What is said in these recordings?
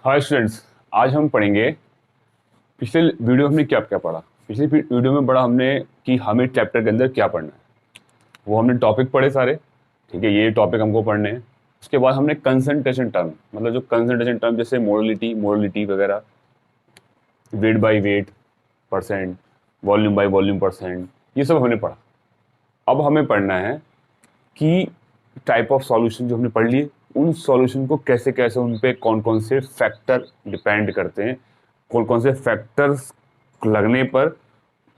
Hi students, आज हम पढ़ेंगे। पिछले वीडियो में हमने क्या क्या पढ़ा। पिछले वीडियो में पढ़ा हमने कि हमें चैप्टर के अंदर क्या पढ़ना है। वो हमने टॉपिक पढ़े सारे। ठीक है, ये टॉपिक हमको पढ़ने हैं। उसके बाद हमने कंसंट्रेशन टर्म, मतलब जो कंसंट्रेशन टर्म जैसे मोडलिटी मोडलिटी वगैरह, weight by weight percent, volume by volume percent, ये सब हमने पढ़ा। अब हमें पढ़ना है कि टाइप ऑफ सॉल्यूशन जो हमने पढ़ लिए, उन सॉल्यूशन को कैसे कैसे, उन पे कौन कौन से फैक्टर डिपेंड करते हैं, कौन कौन से फैक्टर्स लगने पर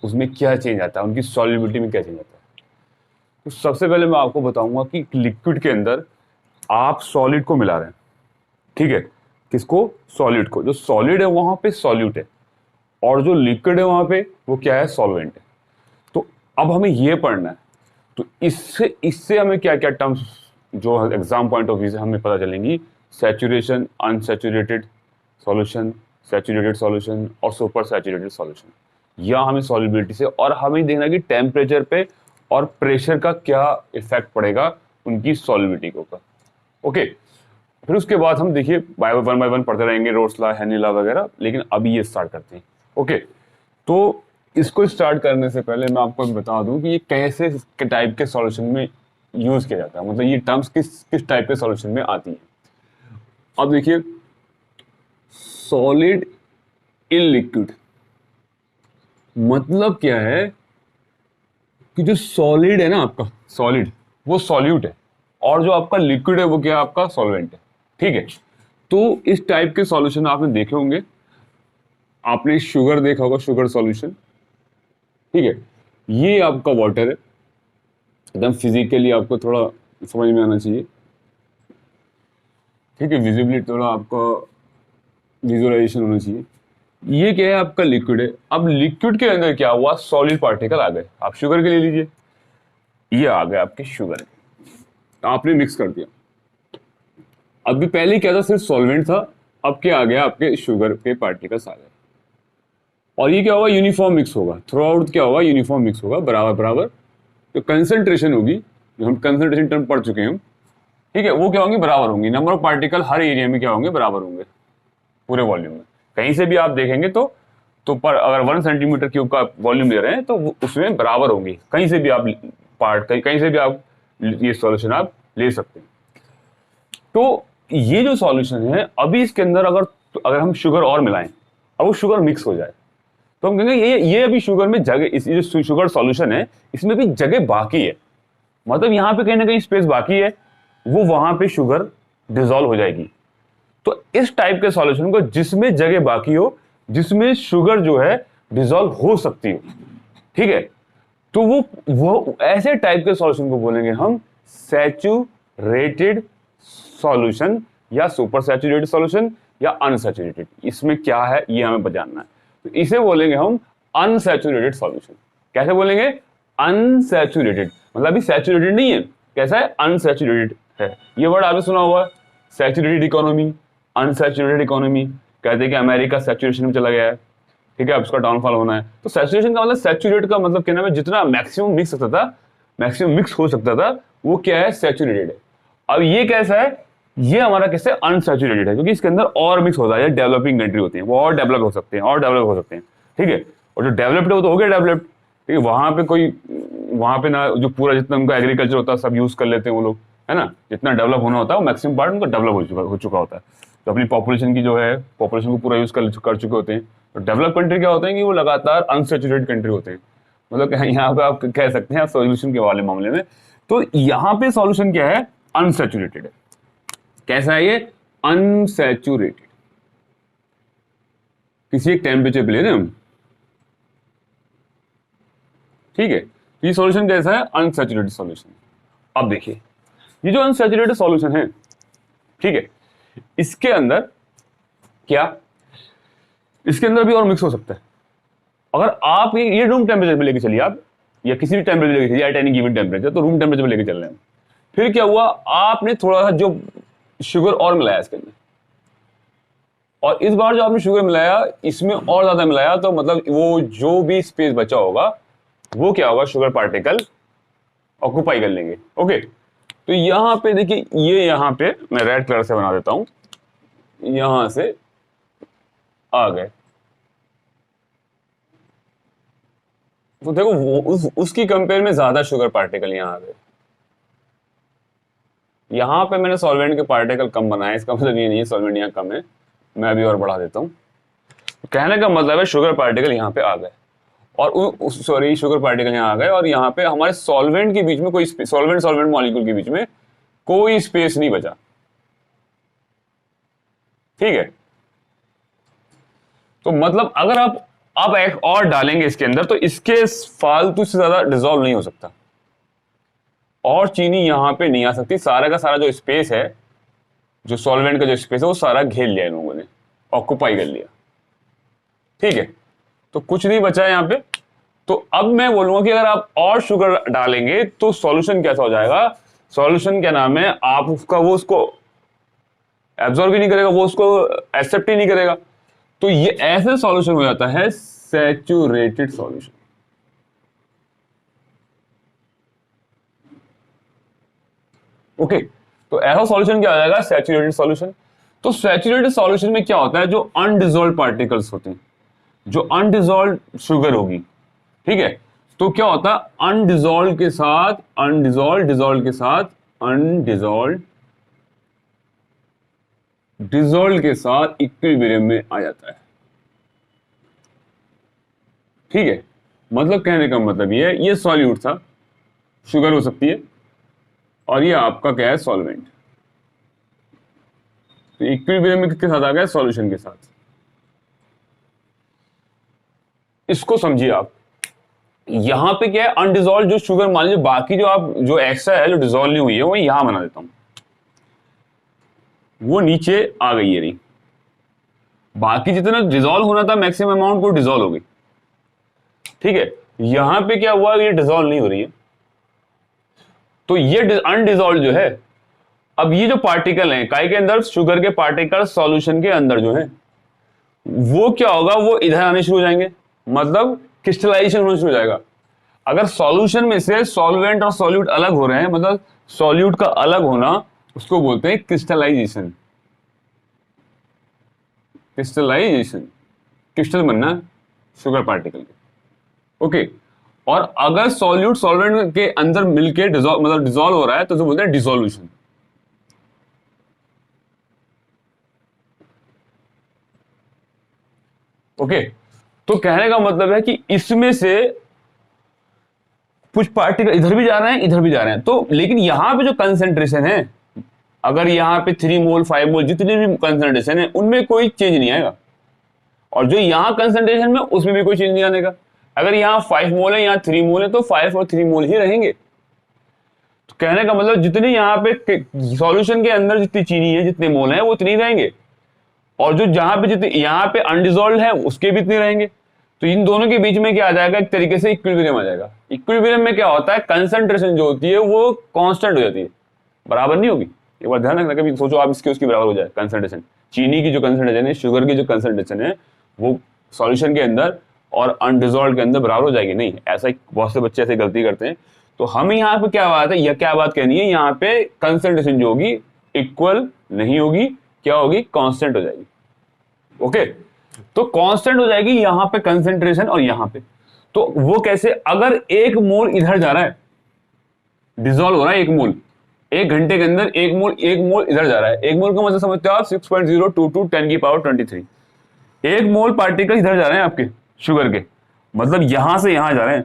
उसमें क्या चेंज आता है, उनकी सॉल्युबिलिटी में क्या चेंज आता है। तो सबसे पहले मैं आपको बताऊंगा कि लिक्विड के अंदर आप सॉलिड को मिला रहे हैं। ठीक है, किसको? सॉलिड को। जो सॉलिड है वहां पे सॉल्यूट है, और जो लिक्विड है वहां पे वो क्या है? सॉल्वेंट है। तो अब हमें ये पढ़ना है। तो इससे इससे हमें क्या क्या टर्म्स जो एग्जाम पॉइंट ऑफ व्यू से हमें पता चलेंगी। Saturation, unsaturated solution, saturated solution और सुपर सैचुरेटेड सॉल्यूशन। या हमें सॉल्युबिलिटी से, और हमें देखना कि टेम्परेचर पे और प्रेशर का क्या इफेक्ट पड़ेगा उनकी सॉल्युबिलिटी के ऊपर। ओके, फिर उसके बाद हम देखिए बाय वन पढ़ते रहेंगे, रोल्स लॉ, हेनरी लॉ वगैरह। लेकिन अभी ये स्टार्ट करते हैं। ओके, तो इसको स्टार्ट करने से पहले मैं आपको बता दूं कि ये कैसे टाइप के सॉल्यूशन में यूज किया जाता है, मतलब ये टर्म्स किस किस टाइप के सॉल्यूशन में आती है। अब देखिए, सॉलिड इन लिक्विड मतलब क्या है कि जो सॉलिड है ना, आपका सॉलिड वो सॉल्यूट है, और जो आपका लिक्विड है वो क्या है? आपका सॉल्वेंट है। ठीक है, तो इस टाइप के सॉल्यूशन आपने देखे होंगे। आपने शुगर देखा होगा, शुगर सॉल्यूशन। ठीक है, ये आपका वाटर है। एकदम फिजिकली आपको थोड़ा समझ में आना चाहिए। ठीक है, विजिबिलिटी थोड़ा आपका विजुअलाइजेशन होना चाहिए। ये क्या है? आपका लिक्विड है। अब लिक्विड के अंदर क्या हुआ? सॉलिड पार्टिकल आ गए। आप शुगर के ले लीजिए, ये आ गए आपके शुगर के, आपने मिक्स कर दिया। अभी पहले क्या था? सिर्फ सॉल्वेंट था। अब क्या आ गया? आपके शुगर के पार्टिकल्स आ गए। और ये क्या होगा? यूनिफॉर्म मिक्स होगा थ्रू आउट। क्या होगा? यूनिफॉर्म मिक्स होगा, बराबर बराबर। जो कंसंट्रेशन होगी, जो हम कंसंट्रेशन टर्म पढ़ चुके हैं हम, ठीक है, वो क्या होंगी? बराबर होंगी। Number of particle her area में क्या होंगे? बराबर होंगे पूरे वॉल्यूम में। कहीं से भी आप देखेंगे तो पर अगर 1 सेंटीमीटर क्यूब का वॉल्यूम ले रहे हैं तो उसमें बराबर होंगी। कहीं से भी आप कहीं से भी आप ये सॉल्यूशन आप ले सकते हैं। तो ये जो सॉल्यूशन है, अभी इसके अंदर अगर अगर हम शुगर और मिलाएं, अब वो शुगर मिक्स हो जाए, तो हम कहेंगे ये अभी शुगर में जगह, इस ये जो शुगर सॉल्यूशन है इसमें भी जगह बाकी है। मतलब यहाँ पे कहीं ना कहीं स्पेस बाकी है, वो वहां पे शुगर डिसॉल्व हो जाएगी। तो इस टाइप के सॉल्यूशन को, जिसमें जगह बाकी हो, जिसमें शुगर जो है डिसॉल्व हो सकती हो, ठीक है, तो वो ऐसे टाइप के सॉल्यूशन को बोलेंगे हम सैचुरेटेड सॉल्यूशन, या सुपर सैचुरेटेड सॉल्यूशन, या अनसैचुरेटेड। इसमें क्या है ये हमें जानना है। तो इसे बोलेंगे हम अनसैचुरेटेड सॉल्यूशन। कैसे बोलेंगे? अनसैचुरेटेड, मतलब अभी सैचुरेटेड नहीं है। कैसा है? अनसैचुरेटेड है। ये वर्ड आपने सुना हुआ, सैचुरेटेड इकोनॉमी, अनसैचुरेटेड इकोनॉमी। कहते हैं कि अमेरिका सैचुरेशन में चला गया है। ठीक है, अब उसका डाउनफॉल होना है। तो सैचुरेशन का मतलब, सैचुरेट का मतलब क्या नाम है? जितना मैक्सिमम मिक्स सकता था, मैक्सिमम मिक्स हो सकता था, वो क्या है? सैचुरेटेड है। अब ये कैसा है? ये हमारा कैसे अनसैचुरेटेड है, क्योंकि इसके अंदर और मिक्स होता है। डेवलपिंग कंट्री होती है, वो और डेवलप हो सकते हैं, और डेवलप हो सकते हैं। ठीक है, और जो डेवलप्ड है वो तो हो गया डेवलप्ड। ठीक है, वहां पे कोई, वहां पे ना जो पूरा जितना उनका एग्रीकल्चर होता है सब यूज कर लेते हैं वो लोग, है ना। जितना डेवलप होना होता है वो मैक्सिमम पार्ट उनका डेवलप हो चुका होता है। तो अपनी पॉपुलेशन की जो है, पॉपुलेशन को पूरा यूज कर चुके होते हैं। तो डेवलप कंट्री क्या होते हैं कि वो लगातार अनसैचुरेटेड कंट्री होते हैं। मतलब यहाँ पे आप कह सकते हैं सॉल्यूशन के वाले मामले में। तो यहाँ पे सॉल्यूशन क्या है? अनसैचुरेटेड है। कैसा है ये? अनसैचुरेटेड। किसी एक टेम्परेचर पे ले रहे हैं हम। ठीक है, ये सॉल्यूशन कैसा है? Unsaturated solution. अब देखिए, ये जो अनसैचुरेटेड सॉल्यूशन है, ठीक है, इसके अंदर क्या, इसके अंदर भी और मिक्स हो सकता है। अगर आप ये रूम टेम्परेचर पे लेके चलिए आप, या किसी भी टेम्परेचर लेके चलिए, एट एनी गिवन टेम्परेचर, तो रूम टेम्परेचर पे लेके चल रहे हैं। फिर क्या हुआ? आपने थोड़ा सा जो शुगर और मिलाया इसके अंदर, और इस बार जो आपने शुगर मिलाया इसमें और ज्यादा मिलाया, तो मतलब वो जो भी स्पेस बचा होगा वो क्या होगा? शुगर पार्टिकल ऑक्यूपाई कर लेंगे। ओके, तो यहां पे देखिए, ये यहां पे मैं रेड कलर से बना देता हूं। यहां से आ गए। तो देखो उसकी कंपेयर में ज्यादा शुगर पार्टिकल यहाँ आ गए। यहाँ पे मैंने सॉल्वेंट के पार्टिकल कम बनाए, इसका मतलब ये नहीं है सॉल्वेंट यहाँ कम है, मैं अभी और बढ़ा देता हूँ। कहने का मतलब है शुगर पार्टिकल यहाँ पे आ गए, और सॉरी शुगर पार्टिकल यहाँ आ गए, और यहाँ पे हमारे सॉल्वेंट के बीच में कोई सॉल्वेंट मॉलिक्यूल के बीच में कोई स्पेस नहीं बचा। ठीक है, तो मतलब अगर आप एक और डालेंगे इसके अंदर तो इसके फालतू से ज्यादा डिसॉल्व नहीं हो सकता, और चीनी यहां पे नहीं आ सकती। सारा का सारा जो स्पेस है, जो सॉल्वेंट का जो स्पेस है, वो सारा घेर लिया इन लोगों ने, ऑक्यूपाई कर लिया। ठीक है, तो कुछ नहीं बचा यहां पे। तो अब मैं बोलूंगा कि अगर आप और शुगर डालेंगे तो सॉल्यूशन कैसा हो जाएगा। सॉल्यूशन क्या नाम है, आप वो उसको एब्जॉर्ब ही नहीं करेगा, वो उसको एक्सेप्ट ही नहीं करेगा। तो ये ऐसे सॉल्यूशन हो जाता है सैचुरेटेड सॉल्यूशन। ओके, तो ऐसा सॉल्यूशन क्या आ जाएगा, सैचुरेटेड सॉल्यूशन। तो सैचुरेटेड सॉल्यूशन में क्या होता है, जो अनडिजोल्व पार्टिकल्स होते हैं, जो अनडिजोल्व शुगर होगी, ठीक है, तो क्या होता है अनडिजोल्व के साथ डिजोल्व के साथ डिजोल्व के साथ इक्विलिब्रियम में आ जाता है। ठीक है, मतलब कहने का मतलब ये सॉल्यूट था, शुगर हो सकती है, और ये आपका क्या है, सॉल्वेंट। तो इक्विलिब्रियम में किसके साथ आ गया, सॉल्यूशन के साथ। इसको समझिए आप, यहां पे क्या है, अनडिजोल्व जो शुगर, मान लीजिए बाकी जो एक्स्ट्रा है, जो डिजोल्व नहीं हुई है, वो यहां बना देता हूं, वो नीचे आ गई है रही। बाकी जितना डिजोल्व होना था मैक्सिमम अमाउंट वो डिजोल्व हो गई। ठीक है, यहां पे क्या हुआ, ये डिजोल्व नहीं हो रही है, तो ये अनडिजोल्व जो है, अब ये जो पार्टिकल है काय के अंदर, शुगर के पार्टिकल सॉल्यूशन के अंदर जो है, वो क्या होगा, वो इधर आने शुरू हो जाएंगे, मतलब क्रिस्टलाइजेशन होना शुरू हो जाएगा। अगर सॉल्यूशन में से सॉल्वेंट और सॉल्यूट अलग हो रहे हैं, मतलब सॉल्यूट का अलग होना, उसको बोलते हैं क्रिस्टलाइजेशन। क्रिस्टल बनना शुगर पार्टिकल के। ओके, और अगर सॉल्यूट सॉल्वेंट के अंदर मिलके डिसॉल्व हो रहा है, तो उसे बोलते हैं डिसोल्यूशन। ओके, तो कहने का मतलब है कि इसमें से कुछ पार्टिकल इधर भी जा रहे हैं, इधर भी जा रहे हैं, तो लेकिन यहां पे जो कंसेंट्रेशन है, अगर यहां पे 3 मोल 5 मोल जितने भी कंसेंट्रेशन है, उनमें कोई चेंज नहीं आएगा, और जो यहां कंसेंट्रेशन में, उसमें भी कोई चेंज नहीं आने का। अगर यहां 5 मोल है, यहां 3 मोल है, तो 5 और 3 मोल ही रहेंगे। तो कहने का मतलब जितने यहां पे सॉल्यूशन के अंदर जितनी चीनी है, जितने मोल है, वो उतनी रहेंगे, और जो जहां पे जितने यहां पे अनडिजोल्व है, उसके भी इतने रहेंगे। तो इन दोनों के बीच में क्या आ जाएगा, एक तरीके से इक्विलिब्रियम आ जाएगा। इक्विलिब्रियम में क्या होता है, कंसंट्रेशन जो होती है वो कांस्टेंट हो जाती है, बराबर नहीं होगी। एक बार ध्यान रखना, कभी सोचो आप इसकी उसकी बराबर हो जाए कंसंट्रेशन। चीनी की जो कंसंट्रेशन है, शुगर की जो कंसंट्रेशन है, वो सॉल्यूशन के अंदर और अनडिजोल्व के अंदर बराबर हो जाएगी, नहीं। ऐसा बहुत से बच्चे ऐसे गलती करते हैं। तो हम यहाँ पे क्या बात है, यह क्या बात कहनी है, यहाँ पे कंसंट्रेशन जो होगी इक्वल नहीं होगी, क्या होगी, कांस्टेंट हो जाएगी। ओके, तो कांस्टेंट हो जाएगी यहां पे कंसेंट्रेशन, और यहां पे तो वो कैसे, अगर 1 मोल इधर जा रहा है, डिसॉल्व हो रहा है 1 मोल, 1 घंटे के अंदर 1 मोल इधर जा रहा है। 1 मोल का मतलब समझते हो आप, 6.022 10 की पावर 23। 1 मोल पार्टिकल इधर जा रहे हैं आपके शुगर के, मतलब यहां से यहां जा रहे हैं,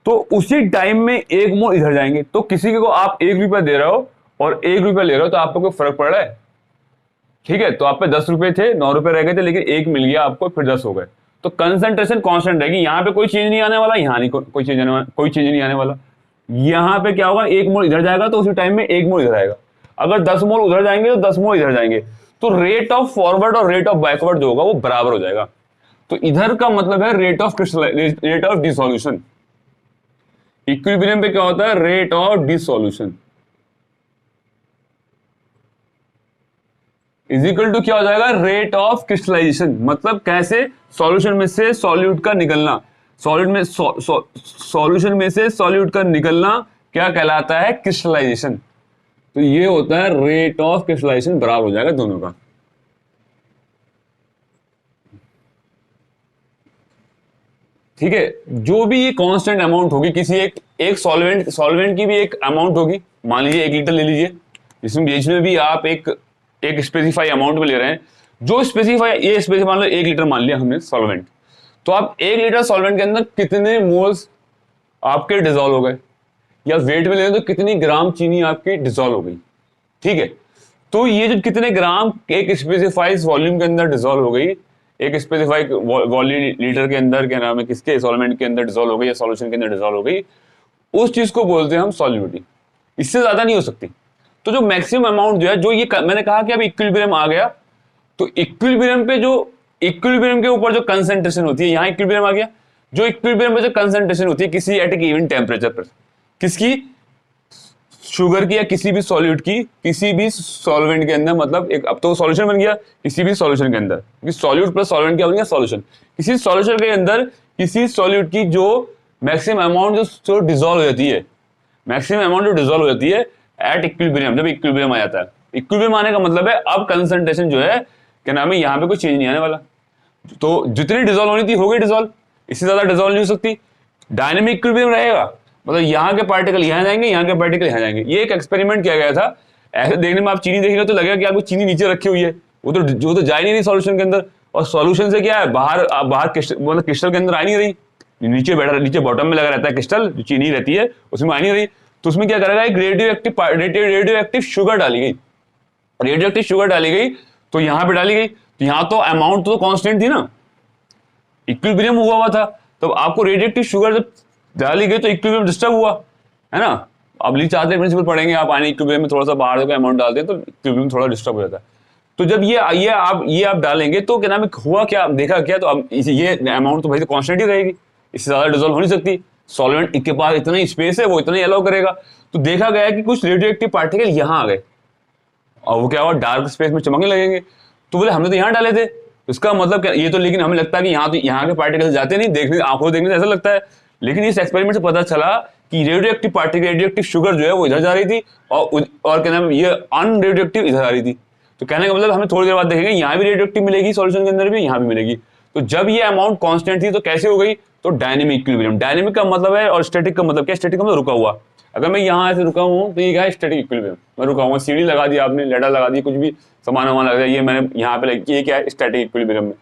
तो उसी टाइम में 1 मोल इधर जाएंगे। तो किसी को आप 1 रुपया दे रहे हो और 1 रुपया ले रहे हो, तो आपको कोई फर्क पड़ रहा है, ठीक है। तो आप पे 10 रुपए थे, 9 रुपए रह गए थे, लेकिन 1 मिल गया आपको, फिर 10 हो गए। तो कंसंट्रेशन कांस्टेंट रहेगी, यहां पे कोई चेंज नहीं आने वाला, यहां नहीं कोई चेंज नहीं आने वाला। यहां पे क्या होगा, 1 मोल इधर जाएगा तो उसी टाइम में 1 मोल इधर आएगा। अगर 10 मोल उधर जाएंगे तो 10 मोल इधर जाएंगे, तो रेट ऑफ फॉरवर्ड और रेट ऑफ बैकवर्ड जो होगा वो बराबर हो जाएगा। तो इधर का मतलब है रेट ऑफ डिसोल्यूशन। इक्विलिब्रियम पे क्या होता है, rate of dissolution is equal to क्या हो जाएगा, रेट ऑफ क्रिस्टलाइजेशन। मतलब कैसे, सॉल्यूशन में से सॉल्यूट का निकलना, सॉल्यूशन में से सॉल्यूट का निकलना क्या कहलाता है, क्रिस्टलाइजेशन। तो ये होता है रेट ऑफ क्रिस्टलाइजेशन, बराबर हो जाएगा दोनों का। ठीक है, जो भी ये कांस्टेंट अमाउंट होगी किसी एक सॉल्वेंट की भी एक अमाउंट होगी, मान लीजिए 1 लीटर ले लीजिए, जिसमें भी आप एक स्पेसिफाई अमाउंट में ले रहे हैं, जो स्पेसिफाई ये स्पेसिफाई मान लो 1 लीटर मान लिया हमने सॉल्वेंट, तो आप 1 लीटर सॉल्वेंट के अंदर कितने मोल्स आपके डिजोल्व हो गए, या वेट में ले तो कितनी ग्राम चीनी आपकी डिजोल्व हो गई। ठीक है, तो ये जो कितने ग्राम एक स्पेसिफाइड वॉल्यूम के अंदर डिजोल्व हो गई, एक स्पेसिफाइड वॉल्यूम लीटर के अंदर क्या नाम है किसके सॉल्वेंट के अंदर डिजोल्व हो गई या सॉल्यूशन के अंदर डिजोल्व हो गई, उस चीज को बोलते हैं हम सॉल्युबिलिटी। इससे ज्यादा नहीं हो सकती। तो जो मैक्सिमम अमाउंट जो है, जो ये मैंने कहा कि अब इक्विलिब्रियम आ गया, तो इक्विलिब्रियम पे जो इक्विलिब्रियम के ऊपर जो कंसंट्रेशन होती है, यहाँ इक्विलिब्रियम आ गया, जो इक्विलिब्रियम पे जो कंसंट्रेशन होती है किसी एट गिवन टेम्परेचर पर, किसकी, शुगर की या किसी भी सॉल्यूट की किसी भी सॉल्वेंट के अंदर, मतलब एक अब तो सॉल्यूशन बन गया किसी भी सॉल्यूशन के अंदर, क्योंकि सॉल्यूट प्लस सॉल्वेंट क्या बन गया सॉल्यूशन, किसी सॉल्यूशन के अंदर किसी सॉल्यूट की जो मैक्सिमम अमाउंट जो डिजोल्व हो जाती है, मैक्सिमम अमाउंट जो डिजोल्व हो जाती है एट इक्विलिब्रियम, जब इक्विलिब्रियम आ जाता है। इक्विलिब्रियम आने का मतलब है अब कंसंट्रेशन जो है क्या नाम है यहाँ पे कोई चेंज नहीं आने वाला, तो जितनी डिजोल्व होनी थी हो गई डिजोल्व, इससे ज्यादा डिजोल्व नहीं हो सकती। डायनेमिक इक्विलिब्रियम रहेगा, मतलब यहाँ के पार्टिकल यहाँ जाएंगे, यहाँ के पार्टिकल यहाँ जाएंगे। ये एक एक्सपेरिमेंट किया गया था, ऐसे देखने में आप चीनी देखेंगे तो लगेगा कि आपको चीनी नीचे रखी हुई है, वो तो जा ही नहीं रही सॉल्यूशन के अंदर, और सॉल्यूशन से क्या है बाहर मतलब क्रिस्टल के अंदर आ नहीं रही, नीचे बैठा, नीचे बॉटम में लगा रहता है क्रिस्टल, जो चीनी रहती है उसमें आ नहीं रही, तो उसमें क्या करेगा एक रेडियो एक्टिव शुगर डाली गई, रेडियो एक्टिव शुगर डाली गई, तो यहाँ पे डाली गई, तो यहाँ तो अमाउंट तो कांस्टेंट थी ना, इक्विलिब्रियम हुआ था, तो आपको रेडियो एक्टिव शुगर जब डाली गई तो इक्विलिब्रियम डिस्टर्ब हुआ, है ना। अब लीच चार्ज प्रिंसिपल पढ़ेंगे आप, आने इक्विलिब्रियम में थोड़ा सा बाहर का अमाउंट डालते हैं तो इक्विलिब्रियम थोड़ा डिस्टर्ब हो जाता है। तो जब ये आप डालेंगे तो क्या नाम है हुआ क्या, देखा क्या, तो अब ये अमाउंट तो भाई कांस्टेंट ही रहेगी, इससे ज्यादा डिजोल्व हो नहीं सकती, सॉल्वेंट के पास इतना ही स्पेस है वो इतना ही अलाउ करेगा। तो देखा गया कि कुछ रेडियो एक्टिव पार्टिकल यहाँ आ गए और वो क्या हुआ डार्क स्पेस में चमकने लगेंगे, तो बोले हमने तो यहाँ डाले थे, इसका मतलब क्या, ये तो लेकिन हमें लगता है कि यहाँ के पार्टिकल जाते नहीं, देखने आंखों देखने से ऐसा लगता है, लेकिन इस एक्सपेरिमेंट से पता चला कि radio active particle, radio active sugar जो है वो इधर जा रही थी और क्या नाम ये अनरेडियो एक्टिव इधर आ रही थी। तो कहने का मतलब हमें थोड़ी देर बाद देखेंगे यहाँ भी रेडियो एक्टिव मिलेगी सॉल्यूशन के अंदर भी, यहाँ भी मिलेगी। तो जब ये अमाउंट कांस्टेंट थी तो कैसे हो गई, तो डायनेमिक इक्विलिब्रियम। डायनेमिक का मतलब है, और स्टैटिक का मतलब क्या, स्टैटिक का मतलब रुका हुआ। अगर मैं यहाँ ऐसे रुका हूँ तो ये क्या है स्टैटिक इक्विलिब्रियम, मैं रुका हुआ, सीढ़ी लगा दी आपने, लैडर लगा दी, कुछ भी सामान वामान लगा दिया, ये मैंने यहाँ पे ये क्या है स्टैटिक इक्विलिब्रियम में,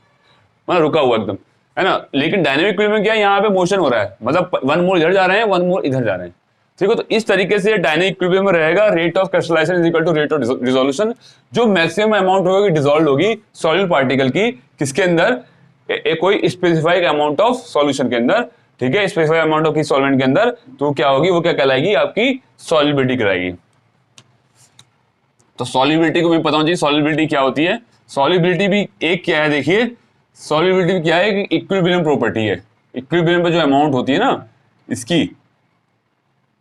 मैं रुका हुआ एकदम, है ना। लेकिन डायनेमिक इक्विलिब्रियम क्या है, यहाँ पे मोशन हो रहा है, मतलब 1 मोल इधर जा रहे हैं 1 मोल इधर जा रहे हैं, ठीक है। तो इस तरीके से डायनेमिक इक्विलिब्रियम में रहेगा rate of crystallization is equal to rate of dissolution, जो मैक्सिमम अमाउंट होगी डिसॉल्व होगी सॉलिड पार्टिकल की किसके अंदर, कोई स्पेसिफाइड अमाउंट ऑफ सॉल्यूशन के अंदर, ठीक है, स्पेसिफाइड अमाउंट ऑफ सॉल्वेंट के अंदर, तो क्या होगी, वो क्या कहलाएगी, आपकी सॉल्युबिलिटी कहलाएगी। तो सॉल्युबिलिटी को मैं पता होना चाहिए, सॉल्युबिलिटी क्या होती है। सॉल्युबिलिटी भी एक क्या है, देखिए सॉल्युबिलिटी क्या है कि इक्विलिब्रियम प्रॉपर्टी है। इक्विलिब्रियम पे जो अमाउंट होती है ना इसकी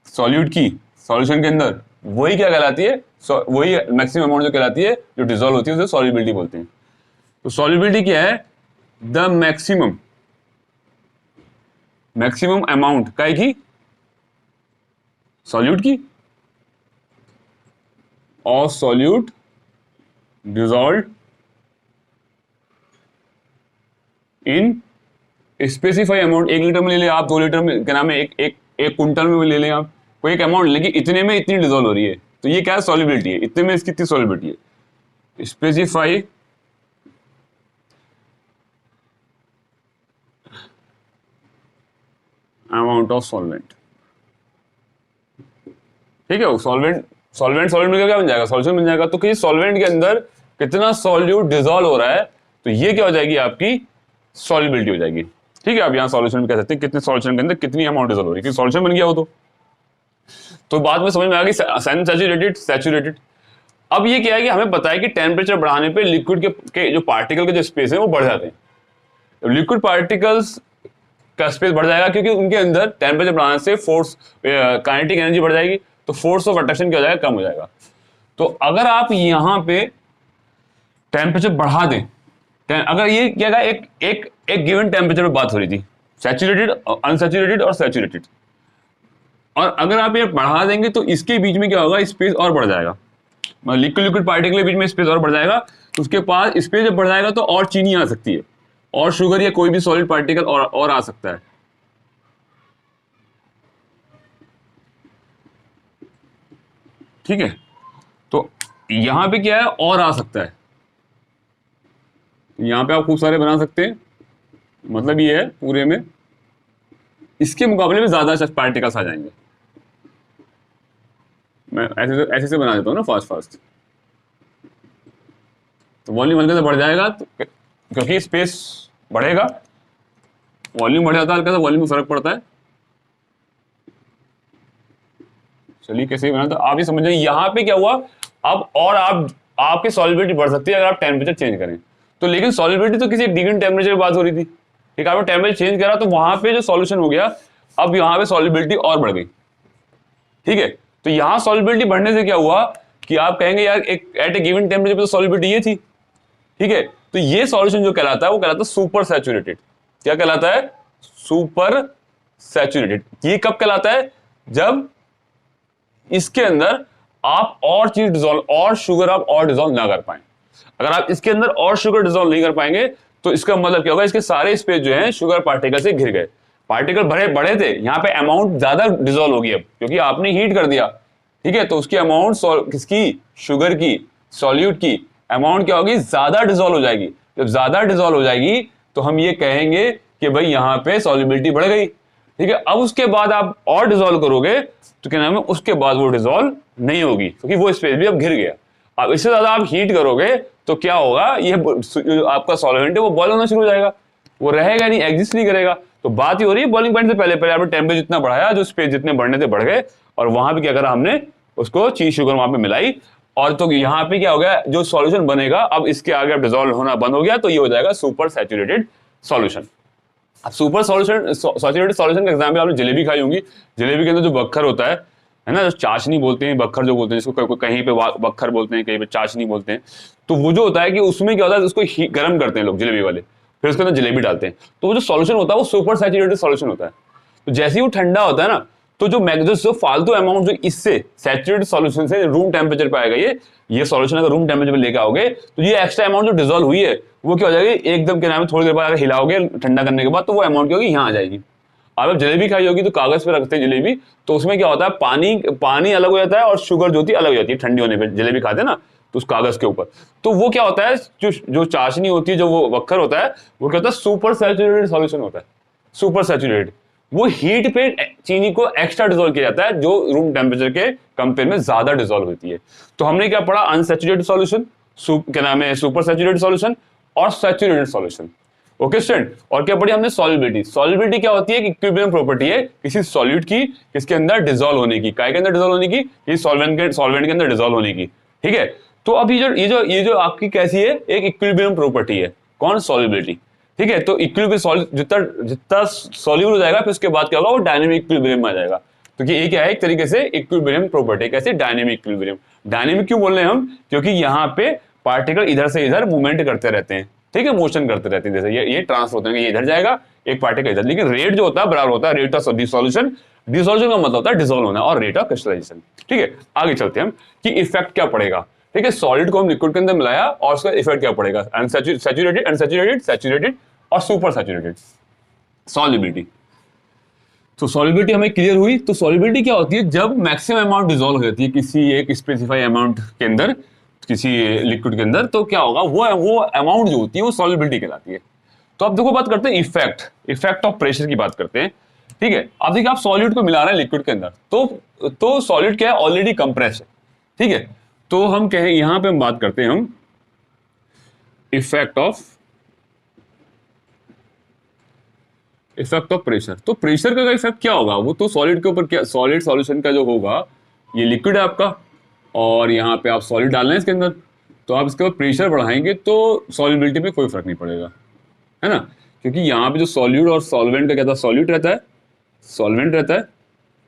सॉल्यूट की सॉल्यूशन के अंदर, वही क्या कहलाती है, वही मैक्सिमम अमाउंट जो कहलाती है, जो डिसॉल्व होती है उसे सॉल्युबिलिटी बोलते हैं। तो सॉल्युबिलिटी क्या है, द मैक्सिमम अमाउंट काय की, सॉल्यूट की, और solute dissolve in specify amount. 1 litre में ले लें आप, 2 लीटर में क्या नाम है, एक क्विंटल में ले लें आप, कोई एक अमाउंट, लेकिन इतने में इतनी डिसॉल्व हो रही है, तो ये क्या है सॉल्युबिलिटी है, इतने में इसकी इतनी सॉल्युबिलिटी है। स्पेसिफाई अमाउंट ऑफ सॉल्वेंट, ठीक है, सॉल्वेंट मिल क्या बन जाएगा, सॉल्यूशन बन जाएगा। तो किसी सॉल्वेंट के अंदर कितना सॉल्यूट डिसॉल्व हो रहा है, तो ये क्या हो जाएगी, आपकी सॉल्युबिलिटी हो जाएगी, ठीक है। आप यहाँ सॉल्यूशन में कह सकते हैं कितने सॉल्यूशन के अंदर कितनी अमाउंट डिसॉल्व हो रही है, क्योंकि सॉल्यूशन बन गया हो तो बाद में समझ में आ गई सैचुरेटेड। अब ये क्या है कि हमें पता है कि टेम्परेचर बढ़ाने पे लिक्विड के जो पार्टिकल के जो स्पेस है वो बढ़ जाते हैं। लिक्विड पार्टिकल्स का स्पेस बढ़ जाएगा क्योंकि उनके अंदर टेम्परेचर बढ़ाने से फोर्स काइनेटिक एनर्जी बढ़ जाएगी, तो फोर्स ऑफ अट्रैक्शन क्या हो जाएगा, कम हो जाएगा। तो अगर आप यहाँ पे टेम्परेचर बढ़ा दें, अगर ये क्या है एक गिवन टेम्परेचर पे बात हो रही थी, सैचुरेटेड, अनसैचुरेटेड और सैचुरेटेड, और अगर आप ये बढ़ा देंगे तो इसके बीच में क्या होगा, स्पेस और बढ़ जाएगा, मतलब लिक्विड पार्टिकल के बीच में स्पेस और बढ़ जाएगा। तो उसके पास स्पेस जब बढ़ जाएगा तो और चीनी आ सकती है, और शुगर या कोई भी सॉलिड पार्टिकल और आ सकता है, ठीक है, तो यहां पे क्या है और आ सकता है, यहां पे आप खूब सारे बना सकते हैं, मतलब ये है पूरे में इसके मुकाबले में ज्यादा पार्टिकल्स आ जाएंगे। मैं ऐसे से बना देता हूँ ना फास्ट फास्ट, तो वॉल्यूम हल्के से बढ़ जाएगा, तो क्योंकि स्पेस बढ़ेगा, वॉल्यूम बढ़ जाता है हल्का सा, वॉल्यूम में फर्क पड़ता है। चलिए कैसे बना, तो आप ये समझ जाइए यहाँ पे क्या हुआ, अब और आपकी सॉलिबिलिटी बढ़ सकती है अगर आप टेम्परेचर चेंज करें तो, लेकिन सॉलिबिलिटी तो किसी गिवन टेम्परेचर की बात हो रही थी, ठीक है, आपने टेम्परेचर चेंज करा तो वहां पे जो सॉल्यूशन हो गया, अब यहाँ पे सॉलिबिलिटी और बढ़ गई, ठीक है। तो यहाँ सॉलिबिलिटी बढ़ने से क्या हुआ कि आप कहेंगे यार एक एट ए गिवन टेम्परेचर पे तो सॉलिबिलिटी ये थी, ठीक है, तो ये सॉल्यूशन जो कहलाता है वो कहलाता है सुपर सैचुरेटेड। क्या कहलाता है? Super saturated. ये कब कहलाता है? जब इसके अंदर आप और चीज डिसॉल्व, और शुगर आप और डिसॉल्व ना कर पाए। अगर आप इसके अंदर और शुगर डिसॉल्व नहीं कर पाएंगे तो इसका मतलब क्या होगा, इसके सारे स्पेस जो है शुगर पार्टिकल से घिर गए, पार्टिकल बड़े थे, यहाँ पे अमाउंट ज्यादा डिसॉल्व होगी अब, क्योंकि आपने हीट कर दिया, ठीक है, तो उसकी अमाउंट किसकी, शुगर की, सॉल्यूट की अमाउंट क्या होगी, ज्यादा डिसॉल्व हो जाएगी। जब ज्यादा डिसॉल्व हो जाएगी तो हम ये कहेंगे कि भाई यहाँ पे सॉल्युबिलिटी बढ़ गई, ठीक है। अब उसके बाद आप और डिसॉल्व करोगे तो क्या नाम है, उसके बाद वो डिसॉल्व नहीं होगी, क्योंकि वो स्पेस भी अब घिर गया। अब इससे ज्यादा आप हीट करोगे तो क्या होगा, ये आपका सॉल्वेंट है वो बॉयल होना शुरू हो जाएगा, वो रहेगा नहीं, एग्जिस्ट नहीं करेगा। तो बात ही हो रही है बॉइलिंग पॉइंट से पहले पहले आपने टेम्परेचर जितना बढ़ाया, जो स्पेस जितने बढ़ने थे बढ़ गए, और वहां पे क्या करा हमने, उसको चीज शुगर वहां पे मिलाई, और तो यहाँ पे क्या हो गया, जो सॉल्यूशन बनेगा अब इसके आगे अब डिसॉल्व होना बंद हो गया, तो ये हो जाएगा सुपर सैचुरेटेड सॉल्यूशन। अब सुपर सॉल्यूशन सैचुरेटेड सॉल्यूशन का एग्जांपल आपने जलेबी खाई होंगी, जलेबी के अंदर जो बक्खर होता है ना, जो चाशनी बोलते हैं, बक्खर जो बोलते हैं, जिसको कहीं पे बक्खर बोलते हैं, कहीं पे चाशनी बोलते हैं, तो वो जो होता है कि उसमें क्या होता है, उसको गर्म करते हैं लोग जलेबी वाले, फिर उसके अंदर जलेबी डालते हैं, तो वो जो सॉल्यूशन होता है वो सुपर सैचुरेटेड सॉल्यूशन होता है। तो जैसे ही वो ठंडा होता है ना, तो जो फालतू अमाउंट जो इससे सैचुरेटेड सॉल्यूशन से रूम टेम्परेचर पे आएगा, ये सॉल्यूशन अगर रूम टेम्परेचर पे लेके आओगे तो ये एक्स्ट्रा अमाउंट जो डिसॉल्व हुई है वो क्या हो जाएगी, एकदम के नाम में थोड़ी देर बाद अगर हिलाओगे ठंडा करने के बाद, तो वो अमाउंट क्या होगी, यहाँ आ जाएगी। अब जलेबी खाई होगी तो कागज पे रखते हैं जलेबी, तो उसमें क्या होता है, पानी अलग हो जाता है और शुगर जो होती है अलग हो जाती है, ठंडी होने पर जलेबी खाते हैं ना, तो उस कागज के ऊपर, तो वो क्या होता है, जो चाशनी होती है, जो वो वक्कर होता है, वो क्या होता है, सुपर सैचुरेटेड सॉल्यूशन होता है। सुपर सैचुरेटेड वो हीट पे चीनी को एक्स्ट्रा डिसॉल्व किया जाता है, जो रूम टेम्परेचर के कंपेयर में ज्यादा डिसॉल्व होती है। तो हमने क्या पढ़ा, अनसैचुरेटेड सॉल्यूशन, क्या नाम है, सुपर सैचुरेटेड सॉल्यूशन और सैचुरेटेड सॉल्यूशन। ओके स्टूडेंट, और क्या पढ़ी हमने, सॉल्युबिलिटी। सॉल्युबिलिटी क्या होती है, इक्विलिब्रियम प्रॉपर्टी है किसी सॉल्यूट की, किसके अंदर डिसॉल्व होने की, काय के अंदर डिसॉल्व होने की, किसी सॉल्वेंट के अंदर डिसॉल्व होने की, ठीक है। तो अब ये जो आपकी कैसी है, एक इक्विलिब्रियम प्रॉपर्टी है, कौन, सॉल्युबिलिटी, ठीक है। तो इक्विलिब्रियम जितना सॉल्यूबल हो जाएगा फिर उसके बाद क्या होगा, वो डायनेमिक इक्विलिब्रियम में आ जाएगा। तो ये क्या है, एक तरीके से इक्विलिब्रियम प्रॉपर्टी, कैसे, डायनेमिक इक्विलिब्रियम। डायनेमिक क्यों बोल रहे हैं हम, क्योंकि यहाँ पे पार्टिकल इधर से इधर मूवमेंट करते रहते हैं, ठीक है, मोशन करते रहते हैं, जैसे ये ट्रांसफर होते हैं, ये इधर जाएगा एक पार्टिकल इधर, लेकिन रेट जो होता है बराबर होता है रेट ऑफ डिसॉल्यूशन। डिसॉल्यूशन का मतलब होता है डिसॉल्व होना, और रेट ऑफ क्रिस्टलाइजेशन, ठीक है। आगे चलते हैं हम कि इफेक्ट क्या पड़ेगा, ठीक है, सॉलिड को हम लिक्विड के अंदर मिलाया और उसका इफेक्ट क्या पड़ेगा, सैचुरेटेड, अनसैचुरेटेड, सैचुरेटेड और सुपर सैचुरेटेड। सॉल्युबिलिटी, तो सॉल्युबिलिटी हमें क्लियर हुई। तो सॉल्युबिलिटी क्या होती है, जब मैक्सिमम अमाउंट डिसॉल्व हो जाती है किसी एक स्पेसिफाई अमाउंट के अंदर, किसी लिक्विड के अंदर, तो क्या होगा, वो अमाउंट जो होती है वो सॉल्युबिलिटी कहलाती है। तो अब देखो बात करते हैं इफेक्ट ऑफ प्रेशर की बात करते हैं, ठीक है। अब देखिए आप सॉल्यूट को मिला रहे हैं लिक्विड के अंदर, तो सॉल्यूट क्या है, ऑलरेडी कंप्रेस है, ठीक है। तो हम कहें यहां पे हम बात करते हैं हम इफेक्ट ऑफ प्रेशर। तो प्रेशर का इफेक्ट क्या होगा, वो तो सॉलिड के ऊपर, क्या सॉलिड सॉल्यूशन का जो होगा, ये लिक्विड है आपका, और यहाँ पे आप सॉलिड डाल रहे हैं इसके अंदर, तो आप इसके ऊपर प्रेशर बढ़ाएंगे तो सॉल्युबिलिटी में कोई फर्क नहीं पड़ेगा, है ना, क्योंकि यहाँ पे जो सॉल्यूट और सॉल्वेंट का क्या था, सॉल्यूट रहता है, सॉल्वेंट रहता है,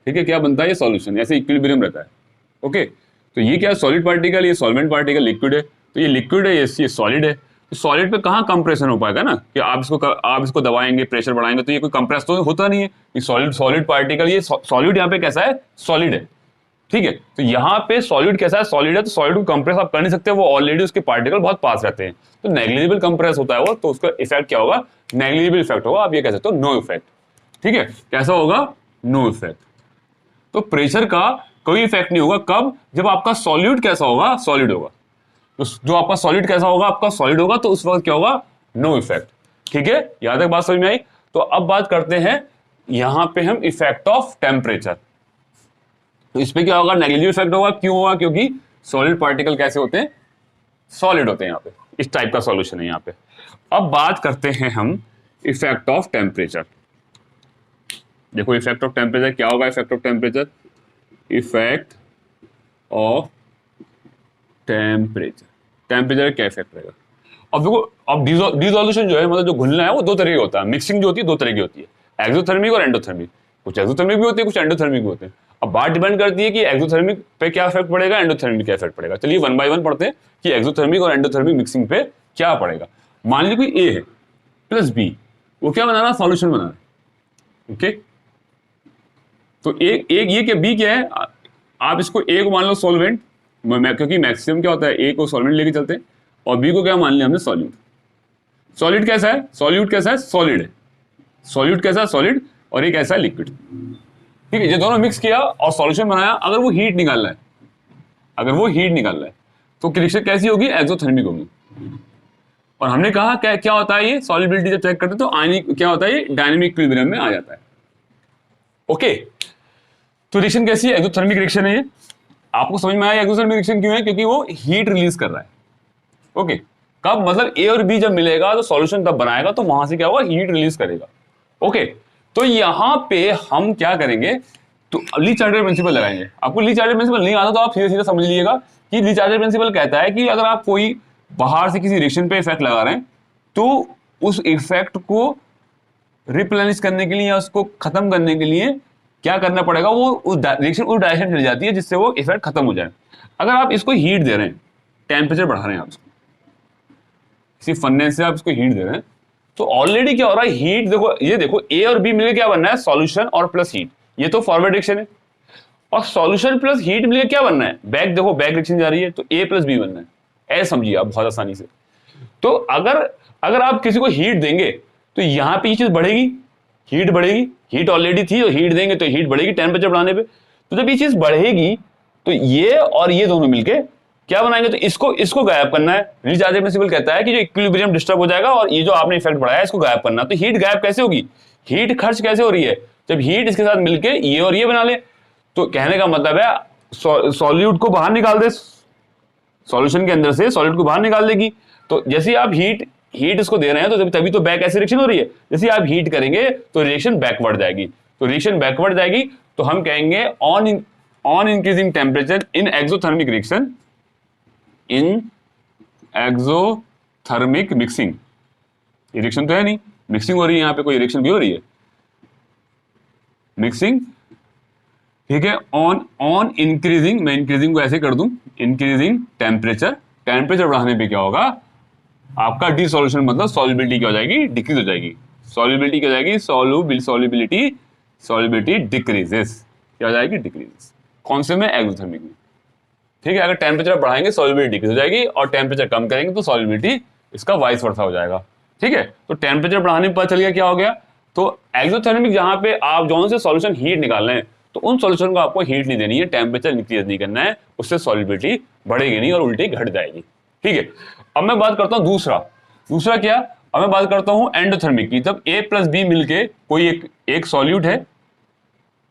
ठीक है, क्या बनता है, ये सॉल्यूशन, ऐसे इक्विलिब्रियम रहता है। ओके, तो ये क्या है, सॉलिड पार्टिकल, ये सॉल्वेंट पार्टिकल, लिक्विड है, तो ये लिक्विड है, ये सॉलिड है। तो सॉलिड पे कहाँ कंप्रेशन हो पाएगा ना, कि आप इसको दबाएंगे, प्रेशर बढ़ाएंगे, तो ये कोई कंप्रेस तो होता नहीं है, ये सॉलिड पार्टिकल, ये सॉलिड यहाँ पे कैसा है, सॉलिड है, ठीक है। तो यहाँ पे सॉलिड कैसा है, सॉलिड है, तो सॉलिड को कंप्रेस आप कर नहीं सकते, वो ऑलरेडी उसके पार्टिकल बहुत पास रहते हैं, तो नेग्लिजिबल कंप्रेस होता है वो, तो उसका इफेक्ट क्या होगा, नेग्लिजिबल इफेक्ट होगा, आप ये कह सकते हो नो इफेक्ट, ठीक है। कैसा होगा, नो इफेक्ट। तो प्रेशर का कोई इफेक्ट नहीं होगा। कब? जब आपका सॉल्यूट कैसा होगा? सॉलिड होगा। तो जो आपका सॉलिड कैसा होगा? आपका सॉलिड होगा, तो उस वक्त क्या होगा? No effect. ठीक है, यहां तक बात समझ में आई? तो अब बात करते हैं यहां पे हम इफेक्ट ऑफ टेम्परेचर। तो इस पे क्या होगा? नेगेटिव इफेक्ट होगा। क्यों होगा? क्योंकि सॉलिड पार्टिकल कैसे होते हैं? सॉलिड होते हैं। यहाँ पे इस टाइप का सॉल्यूशन है यहाँ पे। अब बात करते हैं हम इफेक्ट ऑफ टेम्परेचर। देखो इफेक्ट ऑफ टेम्परेचर क्या होगा? Effect of temperature, effect of temperature, temperature क्या इफेक्ट रहेगा? अब देखो, अब डिसोल्यूशन जो है, मतलब जो घुलना है, वो दो तरह का होता है। मिक्सिंग जो होती है दो तरह की होती है, एक्सोथर्मिक और एंडोथर्मिक। कुछ एक्सोथर्मिक भी होते हैं, कुछ एंडोथर्मिक भी होते हैं। अब बात डिपेंड करती है कि एक्सोथर्मिक पे क्या इफेक्ट पड़ेगा, एंडोथर्मिक क्या इफेक्ट पड़ेगा। चलिए वन बाय वन पढ़ते हैं कि एक्सोथर्मिक और एंडोथर्मिक मिक्सिंग पे क्या पड़ेगा। मान लीजिए कोई ए है प्लस बी, वो क्या बना रहा? सॉल्यूशन बना रहा। ओके, तो एक एक ये क्या, बी क्या है? आप इसको ए को मान लो सॉल्वेंट, क्योंकि मैक्सिमम क्या होता है, ए को सॉल्वेंट लेके चलते हैं, और बी को क्या मान लिया हमने? सॉल्यूट। सॉलिड कैसा है? सॉल्यूट कैसा है? सॉलिड है। सॉल्यूट कैसा है? सॉलिड। और ये कैसा है? लिक्विड। ठीक है, ये दोनों मिक्स किया और सॉल्यूशन बनाया। अगर वो हीट निकालना है, अगर वो हीट निकालना है, तो रिएक्शन कैसी होगी? एक्सोथर्मिक होगी। और हमने कहा क्या क्या होता है ये सॉल्युबिलिटी जब चेक करते हैं, तो आयनिक क्या होता है? ये डायनेमिक इक्विलिब्रियम में आ जाता है। ओके, तो रिएक्शन कैसी है? एक्सोथर्मिक रिएक्शन है ये। आपको समझ में आया एक्सोथर्मिक रिएक्शन क्यों है? क्योंकि वो हीट रिलीज कर रहा है। ओके, कब? मतलब ए और बी जब मिलेगा तो सॉल्यूशन तब बनाएगा, तो वहां से क्या होगा? हीट रिलीज करेगा। ओके, तो यहां पे हम क्या करेंगे? तो ली चार्टर प्रिंसिपल लगाएंगे। आपको ली चार्टर प्रिंसिपल नहीं आता तो आप सीधे सीधे समझ लीजिएगा कि ली चार्टर प्रिंसिपल कहता है कि अगर आप कोई बाहर से किसी रिएक्शन पे इफेक्ट लगा रहे हैं, तो उस इफेक्ट को रिप्लेनिश करने के लिए या उसको खत्म करने के लिए क्या करना पड़ेगा? वो उस रिएक्शन उस डायरेक्शन चली जाती है जिससे वो इफेक्ट खत्म हो जाए। अगर आप इसको हीट दे रहे हैं, टेम्परेचर बढ़ा रहे हैं, आप इसको किसी फर्नेस से आप इसको हीट दे रहे हैं, तो ऑलरेडी क्या हो रहा है? हीट देखो, ये देखो ए और बी मिलकर क्या बनना है? सॉल्यूशन और प्लस हीट। ये तो फॉरवर्ड रिएक्शन है। और सॉल्यूशन प्लस हीट मिलकर क्या बनना है? बैक। देखो बैक रिएक्शन जा रही है, तो ए प्लस बी बनना है। ऐसे समझिए आप बहुत आसानी से। तो अगर अगर आप किसी को हीट देंगे तो यहां पे ये चीज बढ़ेगी, हीट बढ़ेगी। हीट ऑलरेडी थी, और हीट देंगे तो हीट बढ़ेगी टेम्परेचर बढ़ाने पे। तो जब ये चीज बढ़ेगी तो ये और ये दोनों मिलके क्या बनाएंगे? तो इसको गायब करना है। ली चार्जर प्रिंसिपल कहता है कि जो इक्विलिब्रियम डिस्टर्ब हो जाएगा और ये जो आपने इफेक्ट बढ़ाया है इसको गायब करना। तो हीट गायब कैसे होगी? हीट खर्च कैसे हो रही है? जब हीट इसके साथ मिलके ये और ये बना ले। तो कहने का मतलब है सॉल्यूट को बाहर निकाल दे, सॉल्यूशन के अंदर से सॉलिड को बाहर निकाल देगी। तो जैसे आप हीट इसको दे रहे हैं, तो तभी तो बैक ऐसी रिएक्शन हो रही है। जैसे आप हीट करेंगे तो रिएक्शन बैकवर्ड जाएगी। तो रिएक्शन बैकवर्ड जाएगी तो हम कहेंगे on increasing temperature in exothermic reaction, in exothermic mixing. Reaction तो है नहीं, मिक्सिंग हो रही है। यहां पे कोई रिएक्शन भी हो रही है? मिक्सिंग। ठीक है, ऑन इंक्रीजिंग, मैं इंक्रीजिंग को ऐसे कर दूं, इंक्रीजिंग टेम्परेचर। टेम्परेचर बढ़ाने पे क्या होगा? आपका डिसॉल्यूशन मतलब सॉल्युबिलिटी क्या हो जाएगी? डिक्रीज हो जाएगी। सॉल्युबिलिटी क्या हो जाएगी? Solubility decreases. क्या हो जाएगी? डिक्रीजेस। कौन से में? एक्सोथर्मिक में। ठीक है, अगर टेम्परेचर बढ़ाएंगे सॉल्युबिलिटी डिक्रीज हो जाएगी, और टेम्परेचर कम करेंगे तो सॉल्युबिलिटी इसका वाइस वर्सा हो जाएगा। ठीक है, तो टेम्परेचर बढ़ाने पर पता चल गया क्या हो गया। तो एक्सोथर्मिक जहां पे आप जोन से सॉल्यूशन हीट निकाल रहे हैं, तो उन सॉल्यूशन को आपको हीट नहीं देनी है, टेम्परेचर इंक्रीज नहीं करना है, उससे सॉल्युबिलिटी बढ़ेगी नहीं और उल्टी घट जाएगी। ठीक है, अब मैं बात करता हूं दूसरा क्या? अब मैं बात करता हूं एंडोथर्मिक की। जब ए प्लस बी मिलके कोई एक सॉल्यूट है,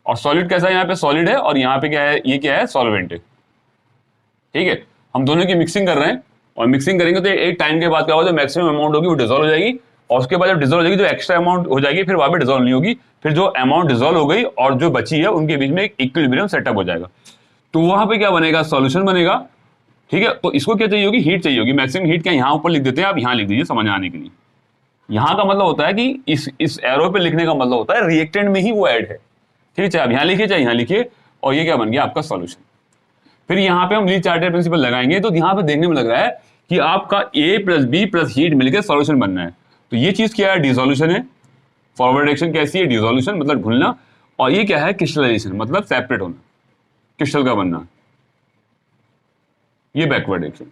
और सॉलिड कैसा है? यहाँ पे सॉलिड है, और यहाँ पे क्या है? ये क्या है? सॉल्वेंट है। ठीक है, हम दोनों की मिक्सिंग कर रहे हैं, और मिक्सिंग करेंगे तो एक टाइम के बाद क्या होगा? जो मैक्सिमम अमाउंट होगी वो डिजोल्व हो जाएगी, और उसके बाद जब डिजोल्व हो जाएगी जो एक्स्ट्रा अमाउंट हो जाएगी फिर वहां पे डिजोल्व नहीं होगी। फिर जो अमाउंट डिजोल्व हो गई और जो बची है उनके बीच में एक इक्विलिब्रियम सेटअप हो जाएगा। तो वहां पे क्या बनेगा? सॉल्यूशन बनेगा। ठीक है, तो इसको क्या चाहिए होगी? हीट चाहिए होगी। मैक्सिमम हीट क्या यहाँ ऊपर लिख देते हैं, आप यहाँ लिख दीजिए समझ आने के लिए। यहाँ का मतलब होता है कि इस एरो पे लिखने का मतलब होता है रिएक्टेंट में ही वो ऐड है। ठीक है, चाहे आप यहाँ लिखिए चाहे यहाँ लिखिए, और ये क्या बन गया? आपका सॉल्यूशन। फिर यहाँ पे हम ली चार्टर प्रिंसिपल लगाएंगे, तो यहाँ पे देखने में लग रहा है कि आपका ए प्लस बी प्लस हीट मिलकर सॉल्यूशन बनना है। तो ये चीज क्या है? डिसोल्यूशन है। फॉरवर्ड रिएक्शन कैसी है? डिसोल्यूशन मतलब घुलना। और ये क्या है? क्रिस्टलाइजेशन मतलब सेपरेट होना, क्रिस्टल का बनना। ये बैकवर्ड रिएक्शन।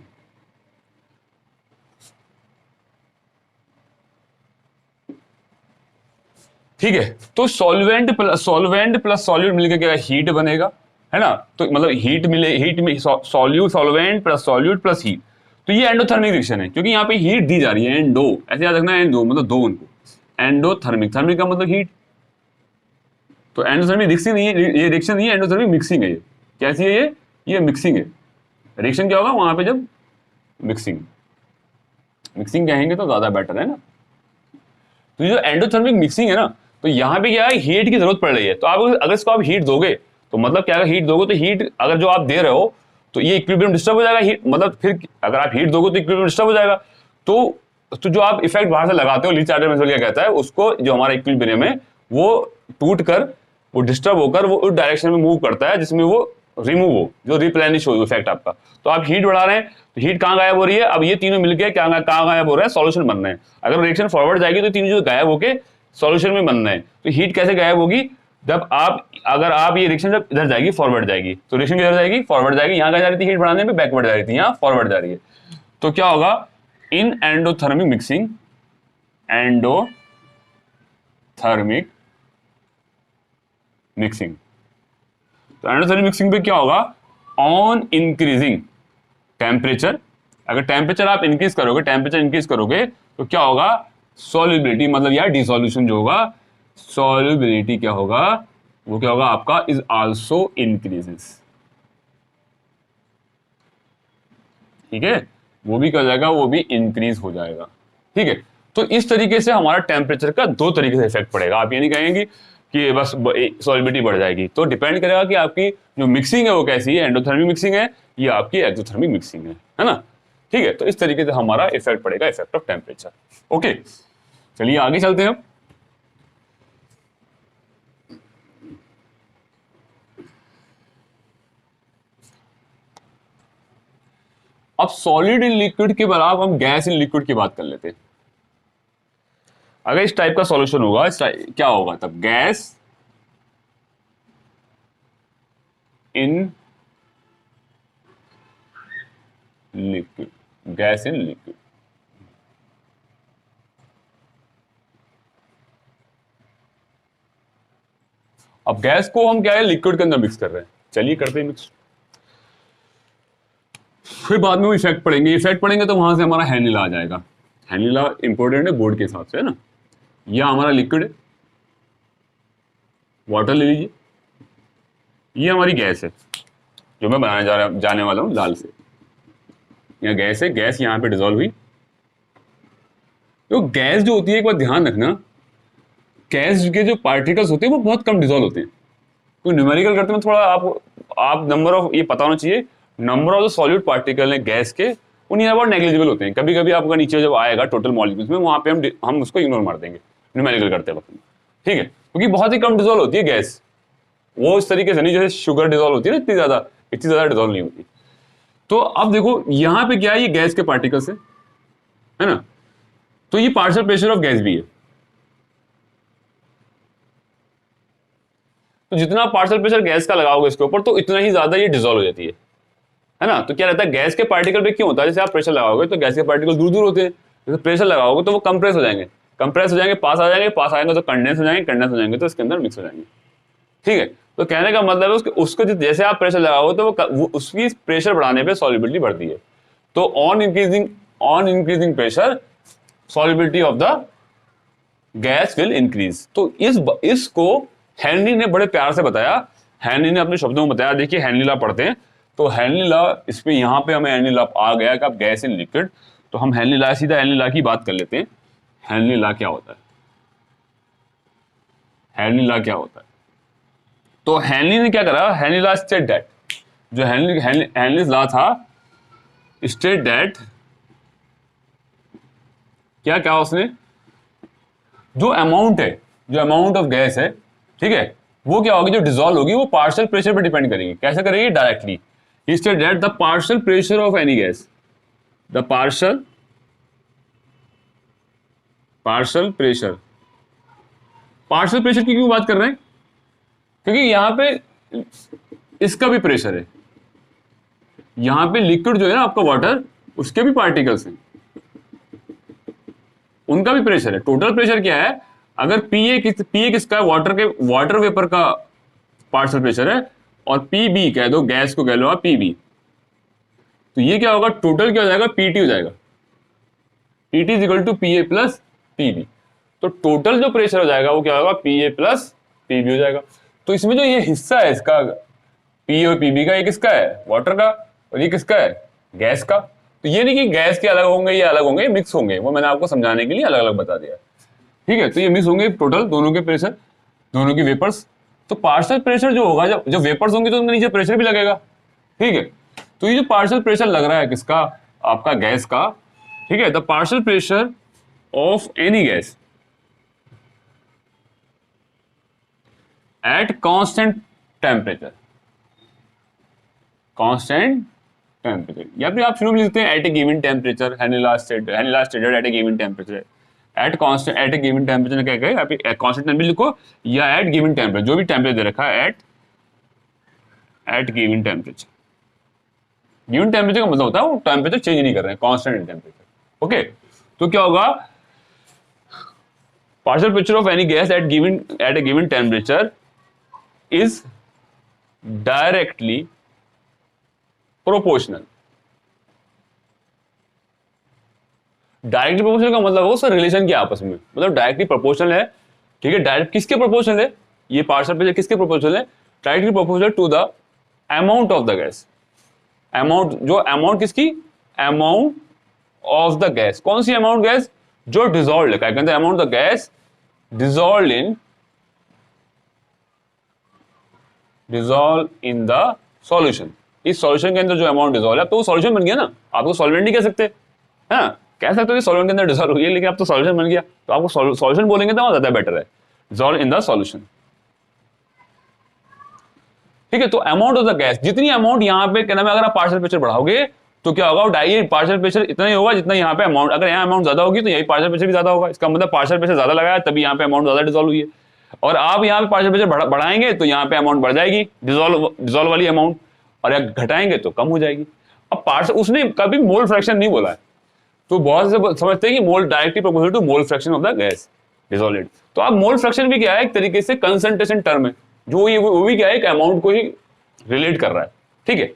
ठीक है, तो सॉल्वेंट प्लस सॉल्यूट मिलकर क्या? हीट बनेगा। है ना। तो मतलब हीट मिले, हीट में solute solvent plus solute plus heat, तो ये एंडोथर्मिक रिएक्शन है, क्योंकि यहाँ पे हीट दी जा रही है। एंडो ऐसे याद रखना, एंडो मतलब दो उनको, एंडोथर्मिक, थर्मिक का मतलब हीट। तो एंडोथर्मिक रिएक्शन नहीं है ये, रिएक्शन नहीं है, एंडोथर्मिक मिक्सिंग है ये। कैसी है ये मिक्सिंग है। रिएक्शन क्या होगा वहां पे जब मिक्सिंग, मिक्सिंग कहेंगे तो ज्यादा बेटर है ना। तो जो एंडोथर्मिक मिक्सिंग है ना, तो यहाँ पे क्या है, हीट की जरूरत पड़ रही है। तो आप अगर इसको आप हीट दोगे तो मतलब क्या है, हीट दोगे तो हीट अगर जो आप दे रहे हो तो ये इक्विलिब्रियम डिस्टर्ब हो जाएगा। हीट मतलब फिर अगर आप हीट दोगे तो इक्विलिब्रियम डिस्टर्ब हो जाएगा। तो जो आप इफेक्ट बाहर से लगाते हो, ली चार्टर प्रिंसिपल क्या कहता है, उसको जो हमारा इक्विलिब्रियम है वो टूट कर, वो डिस्टर्ब होकर वो उस डायरेक्शन में मूव करता है जिसमें वो रिमूव हो, जो रिप्लेनिश हो इफेक्ट आपका। तो आप हीट बढ़ा रहे हैं तो हीट कहाँ गायब हो रही है, अब ये तीनों मिलकर कहाँ गायब हो रहा है, सॉल्यूशन बन रहे हैं। अगर रिएक्शन फॉरवर्ड जाएगी तो तीनों जो गायब होके सॉल्यूशन में बन रहे हैं। तो हीट कैसे गायब होगी, जब आप अगर आप ये रिएक्शन जब इधर जाएगी फॉरवर्ड जाएगी, तो रिएक्शन किधर जाएगी, फॉरवर्ड जाएगी। यहाँ कहाँ जा रही थी हीट बढ़ाने में, बैकवर्ड जा रही थी, यहाँ फॉरवर्ड जा रही है। तो क्या होगा, इन एंडोथर्मिक मिक्सिंग, एंडोथर्मिक मिक्सिंग, तो एंडोथर्मिक मिक्सिंग पे क्या होगा, ऑन इंक्रीजिंग टेम्परेचर, अगर टेम्परेचर आप इंक्रीज करोगे, टेम्परेचर इंक्रीज करोगे तो क्या होगा, सॉल्युबिलिटी मतलब यार डिसोल्यूशन जो होगा, सॉल्युबिलिटी क्या होगा, वो क्या होगा आपका, इज आल्सो इंक्रीजेस। ठीक है, वो भी क्या हो जाएगा, वो भी इंक्रीज हो जाएगा। ठीक है, तो इस तरीके से हमारा टेम्परेचर का दो तरीके से इफेक्ट पड़ेगा। आप ये नहीं कहेंगे कि बस सॉल्युबिलिटी बढ़ जाएगी, तो डिपेंड करेगा कि आपकी जो मिक्सिंग है वो कैसी है, एंडोथर्मिक मिक्सिंग है या आपकी एक्सोथर्मिक मिक्सिंग है ना। ठीक है, तो इस तरीके से हमारा इफेक्ट पड़ेगा, इफेक्ट ऑफ टेम्परेचर। ओके, चलिए आगे चलते हैं। अब सॉलिड इन लिक्विड के बाद हम गैस इन लिक्विड की बात कर लेते हैं। अगर इस टाइप का सॉल्यूशन होगा, क्या होगा तब, gas in liquid, gas in liquid. अब गैस को हम क्या है, लिक्विड के अंदर मिक्स कर रहे हैं। चलिए करते हैं मिक्स, फिर बाद में वो इफेक्ट पड़ेंगे तो वहां से हमारा हेनरी लॉ आ जाएगा। हेनरी लॉ इंपॉर्टेंट है बोर्ड के हिसाब से, है ना। यह हमारा लिक्विड है, वाटर ले लीजिए, ये हमारी गैस है जो मैं बनाने जाने वाला हूं लाल से। यह गैस है, गैस यहां पे डिसॉल्व हुई। तो गैस जो होती है, एक बार ध्यान रखना, गैस के जो पार्टिकल्स होते हैं वो बहुत कम डिसॉल्व होते हैं। तो न्यूमेरिकल करते में थोड़ा आप नंबर ऑफ, ये पता होना चाहिए, number of the solute particle है गैस के, उन बहुत नेग्लिजिबल होते हैं। कभी कभी आपका नीचे जब आएगा टोटल मॉलिक्यूल्स में, वहां पे हम उसको इग्नोर मार देंगे न्यूमेरिकल करते वक्त। ठीक है, क्योंकि बहुत ही कम डिसॉल्व होती है गैस, वो इस तरीके से नहीं जैसे शुगर डिसॉल्व होती है ना, इतनी ज्यादा डिसॉल्व नहीं होती। तो अब देखो यहाँ पे क्या है, ये गैस के पार्टिकल्स है ना। तो ये पार्शियल प्रेशर ऑफ गैस भी है। तो जितना पार्शियल प्रेशर गैस का लगाओगे इसके ऊपर, तो इतना ही ज्यादा ये डिसॉल्व हो जाती है ना। तो क्या रहता है, गैस के पार्टिकल पे क्यों होता है, जैसे आप प्रेशर लगाओगे तो गैस के पार्टिकल दूर दूर होते हैं, जैसे प्रेशर लगाओगे तो वो कंप्रेस हो जाएंगे, पास आ जाएंगे तो कंडेंस हो जाएंगे तो इसके अंदर मिक्स हो जाएंगे। ठीक है, तो कहने का मतलब है उसको जैसे आप प्रेशर लगाओगे तो वो उसकी प्रेशर बढ़ाने पे सॉल्युबिलिटी बढ़ती है। तो on increasing pressure solubility of the gas will increase. तो इसको हेनरी ने बड़े प्यार से बताया, हेनरी ने अपने शब्दों में बताया। देखिए हेनरी लॉ पढ़ते हैं, तो हेनरी लॉ इस पे यहाँ पे हमें हेनरी लॉ आ गया कि आप गैस इन लिक्विड, तो हम सीधा हेनरी लॉ की बात कर लेते हैं। हेनरी लॉ क्या होता है, हेनरी लॉ क्या होता है। तो हेनरी ने क्या करा, हेनरी लॉ स्टेट दैट, जो हेनरी लॉ था, स्टेट दैट क्या उसने, जो अमाउंट ऑफ गैस है, ठीक है, वो क्या होगी, जो डिसॉल्व होगी वो पार्शियल प्रेशर पे डिपेंड करेगी। कैसे करेगी, directly. He state that the partial pressure of any gas, the partial pressure की क्यों बात कर रहे हैं, क्योंकि यहां पे इसका भी प्रेशर है, यहां पे लिक्विड जो है ना आपका वाटर, उसके भी पार्टिकल्स हैं, उनका भी प्रेशर है। टोटल प्रेशर क्या है, अगर पीए किसका है, वाटर वेपर का पार्शियल प्रेशर है, और पीबी कह दो, गैस को कह लो आप पीबी, तो ये क्या होगा, टोटल क्या हो जाएगा, पीटी हो जाएगा। PT is equal to PA plus PB. तो टोटल जो प्रेशर हो जाएगा वो क्या होगा, पीए प्लस पीबी हो जाएगा। तो इसमें जो ये हिस्सा है इसका पी और पीबी का, ये किसका है, वाटर का, और ये किसका है, गैस का। तो ये नहीं कि गैस के अलग होंगे, ये अलग होंगे, मिक्स होंगे, वो मैंने आपको समझाने के लिए अलग अलग बता दिया। ठीक है, तो ये मिक्स होंगे टोटल, दोनों के प्रेशर, दोनों की वेपर्स। तो पार्शियल प्रेशर जो होगा, जब वेपर्स होंगे तो उनके नीचे प्रेशर भी लगेगा। ठीक है, तो ये जो पार्शियल प्रेशर लग रहा है किसका, आपका गैस का। ठीक है, the partial pressure of any gas at constant temperature, constant temperature, या फिर आप शुरू में लिखते हैं at a given temperature, Henry stated at a given temperature, at constant at a given temperature क्या कहे, आप कांस्टेंट टेम्परेचर लिखो या एट गिवन टेम्परेचर, जो भी टेम्परेचर दे रखा है, at given temperature. Given temperature का मतलब होता है वो टेम्परेचर चेंज नहीं कर रहे हैं, कांस्टेंट टेम्परेचर। ओके, तो क्या होगा, partial pressure of any gas eight a given temperature is directly proportional. Directly proportional का मतलब हो सर रिलेशन क्या आपस में, मतलब डायरेक्टली प्रोपोर्शनल है। ठीक है, डायरेक्ट किसके प्रोपोर्शनल है, ये पार्शियल प्रेशर किसके प्रोपोर्शनल है, directly proportional to the amount of the gas. Amount, जो अमाउंट किसकी, अमाउंट ऑफ द गैस, कौन सी अमाउंट गैस, जो डिजॉल्व है, क्या कहते हैं, amount of the gas dissolve in the solution. इस सॉल्यूशन के अंदर जो अमाउंट डिजॉल्व है, अब तो वो सॉल्यूशन बन गया ना, आप तो सॉल्वेंट नहीं कह सकते, है ना, कह सकते हो कि सॉल्वेंट के अंदर डिजॉल्व हुई है, लेकिन अब तो सॉल्यूशन बन गया, तो आपको सॉल्यूशन बोलेंगे तो ज्यादा बेटर है, डिजॉल्व इन द सॉल्यूशन। ठीक है, तो अमाउंट ऑफ द गैस, जितनी अमाउंट यहाँ पे क्या नाम है, अगर आप पार्शियल प्रेशर बढ़ाओगे तो क्या होगा, ये पार्शियल प्रेशर इतना ही होगा जितना यहाँ पे अमाउंट, अगर यहाँ अमाउंट ज्यादा होगी तो यही पार्शियल प्रेशर भी ज्यादा होगा। इसका मतलब पार्शियल प्रेशर ज्यादा लगाया तभी यहाँ पे अमाउंट ज्यादा डिजॉल्व हुई है, और आप यहाँ पे पार्शियल प्रेशर बढ़ाएंगे तो यहाँ पे अमाउंट बढ़ जाएगी, डिजॉल्व वाली अमाउंट, और या घटाएंगे तो कम हो जाएगी। अब पार्शियल, उसने कभी मोल फ्रैक्शन नहीं बोला है, तो बहुत से समझते हैं कि mole directly proportional to mole fraction of the gas dissolve. तो आप मोल फ्रैक्शन भी क्या है, एक तरीके से कंसंट्रेशन टर्म है, जो ये वो भी क्या है, एक अमाउंट को ही रिलेट कर रहा है। ठीक है,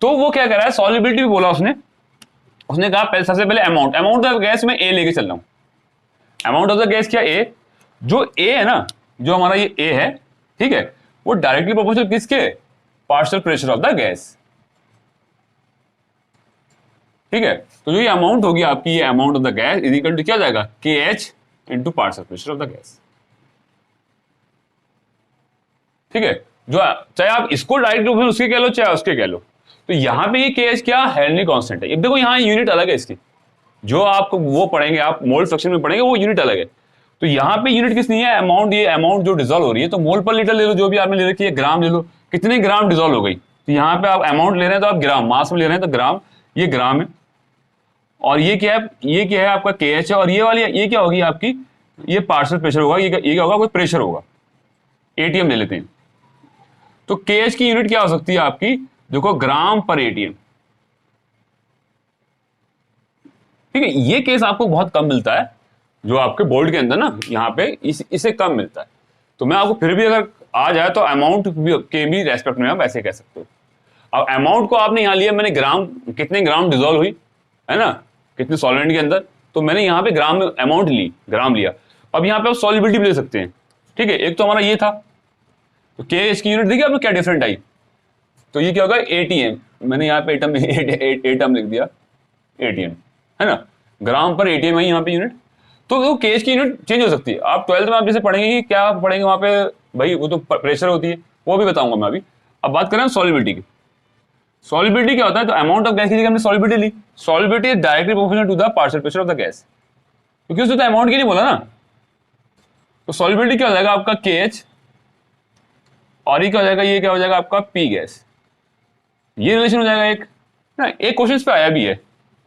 तो वो क्या कर रहा है, सॉल्युबिलिटी भी बोला उसने कहा सबसे पहले अमाउंट ऑफ गैस में ए लेके चल रहा हूं, अमाउंट ऑफ द गैस क्या, ए, जो ए है ना, जो हमारा ये ए है, ठीक है, वो डायरेक्टली प्रोपोर्शनल किसके, partial pressure of the gas. ठीक है, तो जो ये अमाउंट होगी आपकी, ये amount of the gas is equal to क्या हो जाएगा, K H into partial pressure of the gas. ठीक है, जो चाहे आप इसको डायरेक्ट रूप में उसके कह लो चाहे उसके कह लो, तो यहां पे ये के एच क्या, हेनरी कांस्टेंट है। अब देखो यहाँ यूनिट अलग है इसकी, जो आपको वो पढ़ेंगे, आप मोल फ्रैक्शन में पढ़ेंगे, वो यूनिट अलग है। तो यहाँ पे यूनिट किस नहीं है, अमाउंट, ये अमाउंट जो डिजॉल्व हो रही है, तो मोल पर लीटर ले लो, जो भी आपने ले रखी है, ग्राम ले लो, कितने ग्राम डिजॉल्व हो गई। तो यहाँ पे आप अमाउंट ले रहे हैं तो आप ग्राम, मास में ले रहे हैं तो ग्राम, ये ग्राम है, और ये क्या है, ये क्या है आपका के एच है, और ये वाली ये क्या होगी आपकी, ये पार्शियल प्रेशर होगा, ये क्या होगा, कोई प्रेशर होगा, एटीएम ले लेते हैं। तो के एच की यूनिट क्या हो सकती है आपकी, देखो ग्राम पर एटीएम। ठीक है, ये केस आपको बहुत कम मिलता है, जो आपके बोर्ड के अंदर ना यहाँ पे इसे कम मिलता है। तो मैं आपको फिर भी अगर आ जाए तो अमाउंट के भी रेस्पेक्ट में आप ऐसे कह सकते हो। अब अमाउंट को आपने यहाँ लिया, मैंने ग्राम, कितने ग्राम डिजॉल्व हुई है ना, कितने सॉल्वेंट के अंदर, तो मैंने यहाँ पे ग्राम में अमाउंट ली, ग्राम लिया। अब यहाँ पे आप सॉल्युबिलिटी भी ले सकते हैं। ठीक है, एक तो हमारा ये था, तो के इसकी यूनिट देखिए आपको क्या डिफरेंट आई, तो ये क्या होगा, एटीएम, मैंने यहाँ पे एटम लिख दिया, एटीएम है ना, ग्राम पर एटीएम है यहाँ पे यूनिट। तो वो केस की यूनिट चेंज हो सकती है। आप 12th में आप जैसे पढ़ेंगे कि क्या पढ़ेंगे वहाँ पे, भाई वो तो प्रेशर होती है, वो भी बताऊंगा मैं अभी। अब बात करें सॉल्युबिलिटी की। सॉल्युबिलिटी क्या होता है, तो अमाउंट ऑफ गैस की जगह हमने सॉल्युबिलिटी ली, solubility is directly proportional to the partial pressure of the gas, क्योंकि उसने तो अमाउंट की नहीं बोला ना। तो सॉल्युबिलिटी क्या हो जाएगा आपका के एच, और ये क्या हो जाएगा, ये क्या हो जाएगा आपका पी गैस। ये रिलेशन हो जाएगा एक ना, एक क्वेश्चन पे आया भी है,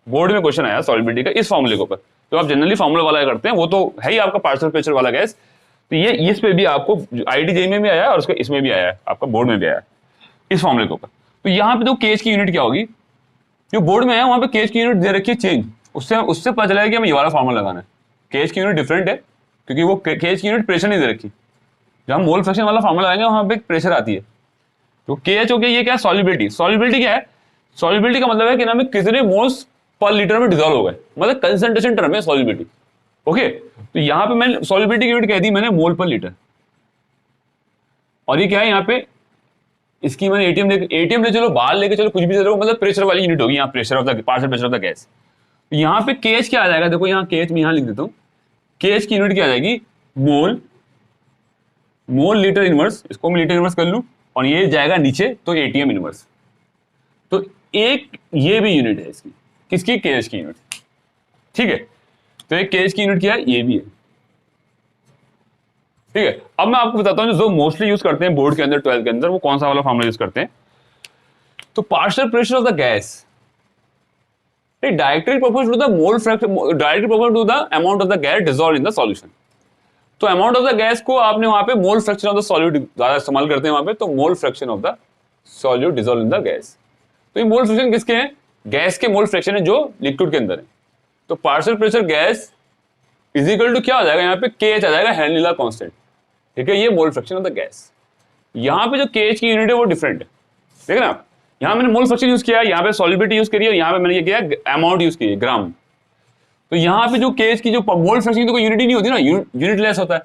बोर्ड में क्वेश्चन आया सॉल्युबिलिटी का इस फॉर्मूले के ऊपर। तो आप जनरली फॉर्मूला वाला करते हैं, वो तो है ही आपका पार्शियल प्रेशर वाला गैस। तो ये इस पे भी आपको आईआईटी में भी आया और उसके इसमें भी आया है, आपका बोर्ड में भी आया इस फॉर्मूले के ऊपर। तो यहाँ पे तो केस की यूनिट क्या होगी, जो बोर्ड में है वहां पे केस की यूनिट दे रखी है चेंज, उससे पता चलेगा कि हमें ये वाला फॉर्मूला लगाना है। केस की यूनिट डिफरेंट है, क्योंकि वो केस की यूनिट प्रेशर नहीं दे रखी। जब हम मोल फ्रैक्शन वाला फॉर्मूला लगाएंगे वहां पे प्रेशर आती है, तो KH हो गया, ये क्या है, सॉल्युबिलिटी। सॉल्युबिलिटी क्या है, सॉल्युबिलिटी का मतलब है कि ना में कितने मोल्स पर लीटर में डिजोल्व हो गए, मतलब कंसंट्रेशन टर्म है सॉल्युबिलिटी। ओके, तो यहां पे मैंने सॉल्युबिलिटी की यूनिट कह दी मैंने मोल पर लीटर, और ये क्या है यहाँ पे, इसकी मैंने एटीएम ले चलो, बाहर लेके चलो, कुछ भी चलो, मतलब प्रेशर वाली यूनिट होगी यहाँ, pressure of the partial pressure of the gas. यहाँ पे केएच क्या आ जाएगा, देखो यहाँ केएच मैं यहाँ लिख देता हूँ, केएच की यूनिट क्या आ जाएगी, मोल, मोल लीटर इनवर्स, इसको मैं लीटर इनवर्स कर लूं, और ये जाएगा नीचे तो एटीएम इनवर्स। तो एक ये भी यूनिट है इसकी, किसकी, केएच की यूनिट। ठीक है, तो एक केएच की यूनिट क्या है, ये भी है। ठीक है, अब मैं आपको बताता हूँ जो मोस्टली यूज करते हैं बोर्ड के अंदर, 12 के अंदर, वो कौन सा वाला फॉर्मूला यूज करते हैं। तो partial pressure of the gas directly proportional to the mole fraction, directly proportional to the amount of the gas dissolved in the solution. तो अमाउंट ऑफ द गैस को आपने वहां पे mole fraction of the solute ज्यादा इस्तेमाल करते हैं वहां पे, तो mole fraction of the solute dissolved in the gas. तो ये मोल फ्रैक्शन किसके हैं, गैस के मोल फ्रैक्शन है जो लिक्विड के अंदर है। तो partial pressure gas is equal to क्या हो जाएगा, यहाँ पे केएच आ जाएगा, हेनरी-ला कांस्टेंट। ठीक है, ये मोल फ्रैक्शन ऑफ द गैस। यहाँ पे जो केएच की यूनिट है वो डिफरेंट है, देख ना, यहाँ मैंने मोल फ्रैक्शन यूज किया, यहाँ पे सॉल्युबिलिटी यूज करी, और यहाँ पे मैंने ये किया अमाउंट यूज की, ग्राम। तो यहाँ पे जो केएच की जो मोल फ्रैक्शन की कोई यूनिट ही नहीं होती ना, यूनिट लेस होता है।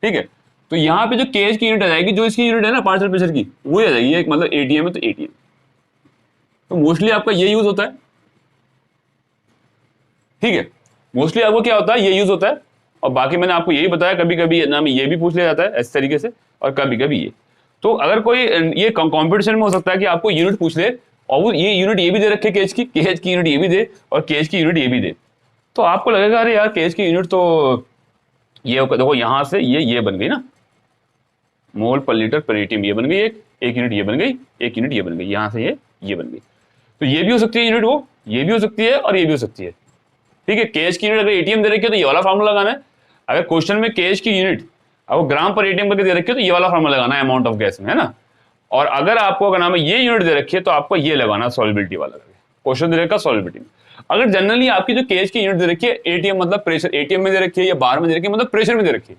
ठीक है, तो यहाँ पे जो केएच की यूनिट आ जाएगी, जो इसकी यूनिट है ना पार्शियल प्रेशर की, वो आ जाएगी, एक मतलब एटीएम है तो एटीएम। तो मोस्टली आपका ये यूज होता है। ठीक है, मोस्टली आपको क्या होता है, ये यूज होता है। और बाकी मैंने आपको यही बताया, कभी कभी नाम ये भी पूछ लिया जाता है इस तरीके से, और कभी कभी ये। तो अगर कोई ये कंपटीशन में हो सकता है कि आपको यूनिट पूछ ले, और वो ये यूनिट ये भी दे रखे केएच की यूनिट ये भी दे, और केएच की यूनिट ये भी दे, तो आपको लगेगा अरे यार केएच की यूनिट तो ये, देखो यहां से ये बन गई ना, मोल पर लीटर पर एटीएम, ये बन गई, एक यूनिट ये बन गई, एक यूनिट ये बन गई, यहां से ये बन गई। तो ये भी हो सकती है यूनिट, वो ये भी हो सकती है और ये भी हो सकती है। ठीक है, केएच की यूनिट अगर एटीएम दे रखी है तो ये वाला फार्मूला लगाना है। अगर क्वेश्चन में केएच की यूनिट आपको ग्राम पर एटीएम करके दे रखी है तो ये वाला फार्मूला लगाना है अमाउंट ऑफ गैस में, है ना। और अगर आपको अगर नाम ये यूनिट दे रखी है तो आपको ये लगाना सॉल्युबिलिटी वाला, क्वेश्चन दे रखा सॉल्युबिलिटी में। अगर जनरली आपकी जो केएच की यूनिट दे रखी है एटीएम, मतलब प्रेशर, एटीएम में दे रखी है या बार में दे रखी है, मतलब प्रेशर में दे रखी है,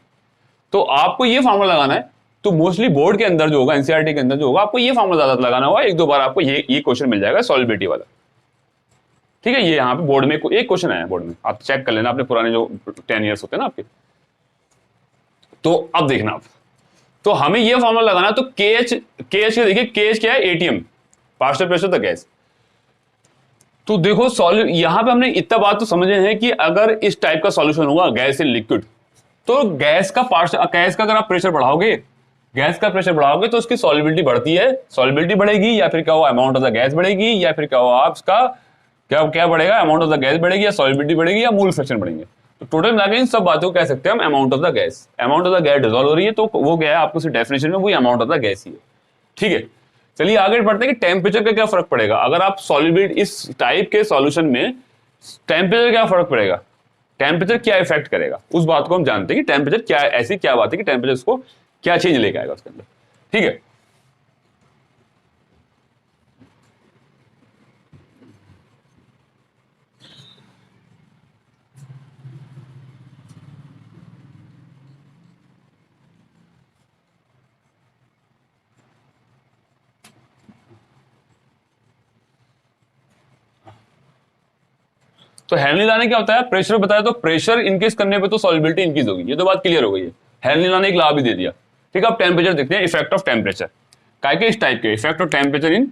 तो आपको ये फार्मूला लगाना है। तो मोस्टली बोर्ड के अंदर जो होगा, एनसीईआरटी के अंदर जो होगा, आपको ये फार्मूला ज्यादा लगाना होगा, एक दो बार आपको ये क्वेश्चन मिल जाएगा सॉल्युबिलिटी वाला। ठीक है, ये यहाँ पे बोर्ड में एक क्वेश्चन आया, बोर्ड में आप चेक कर लेना अपने पुराने जो 10 ईयर्स होते हैं ना आपके। तो अब देखना आप, तो हमें ये फार्मूला लगाना, तो केएच देखिए, केएच क्या है, ATM, partial pressure the gas. तो देखो यहां पे हमने इतना बात तो समझे हैं कि अगर इस टाइप का सॉल्यूशन होगा गैस इन लिक्विड, तो गैस का अगर आप प्रेशर बढ़ाओगे, गैस का प्रेशर बढ़ाओगे तो उसकी सॉल्युबिलिटी बढ़ती है, सॉल्युबिलिटी बढ़ेगी, या फिर क्या हुआ, अमाउंट ऑफ द गैस बढ़ेगी, या फिर क्या हुआ आपका क्या बढ़ेगा, अमाउंट ऑफ द गैस बढ़ेगी, या सॉल्युबिलिटी बढ़ेगी, या मोल फ्रैक्शन बढ़ेंगे। तो टोटल मिलाकर इन सब बातों को कह सकते हैं हम amount of the gas. Amount of the gas dissolve हो रही है तो वो क्या है, आपको सिर्फ डेफिनेशन में वही अमाउंट ऑफ द गैस ही है। ठीक है, चलिए आगे बढ़ते हैं कि टेम्परेचर का क्या फर्क पड़ेगा अगर आप सॉल्युबिलिटी इस टाइप के सॉल्यूशन में, टेम्परेचर क्या फर्क पड़ेगा, टेम्परेचर क्या इफेक्ट करेगा, उस बात को हम जानते हैं कि टेम्परेचर क्या, ऐसी क्या बात है कि टेम्परेचर उसको क्या चेंज लेके आएगा उसके अंदर। ठीक है, तो हेनरी लॉ ने क्या होता है, प्रेशर बताया, तो प्रेशर इंक्रीज करने पे तो सॉल्युबिलिटी इंक्रीज होगी, ये तो बात क्लियर हो गई है। हेनरी लॉ ने एक लॉ भी दे दिया। ठीक है, अब टेम्परेचर देखते हैं, इफेक्ट ऑफ टेम्परेचर काय के, इस टाइप के effect of temperature in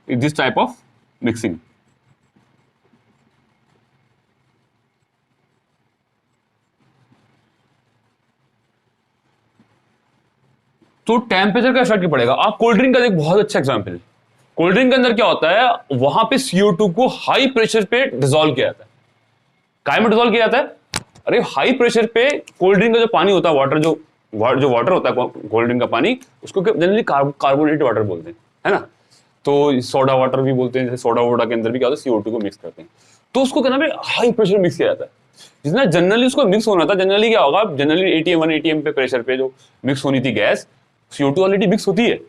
this type of mixing. तो टेम्परेचर का इफेक्ट पड़ेगा। आप कोल्ड ड्रिंक का एक बहुत अच्छा एग्जांपल है, कोल्ड ड्रिंक के अंदर क्या होता है, वहां पे CO2 को हाई प्रेशर पे डिसॉल्व किया जाता है। काय में डिसॉल्व किया जाता है, अरे हाई प्रेशर पे कोल्ड ड्रिंक का जो पानी होता है, वाटर जो वाटर होता है कोल्ड ड्रिंक का पानी, उसको जनरली कार्बोनेटेड वाटर बोलते हैं, है ना। तो सोडा वाटर भी बोलते हैं, जैसे सोडा वोडा के अंदर भी क्या होता है, CO2 को मिक्स करते हैं, तो उसको क्या नाम है, हाई प्रेशर मिक्स किया जाता है। जितना जनरली उसको मिक्स होना था, जनरली क्या होगा, जनरली ATM 1 ATM पे प्रेशर पे जो मिक्स होनी थी गैस, CO2 ऑलरेडी मिक्स होती है,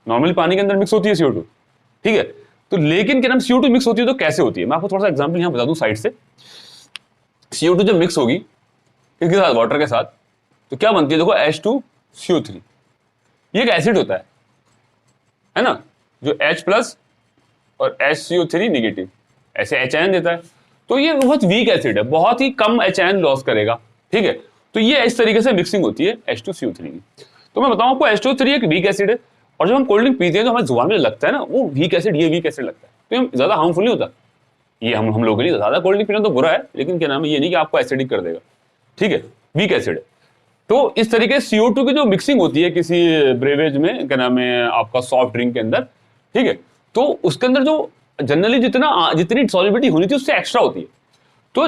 नॉर्मली पानी के अंदर मिक्स होती है CO2। ठीक है, तो लेकिन क्या नाम CO2 मिक्स होती है तो कैसे होती है, मैं आपको थोड़ा सा एग्जांपल यहां बता दूं साइड से। CO2 जब मिक्स होगी किसके साथ, वाटर के साथ, तो क्या बनती है, देखो H2CO3, ये एक एसिड होता है। है ना, जो H प्लस और HCO3 नेगेटिव, ऐसे H देता है। तो ये बहुत वीक एसिड है, बहुत ही कम H लॉस करेगा, ठीक है। तो ये इस तरीके से मिक्सिंग होती है H2CO3 की। तो मैं बताऊं आपको, H2O3 एक वीक एसिड है, और जब हम कोल्ड ड्रिंक पीते हैं तो हमारे जुबान में लगता है ना वो वीक एसिड, ये वीक एसिड लगता है, तो ये ज्यादा हार्मफुल नहीं होता। ये हम लोगों के लिए ज्यादा कोल्ड ड्रिंक पीना तो बुरा है, लेकिन क्या नाम है, ये नहीं कि आपको एसिडिक कर देगा, ठीक है, वीक एसिड है। तो इस तरीके से CO2 की जो मिक्सिंग होती है किसी ब्रेवेज में, क्या नाम है आपका, सॉफ्ट ड्रिंक के अंदर, ठीक है, तो उसके अंदर जो जनरली जितनी सॉल्युबिलिटी होनी थी उससे एक्स्ट्रा होती है। तो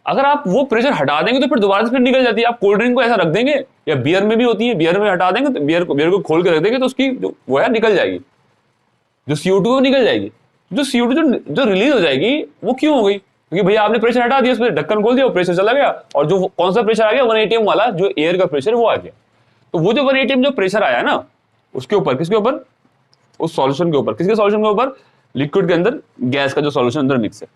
अगर आप वो प्रेशर हटा देंगे तो फिर दोबारा से फिर निकल जाती है। आप कोल्ड ड्रिंक को ऐसा रख देंगे, या बियर में भी होती है, बियर में हटा देंगे तो बियर को खोल के रख देंगे तो उसकी वो है निकल जाएगी, जो CO2 निकल जाएगी। जो CO2 जो रिलीज हो जाएगी वो क्यों हो गई, क्योंकि भैया आपने प्रेशर हटा दिया, उस पर ढक्कन खोल दिया, प्रेशर चला गया, और जो कौन सा प्रेशर आ गया, 1 atm वाला जो एयर का प्रेशर वो आ गया। तो वो जो 1 atm जो प्रेशर आया ना, उसके ऊपर, किसके ऊपर, उस सॉल्यूशन के ऊपर, किसके सॉल्यूशन के ऊपर, लिक्विड के अंदर गैस का जो सॉल्यूशन अंदर मिक्स है,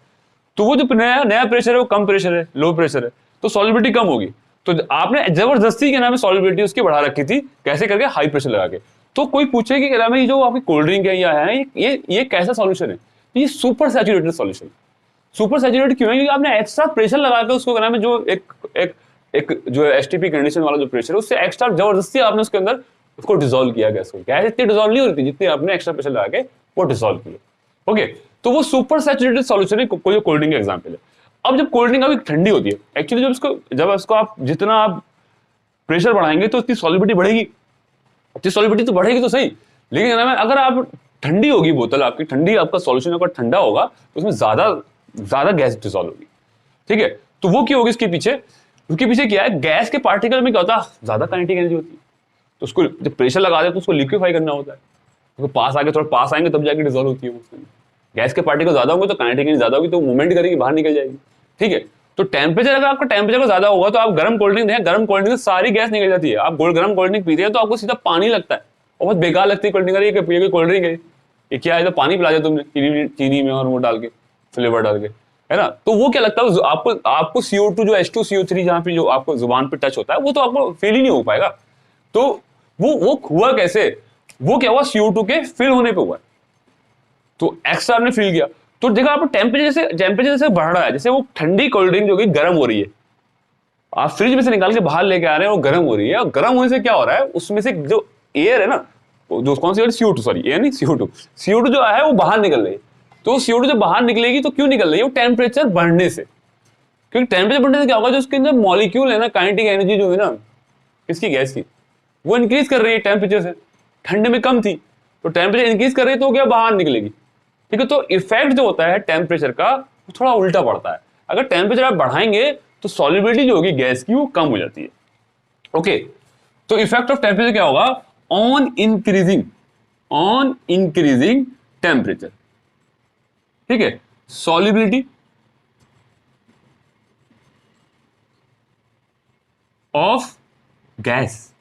तो वो जो नया प्रेशर है वो कम प्रेशर है, लो प्रेशर है, तो सॉल्युबिलिटी कम होगी। तो आपने जबरदस्ती के नाम है सॉल्युबिलिटी उसकी बढ़ा रखी थी, कैसे करके, हाई प्रेशर लगा के। तो कोई पूछे कि क्या नाम है, ये जो आपकी कोल्ड ड्रिंक है या है, ये कैसा सॉल्यूशन है, ये super saturated solution. Super saturated क्यों है, क्योंकि आपने एक्स्ट्रा प्रेशर लगा के उसको, क्या नाम है, जो एक जो STP कंडीशन वाला जो प्रेशर है, उससे एक्स्ट्रा जबरदस्ती आपने उसके अंदर उसको डिसॉल्व किया गैस को। गैस इतनी डिसॉल्व नहीं होती जितनी आपने एक्स्ट्रा प्रेशर लगा के वो डिसॉल्व किया। ओके, तो वो सुपर सैचुरेटेड सॉल्यूशन है, कोई कोल्ड ड्रिंक का एग्जांपल है। अब जब कोल्ड ड्रिंक अभी ठंडी होती है, एक्चुअली जब इसको आप जितना आप प्रेशर बढ़ाएंगे तो उसकी सॉल्युबिलिटी बढ़ेगी, तो सॉल्युबिलिटी तो बढ़ेगी तो सही, लेकिन अगर आप ठंडी होगी बोतल आपकी, ठंडी आपका सॉल्यूशन अगर ठंडा होगा तो उसमें ज्यादा गैस डिसॉल्व होगी, ठीक है। तो वो क्यों होगी, उसके पीछे क्या है, गैस के पार्टिकल में क्या होता है, ज्यादा काइनेटिक एनर्जी होती है, तो उसको जब प्रेशर लगा दे तो उसको लिक्विफाई करना होता है, तो पास आके थोड़ा पास आएंगे तब जाके डिसॉल्व होती है उसमें। गैस के पार्टिकल ज्यादा होंगे तो काइनेटिक एनर्जी ज्यादा होगी, तो मूवमेंट करेगी, बाहर निकल जाएगी, ठीक है। तो टेम्परेचर, अगर आपका टेम्परेचर ज्यादा होगा तो आप गर्म कोल्ड ड्रिंक दें, गर्म कोल्ड ड्रिंक से सारी गैस निकल जाती है। आप गर्म कोल्ड ड्रिंक पीते हैं तो आपको सीधा पानी लगता है, और बहुत बेकार लगती है कोल्ड ड्रिंक। ये कोल्ड ड्रिंक है, ये क्या है, तो पानी पिला दिया तुमने चीनी में और वो डाल के, फ्लेवर डाल के, है ना। तो वो क्या लगता है आपको CO2 जो H2CO3 जहाँ पे जो आपको जुबान पे टच होता है वो तो आपको फील ही नहीं हो पाएगा। तो वो हुआ कैसे, वो क्या हुआ, CO2 के फिल होने पे हुआ, तो एक्स्ट्रा आपने फील किया। तो देखा आप टेम्परेचर से बढ़ रहा है, जैसे वो ठंडी कोल्ड ड्रिंक जो कि गर्म हो रही है, आप फ्रिज में से निकाल के बाहर लेके आ रहे हैं, वो गर्म हो रही है, और गर्म होने से क्या हो रहा है, उसमें से जो एयर है ना, जो कौन सी CO2, सॉरी एयर नहीं, CO2 जो है वो बाहर निकल रही है। तो CO2 जब बाहर निकलेगी तो क्यों निकल रही है, वो टेम्परेचर बढ़ने से, क्योंकि टेम्परेचर बढ़ने से क्या होगा, जो उसके अंदर मॉलिक्यूल है ना, काइनेटिक एनर्जी जो है ना इसकी गैस की, वो इंक्रीज कर रही है टेम्परेचर से। ठंडे में कम थी, तो टेम्परेचर इंक्रीज कर रही है तो क्या बाहर निकलेगी, ठीक है। तो इफेक्ट जो होता है टेम्परेचर का वो थोड़ा उल्टा पड़ता है। अगर टेम्परेचर आप बढ़ाएंगे तो सॉल्युबिलिटी जो होगी गैस की वो कम हो जाती है। ओके, तो इफेक्ट ऑफ टेम्परेचर क्या होगा, ऑन इंक्रीजिंग टेम्परेचर, ठीक है, solubility of gas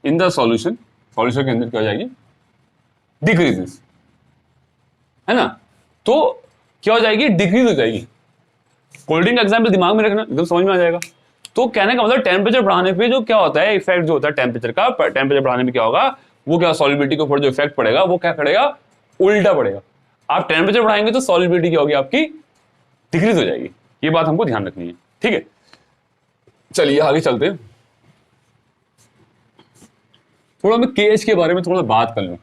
in the solution के अंदर क्या हो जाएगी, डिक्रीजेस, है ना। तो क्या हो जाएगी, डिक्रीज हो जाएगी। कोल्ड ड्रिंक का एग्जाम्पल दिमाग में रखना, एकदम समझ में आ जाएगा। तो कहने का मतलब टेम्परेचर बढ़ाने पे जो क्या होता है, इफेक्ट जो होता है टेम्परेचर का, टेम्परेचर बढ़ाने में क्या होगा, वो क्या सॉल्युबिलिटी के ऊपर जो इफेक्ट पड़ेगा वो क्या पड़ेगा, उल्टा पड़ेगा। आप टेम्परेचर बढ़ाएंगे तो सॉल्युबिलिटी क्या होगी आपकी, डिक्रीज हो जाएगी। ये बात हमको ध्यान रखनी है, ठीक है। चलिए आगे चलते हैं, थोड़ा मैं KH के बारे में थोड़ा बात कर लूं।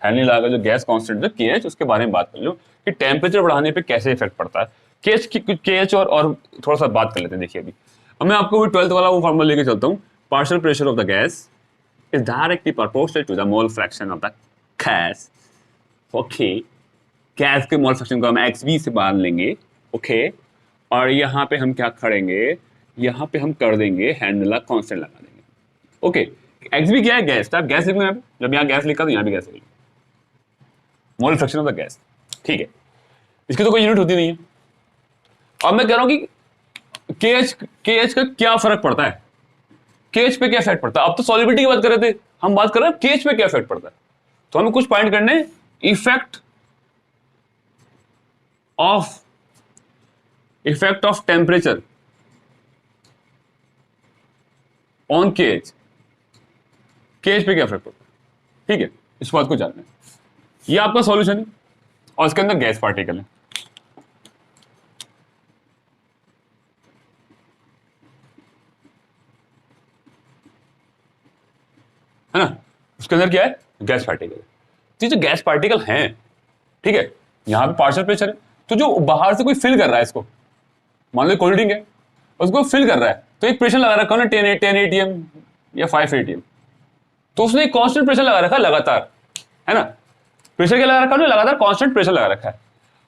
हेनरी लॉ का जो गैस कांस्टेंट है KH, उसके बारे में बात कर लूं कि टेम्परेचर बढ़ाने पे कैसे इफेक्ट पड़ता है। KH और थोड़ा सा बात कर लेते हैं। देखिए अभी अब मैं आपको 12th वाला वो फॉर्मूला लेके चलता हूँ। Partial pressure of the gas is directly proportional to the mole fraction of the gas. Okay, gas के मोल फ्रैक्शन को हम XV से मान लेंगे, ओके, और यहाँ पे हम क्या करेंगे, यहाँ पे हम कर देंगे हेनरी लॉ कांस्टेंट लगा देंगे। ओके, XV क्या है, गैस। तो आप गैस लिख लो यहाँ पे, जब यहाँ गैस लिखा तो यहाँ भी गैस लिख लो, mole fraction of the gas, ठीक है। इसकी तो कोई यूनिट होती नहीं है। अब मैं कह रहा हूं कि KH का क्या फर्क पड़ता है, KH पे क्या इफेक्ट पड़ता है। अब तो सॉल्युबिलिटी की बात कर रहे थे, हम बात कर रहे हैं KH पे क्या इफेक्ट पड़ता है। तो हमें कुछ पॉइंट करने, effect of temperature on KH पे क्या इफेक्ट पड़ता है, ठीक है। इस बात को जानना है। ये आपका सॉल्यूशन है और इसके अंदर गैस पार्टिकल है ना, उसके अंदर क्या है, गैस पार्टिकल। तो जो गैस पार्टिकल हैं, ठीक है, यहां पे पार्शियल प्रेशर है, तो जो बाहर से कोई फिल कर रहा है इसको, मान लो कोल्ड ड्रिंक है, उसको फिल कर रहा है, तो एक प्रेशर लगा रखा है ना 10 एटीएम या 5 एटीएम, तो उसने एक कांस्टेंट प्रेशर लगा रखा है लगातार, है ना। प्रेशर क्या लगा रखा है, लगातार कांस्टेंट प्रेशर लगा रखा है।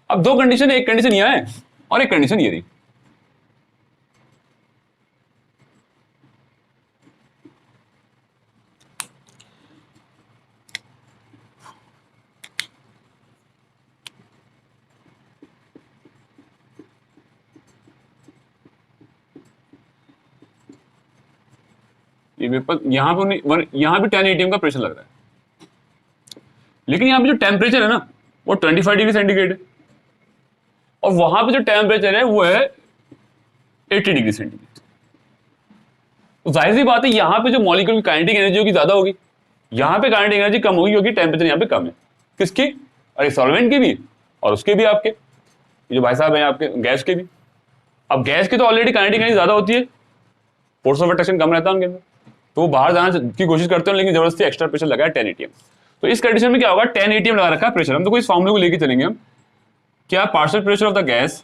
अब दो कंडीशन है, एक कंडीशन यह है और एक कंडीशन ये रही। ये वेपर यहां पे 10 एटीएम का प्रेशर लग रहा है, लेकिन यहां पे जो टेम्परेचर है ना वो 25 डिग्री सेंटीग्रेड है, और वहां पे जो टेम्परेचर है वो है 80 डिग्री सेंटीग्रेड। तो जाहिर सी बात है यहां पे जो मॉलिक्यूल की काइनेटिक एनर्जी होगी ज्यादा होगी, यहां पे काइनेटिक एनर्जी कम होगी क्योंकि टेम्परेचर यहां पे कम है। किसकी, अरे सॉल्वेंट की भी और उसके भी, आपके ये जो भाई साहब है आपके गैस के भी। अब गैस की तो ऑलरेडी काइनेटिक एनर्जी ज्यादा होती है, फोर्स ऑफ अट्रैक्शन कम रहता है उनके अंदर, तो वो बाहर जाने की कोशिश करते हैं, लेकिन जबरदस्ती एक्स्ट्रा प्रेशर लगा है 10 एटीएम। तो इस कंडीशन में क्या होगा, 10 एटीएम लगा रखा है प्रेशर, हम तो इस फॉर्मूले को लेके चलेंगे हम, क्या partial pressure of the gas,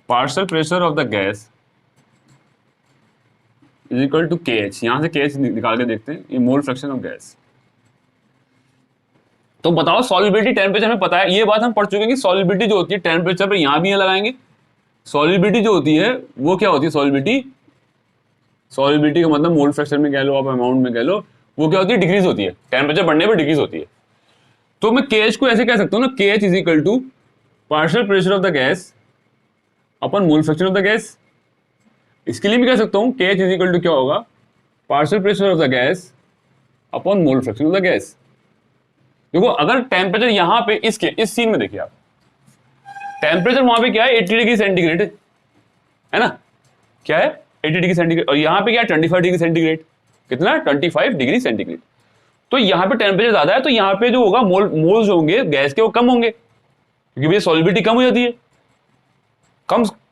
partial pressure of the gas is equal to KH। यहां से KH निकाल के देखते हैं, ये मोल फ्रैक्शन ऑफ गैस। तो बताओ सॉल्युबिलिटी टेम्परेचर में पता है, ये बात हम पढ़ चुके हैं कि सॉल्युबिलिटी जो होती है टेम्परेचर पे यहां भी लगाएंगे। सॉल्युबिलिटी जो होती है वो क्या होती है, सॉल्युबिलिटी का मतलब मोल फ्रैक्शन में कह लो, आप अमाउंट में कह लो, वो क्या होती है, डिक्रीज होती है, टेम्परेचर बढ़ने पर डिक्रीज होती है। तो मैं KH को ऐसे कह सकता हूं ना, KH is equal to partial pressure of the gas upon mole fraction of the gas. इसके लिए भी कह सकता हूं KH इज इक्वल टू क्या होगा, partial pressure of the gas upon mole fraction of the gas. देखो अगर टेम्परेचर यहां पे इस सीन में देखिए आप, टेम्परेचर वहां पे क्या है 80 डिग्री सेंटीग्रेड है ना, क्या है 80 डिग्री सेंटीग्रेड, और यहां पे क्या है 25 डिग्री सेंटीग्रेड, कितना 25 डिग्री सेंटीग्रेड। तो यहां पे टेम्परेचर ज्यादा है, तो यहां पे जो होगा मोल्स जो होंगे गैस के वो कम होंगे, क्योंकि भैया सॉल्युबिलिटी कम हो जाती है,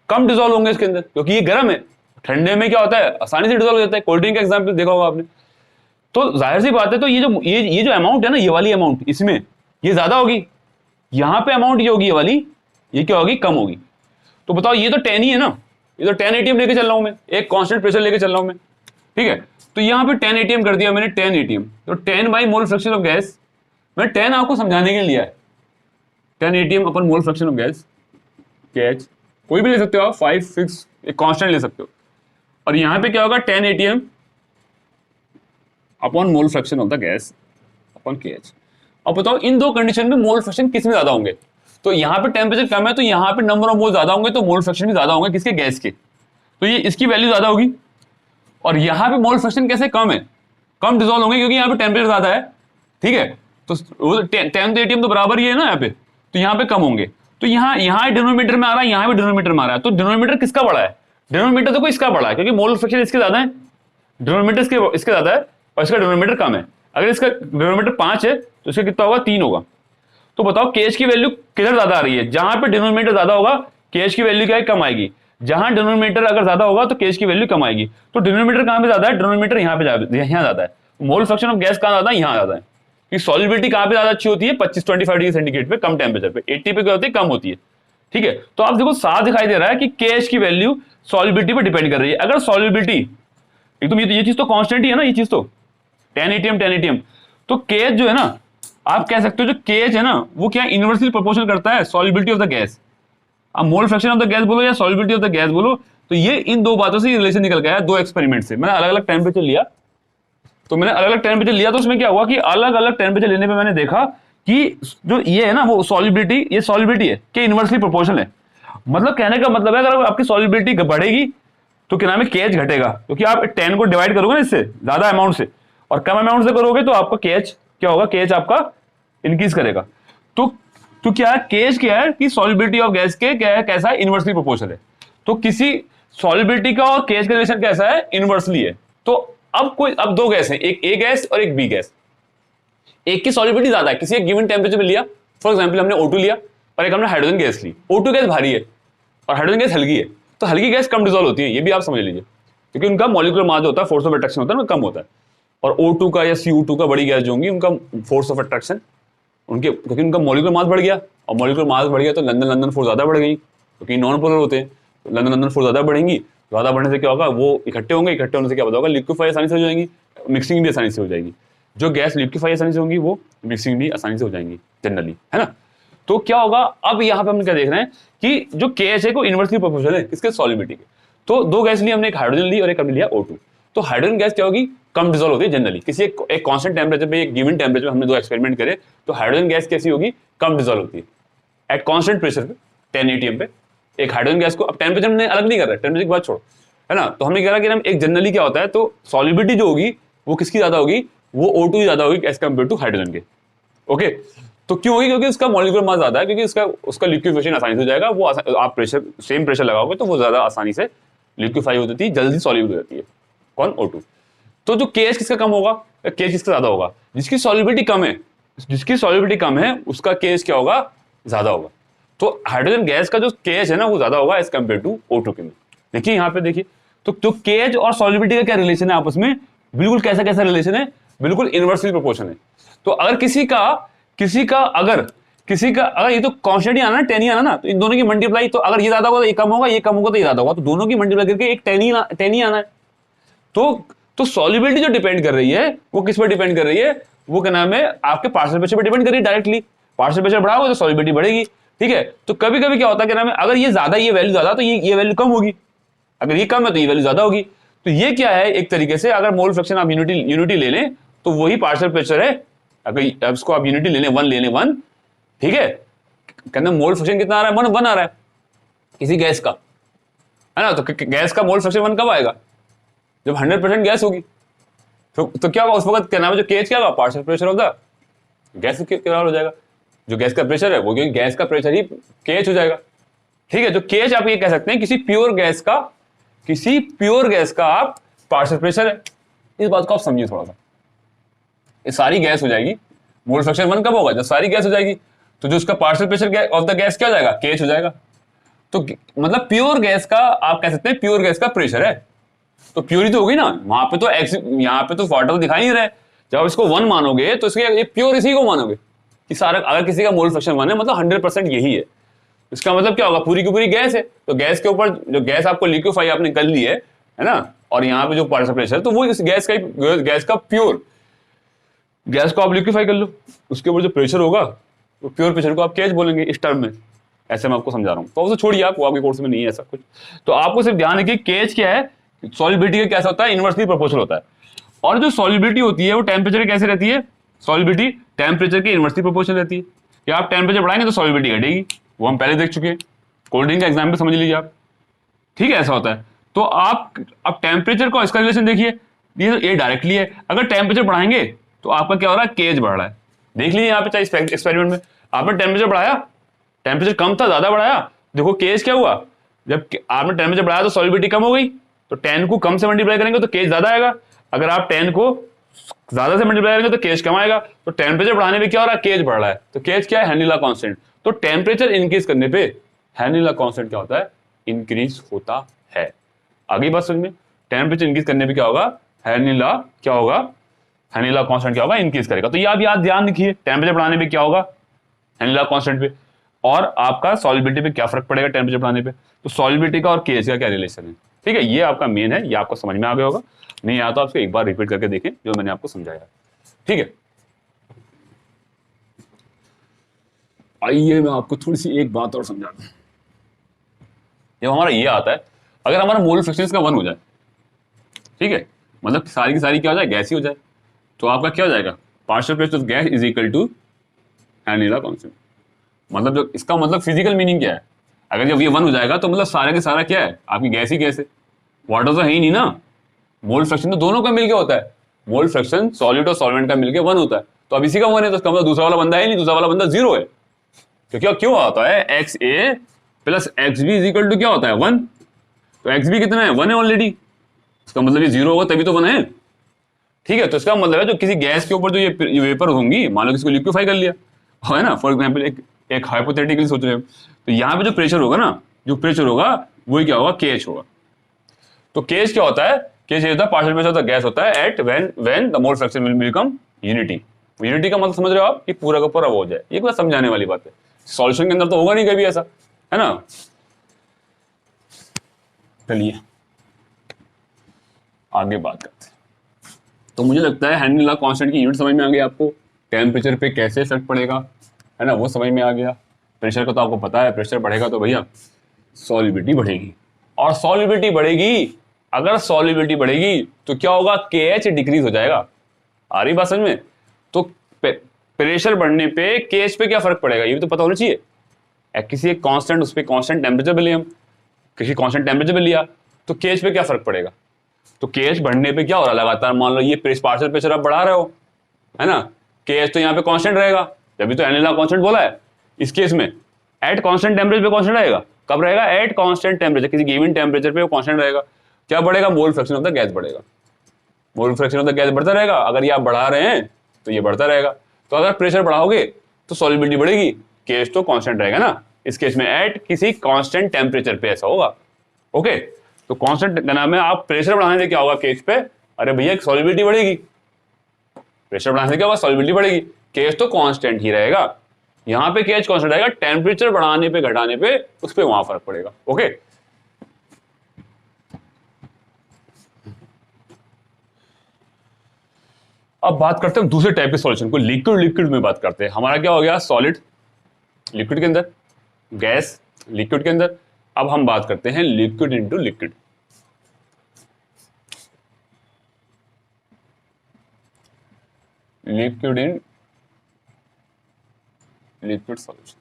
कम डिसॉल्व होंगे इसके अंदर, क्योंकि ये गर्म है। ठंडे में क्या होता है, आसानी से डिसॉल्व हो जाता है, कोल्ड ड्रिंक का एग्जांपल देखा होगा आपने। तो जाहिर सी बात है, तो ये जो अमाउंट है ना, ये वाली अमाउंट इसमें ये ज्यादा होगी, यहां पे अमाउंट ये होगी, ये वाली ये क्या होगी, कम होगी। तो बताओ ये तो 10 ही है ना, ये तो 10 एटीएम लेके चल रहा हूं मैं, एक कांस्टेंट प्रेशर लेके चल रहा हूं मैं, ठीक है। तो यहां पे 10 एटीएम कर दिया मैंने, 10 एटीएम, तो 10 by mole fraction of gas, मैं 10 आपको समझाने के लिए लिया है, 10 ATM upon mole fraction of gas KH, कोई भी ले सकते हो आप, 5 6 एक कांस्टेंट ले सकते हो। और यहां पे क्या होगा 10 ATM upon mole fraction of the gas upon KH। अब बताओ इन दो कंडीशन में मोल फ्रैक्शन किस में ज्यादा होंगे, तो यहां पे टेम्परेचर कम है तो यहां पे नंबर ऑफ मोल ज्यादा होंगे, तो मोल फ्रैक्शन भी ज्यादा होंगे, किसके, गैस के। तो ये इसकी वैल्यू ज्यादा होगी, और यहां पे मोल फ्रैक्शन कैसे कम है, कम डिसॉल्व होंगे क्योंकि यहां पे टेम्परेचर ज्यादा है, ठीक है। तो 10 एटीएम तो बराबर ही है ना यहाँ पे, तो यहां पे कम होंगे। तो यहाँ डिनोमिनेटर में आ रहा है, यहाँ भी डिनोमिनेटर में आ रहा है, तो डिनोमिनेटर किसका बड़ा है, डिनोमिनेटर देखो इसका बड़ा है, क्योंकि मोल फ्रैक्शन इसके ज्यादा है, डिनोमिनेटर इसके ज्यादा है और इसका डिनोमिनेटर कम है। अगर इसका डिनोमिनेटर 5 है तो इसका कितना होगा, 3 होगा। तो बताओ KH की वैल्यू किधर ज्यादा आ रही है, जहां पे डिनोमिनेटर ज्यादा होगा KH की वैल्यू क्या है, कम आएगी, जहां डिनोमिनेटर अगर ज्यादा होगा तो KH की वैल्यू कम आएगी। तो डिनोमिनेटर कहां पे ज्यादा है, डिनोमिनेटर यहाँ पे ज्यादा है, मोल फ्रैक्शन ऑफ गैस कहां ज्यादा है, यहाँ ज्यादा है। कि सॉल्युबिलिटी कहां पे ज्यादा अच्छी होती है, 25 डिग्री सेंटीग्रेड पे, कम टेम्परेचर पे, 80 पे क्या होती है, कम होती है, ठीक है। तो आप देखो साफ दिखाई दे रहा है कि KH की वैल्यू सॉल्युबिलिटी पे डिपेंड कर रही है। अगर सॉल्युबिलिटी एकदम ये चीज तो कांस्टेंट ही है ना, ये चीज तो 10 एटीएम, तो KH जो है ना, आप कह सकते हो जो KH है ना वो क्या इनवर्सली प्रोपोर्शनल करता है सॉल्युबिलिटी ऑफ द गैस। अब mole fraction of the gas बोलो या सॉल्युबिलिटी ऑफ द गैस बोलो, तो ये इन दो बातों से रिलेशन निकल गया है, दो एक्सपेरिमेंट से। मैंने अलग अलग टेम्परेचर लिया, तो उसमें क्या हुआ कि अलग अलग टेम्परेचर लेने पे मैंने देखा कि जो ये है ना वो सॉल्युबिलिटी, ये सॉल्युबिलिटी है कि इनवर्सली प्रोपोर्शनल है। मतलब कहने का मतलब है अगर आपकी सॉल्युबिलिटी बढ़ेगी तो क्या नाम है, KH घटेगा, क्योंकि आप 10 को डिवाइड करोगे ना इससे ज्यादा अमाउंट से, और कम अमाउंट से करोगे तो आपका KH क्या होगा, KH आपका इंक्रीज करेगा। तो क्या है, KH क्या है कि सॉल्युबिलिटी ऑफ गैस के क्या है, कैसा है, इनवर्सली प्रोपोर्शनल है। तो किसी सॉल्युबिलिटी का और KH का रिलेशन कैसा है, इनवर्सली है। तो अब दो गैस है, एक A गैस और एक B गैस, एक की सॉल्युबिलिटी ज्यादा है, किसी एक गिवन टेम्परेचर पे लिया, फॉर एग्जांपल हमने O2 लिया और एक हमने हाइड्रोजन गैस ली। O2 गैस भारी है और हाइड्रोजन गैस हल्की है, तो हल्की गैस कम डिसॉल्व होती है, ये भी आप समझ लीजिए, क्योंकि उनका मॉलिक्यूलर मास जो होता है, फोर्स ऑफ अट्रैक्शन होता है ना, कम होता है। और O2 का या CO2 का बड़ी गैस जो होंगी, उनका फोर्स ऑफ अट्रैक्शन उनके, क्योंकि उनका मॉलिक्यूलर मास बढ़ गया, और मॉलिक्यूलर मास बढ़ गया तो लंदन लंदन फोर्स ज्यादा बढ़ गई, क्योंकि नॉन पोलर होते हैं, लंदन लंदन फोर्स ज्यादा बढ़ेंगी। ज्यादा बढ़ने से क्या होगा, वो इकट्ठे होंगे, इकट्ठे होने से क्या होगा, लिक्विफाई आसानी से हो जाएंगी, मिक्सिंग भी आसानी से हो जाएगी। जो गैस लिक्विफाई आसानी से होंगी, वो मिक्सिंग भी आसानी से हो जाएंगी जनरली, है ना। तो क्या होगा, अब यहाँ पे हम क्या देख रहे हैं कि जो KH है को इनवर्सली प्रोपोर्शनल है किसके, सॉल्युबिलिटी के। तो दो गैस ली हमने, एक हाइड्रोजन ली और एक हमने लिया O2। तो हाइड्रोजन गैस क्या होगी, कम डिसॉल्व होती है जनरली, किसी एक कांस्टेंट टेम्परेचर पे, एक गिवन टेम्परेचर पे हमने 2 एक्सपेरिमेंट करे, तो हाइड्रोजन गैस कैसी होगी, कम डिसॉल्व होती है एट कांस्टेंट प्रेशर पे, 10 atm पे। एक हाइड्रोजन गैस को, अब टेम्परेचर हमने अलग नहीं कर रहा, टेम्परेचर की बात छोड़ो, है ना। तो हमने कह रहा कि हम एक जनरली क्या होता है, तो सॉल्युबिलिटी जो होगी वो किसकी ज्यादा होगी, वो O2 की ज्यादा होगी एज कम्पेयर टू हाइड्रोजन के। ओके, तो क्यों होगी, क्योंकि उसका मॉलिक्यूलर मास ज्यादा है, क्योंकि उसका लिक्विफिकेशन आसानी से हो जाएगा, वो आप प्रेशर, सेम प्रेशर लगाओगे तो वो ज्यादा आसानी से लिक्विफाई हो जाती है, जल्दी सॉल्युबल हो जाती है। कौन, O2। तो जो KH किसका कम होगा, KH किसका ज्यादा होगा, जिसकी सॉल्युबिलिटी कम है, जिसकी सॉल्युबिलिटी कम है उसका KH क्या होगा, ज्यादा होगा। तो हाइड्रोजन गैस का जो KH है ना, वो ज्यादा होगा एज कम्पेयर टू O2 के में। देखिए यहाँ पे देखिए, तो जो KH और सॉल्युबिलिटी का क्या रिलेशन है आपस में, बिल्कुल कैसा कैसा रिलेशन है, बिल्कुल इनवर्सली प्रोपोर्शनल है। तो अगर किसी का अगर ये तो कांस्टेंट ही आना, 10 ही आना ना, तो इन दोनों की मल्टीप्लाई, तो अगर ये ज्यादा होगा तो ये कम होगा, ये कम होगा तो ये ज्यादा होगा, तो दोनों की मल्टीप्लाई करके एक 10 ही आना है। तो सॉल्युबिलिटी जो डिपेंड कर रही है वो किस पर डिपेंड कर रही है, वो क्या नाम है, आपके पार्शियल प्रेशर पर डिपेंड कर रही है डायरेक्टली। पार्शियल प्रेशर बढ़ाओगे तो सॉल्युबिलिटी बढ़ेगी, ठीक है। तो कभी कभी क्या होता है, क्या नाम है, अगर ये ज्यादा, ये वैल्यू ज्यादा, तो ये वैल्यू कम होगी, अगर ये कम है तो ये वैल्यू ज्यादा होगी। तो ये क्या है, एक तरीके से अगर मोल फ्रैक्शन आप यूनिटी ले लें तो वही पार्शियल प्रेशर है। अगर इसको आप यूनिटी ले लें, 1 ले लें, 1, ठीक है, कहते मोल फ्रैक्शन कितना आ रहा है, 1 आ रहा है किसी गैस का, है ना। तो गैस का मोल फ्रैक्शन 1 कब आएगा, जब 100% गैस होगी। तो क्या होगा उस वक्त, क्या नाम है, जो KH क्या होगा, partial pressure of the gas के बराबर हो जाएगा। जो गैस का प्रेशर है वो, क्योंकि गैस का प्रेशर ही KH हो जाएगा, ठीक है। जो KH आप ये कह सकते हैं किसी प्योर गैस का आप पार्शियल प्रेशर है। इस बात को आप समझिए थोड़ा सा, ये सारी गैस हो जाएगी, मोल फ्रैक्शन 1 कब होगा, जब सारी गैस हो जाएगी। तो जो उसका partial pressure of the gas क्या हो जाएगा, KH हो जाएगा। तो मतलब प्योर गैस का आप कह सकते हैं, प्योर गैस का प्रेशर है, तो प्योर ही तो होगी ना, वहां पे तो यहाँ पे तो वाटर दिखाई नहीं रहा है। जब आप इसको 1 मानोगे तो इसके प्योर इसी को मानोगे कि सारा, अगर किसी का मोल फ्रैक्शन 1 है मतलब 100% यही है। इसका मतलब क्या होगा, पूरी की पूरी गैस है, तो गैस के ऊपर जो गैस आपको लिक्विफाई आपने कर ली है ना, और यहाँ पे जो पार्शियल प्रेशर, तो वो इस गैस का प्योर गैस को आप लिक्विफाई कर लो, उसके ऊपर जो प्रेशर होगा वो प्योर प्रेशर को आप KH बोलेंगे इस टर्म में। ऐसे मैं आपको समझा रहा हूँ, तो उसे छोड़िए, आप आपके कोर्स में नहीं है ऐसा कुछ। तो आपको सिर्फ ध्यान रखिए KH क्या है, सॉल्युबिलिटी का कैसा होता है, इनवर्सली प्रोपोर्शनल होता है। और जो सॉल्युबिलिटी होती है वो टेम्परेचर की कैसे रहती है, सॉल्युबिलिटी टेम्परेचर के इनवर्सली प्रोपोर्शनल रहती है। कि आप टेम्परेचर बढ़ाएंगे तो सॉल्युबिलिटी घटेगी, वो हम पहले देख चुके हैं, कोल्ड ड्रिंक का एग्जाम्पल समझ लीजिए आप, ठीक है, ऐसा होता है। तो आप अब टेम्परेचर को इसका रिलेशन देखिए, ये डायरेक्टली है, अगर टेम्परेचर बढ़ाएंगे तो आपका क्या हो रहा है, KH बढ़ रहा है। देख लीजिए यहाँ पे चाहे एक्सपेरिमेंट में, आपने टेम्परेचर बढ़ाया, टेम्परेचर कम था, ज्यादा बढ़ाया, देखो KH क्या हुआ, जब आपने टेम्परेचर बढ़ाया तो सॉल्युबिलिटी कम हो गई, तो 10 को कम से मल्टीप्लाई करेंगे तो KH ज्यादा आएगा, अगर आप 10 को ज्यादा से मल्टीप्लाई करेंगे तो KH कम आएगा। तो टेम्परेचर बढ़ाने में क्या हो रहा है, KH बढ़ रहा है, तो KH क्या है, हेनरी लॉ कांस्टेंट। तो टेम्परेचर इंक्रीज करने पे हेनरी लॉ कांस्टेंट क्या होता है, इंक्रीज होता है। आगे बात समझ में, टेम्परेचर इंक्रीज करने पे क्या होगा, हेनरी लॉ क्या होगा, हेनरी लॉ कांस्टेंट क्या होगा, इंक्रीज करेगा। तो ये आप याद ध्यान रखिए, टेम्परेचर बढ़ाने पे क्या होगा, हेनरी लॉ कांस्टेंट पे, और आपका सॉल्युबिलिटी पे क्या फर्क पड़ेगा टेम्परेचर बढ़ाने पे, तो सॉल्युबिलिटी का और KH का क्या रिलेशन है, ठीक है। ये आपका मेन है, ये आपको समझ में आ गया होगा, नहीं आया तो आपको एक बार रिपीट करके देखें जो मैंने आपको समझाया, ठीक है। आइए मैं आपको थोड़ी सी एक बात और समझा दूं। जब हमारा ये आता है, अगर हमारा मोल फ्रैक्शन का 1 हो जाए, ठीक है, मतलब सारी की सारी क्या हो जाए, गैस ही हो जाए, तो आपका क्या हो जाएगा, partial pressure of gas is equal to Henry law constant. मतलब जो इसका मतलब फिजिकल मीनिंग क्या है, अगर जब ये 1 हो जाएगा तो मतलब सारा के सारा क्या है, आपकी गैस ही गैस है, वाटर तो है ही नहीं ना। मोल फ्रैक्शन तो दोनों का मिलके होता है, मोल फ्रैक्शन सॉलिड और सॉल्वेंट का मिलके 1 होता है, तो अब इसी का 1 है तो इसका मतलब दूसरा वाला बंदा है नहीं, दूसरा वाला बंदा 0 है, क्योंकि क्यों होता है, XA plus XB is equal to क्या होता है, 1। तो XB कितना है, 1 है ऑलरेडी, इसका मतलब ये 0 होगा तभी तो 1 है, ठीक है, तो इसका मतलब है जो किसी गैस के ऊपर जो ये वेपर होंगी, मान लो इसको लिक्विफाई कर लिया है ना, फॉर एग्जाम्पल एक हाइपोथेटिकली सोच रहे हो, तो यहाँ पे जो प्रेशर होगा ना, जो प्रेशर होगा वही क्या होगा, केएच होगा। तो केएच क्या होता है, केएच ये होता है partial pressure of the gas होता है at when the mole fraction will become unity. Unity का मतलब समझ रहे हो आप, कि पूरा का पूरा वो हो जाए। ये बस समझाने वाली बात है, सॉल्यूशन के अंदर तो होगा नहीं कभी ऐसा, है ना। चलिए आगे बात करते हैं। तो मुझे लगता है हेनरी लॉ कांस्टेंट की यूनिट समझ में आ गई आपको, टेम्परेचर पे कैसे इफेक्ट पड़ेगा, है ना, वो समझ में आ गया। प्रेशर का तो आपको पता है, प्रेशर बढ़ेगा तो भैया सॉल्युबिलिटी बढ़ेगी, और सॉल्युबिलिटी बढ़ेगी, अगर सॉल्युबिलिटी बढ़ेगी तो क्या होगा, केएच डिक्रीज हो जाएगा। आ रही बात समझ में। तो प्रेशर बढ़ने पे केएच पे क्या फर्क पड़ेगा, ये भी तो पता होना चाहिए। किसी एक कांस्टेंट, उस पर कांस्टेंट टेम्परेचर पे लिया हम, किसी कांस्टेंट टेम्परेचर पे लिया, तो केएच पे क्या फर्क पड़ेगा। तो केएच बढ़ने पे क्या हो रहा है, लगातार मान लो ये पार्शियल प्रेशर आप बढ़ा रहे हो, है ना, केएच तो यहाँ पे कांस्टेंट रहेगा, तभी तो हेनरी लॉ कांस्टेंट बोला है। इस केस में एट कांस्टेंट टेम्परेचर पे कांस्टेंट रहेगा, कब रहेगा, एट कांस्टेंट टेम्परेचर, किसी गिवन टेम्परेचर पे वो कांस्टेंट रहेगा। क्या बढ़ेगा, mole fraction of the gas बढ़ेगा, mole fraction of the gas बढ़ता रहेगा। अगर ये आप बढ़ा रहे हैं तो ये बढ़ता रहेगा। तो अगर प्रेशर बढ़ाओगे तो सॉल्युबिलिटी बढ़ेगी, केएच तो कांस्टेंट रहेगा ना। इस केस में एट किसी कांस्टेंट टेम्परेचर पे ऐसा होगा। ओके, तो कांस्टेंट का नाम है, आप प्रेशर बढ़ाने से क्या होगा केएच पे, अरे भैया सॉल्युबिलिटी बढ़ेगी। प्रेशर बढ़ाने से क्या होगा, सॉल्युबिलिटी बढ़ेगी, केएच तो कांस्टेंट ही रहेगा। यहां पे केएच कांस्टेंट रहेगा, टेम्परेचर बढ़ाने पे घटाने पे उस पे वहां फर्क पड़ेगा। ओके, अब बात करते हैं दूसरे टाइप के सॉल्यूशन को, लिक्विड लिक्विड में बात करते हैं। हमारा क्या हो गया, सॉलिड लिक्विड के अंदर, गैस लिक्विड के अंदर। अब हम बात करते हैं liquid into liquid. Liquid in liquid solution.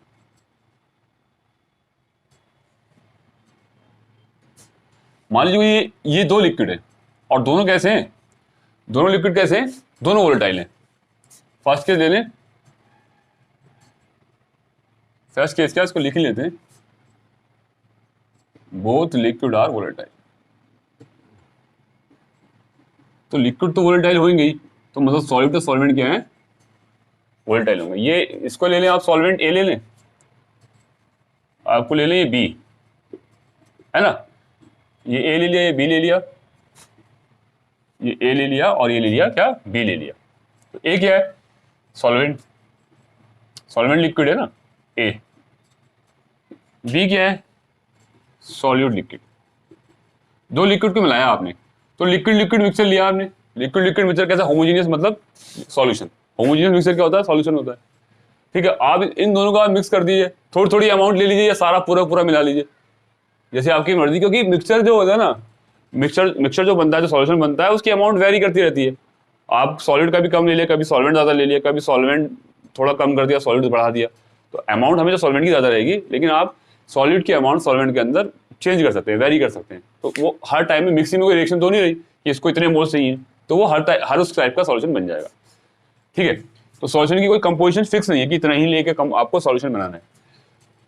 मान लीजिए ये दो लिक्विड है, और दोनों कैसे हैं, दोनों लिक्विड कैसे हैं, दोनों वोलेटाइल हैं। फर्स्ट केस ले लें, फर्स्ट केस क्या, इसको लिख ही लेते हैं, बोथ लिक्विड आर वोलेटाइल। तो लिक्विड तो वोलेटाइल होंगे ही, तो मतलब सॉलिड तो सॉल्वेंट क्या है, वोलेटाइल होंगे। ये इसको ले लें आप, सॉल्वेंट ए ले लें, आपको ले लें ये बी, है ना, ये ए ले लिया, ये बी ले लिया, ये ए ले लिया, और ये ले लिया क्या, बी ले लिया। तो ए क्या है, सॉल्वेंट, सॉल्वेंट लिक्विड है ना ए। बी क्या है, सॉल्यूट लिक्विड। दो लिक्विड को मिलाया आपने, तो लिक्विड लिक्विड मिक्सचर लिया आपने। लिक्विड लिक्विड मिक्सचर कैसा, होमोजेनियस मतलब सॉल्यूशन, होमोजेनियस मिक्सचर क्या होता है, सॉल्यूशन होता है। ठीक है, आप इन दोनों को आप मिक्स कर दीजिए, थोड़ी थोड़ी अमाउंट ले लीजिए, या सारा पूरा पूरा मिला लीजिए, जैसे आपकी मर्जी। क्योंकि मिक्सचर जो होता है ना, मिक्सचर जो बनता है, जो सॉल्यूशन बनता है, उसकी अमाउंट वेरी करती रहती है। आप सॉलिड का भी कम ले लिया, कभी सॉल्वेंट ज़्यादा ले लिया, कभी सॉल्वेंट थोड़ा कम कर दिया, सॉलिड बढ़ा दिया, तो अमाउंट हमेशा सॉल्वेंट की ज़्यादा रहेगी, लेकिन आप सॉलिड की अमाउंट सॉल्वेंट के अंदर चेंज कर सकते हैं, वेरी कर सकते हैं। तो वो हर टाइम में मिक्सिंग में कोई रिएक्शन तो नहीं रही कि इसको इतने मोल्स चाहिए, तो वो हर उस टाइप का सॉल्यूशन बन जाएगा। ठीक है, तो सॉल्यूशन की कोई कंपोजिशन फिक्स नहीं है कि इतना ही लेके कम आपको सॉल्यूशन बनाना है।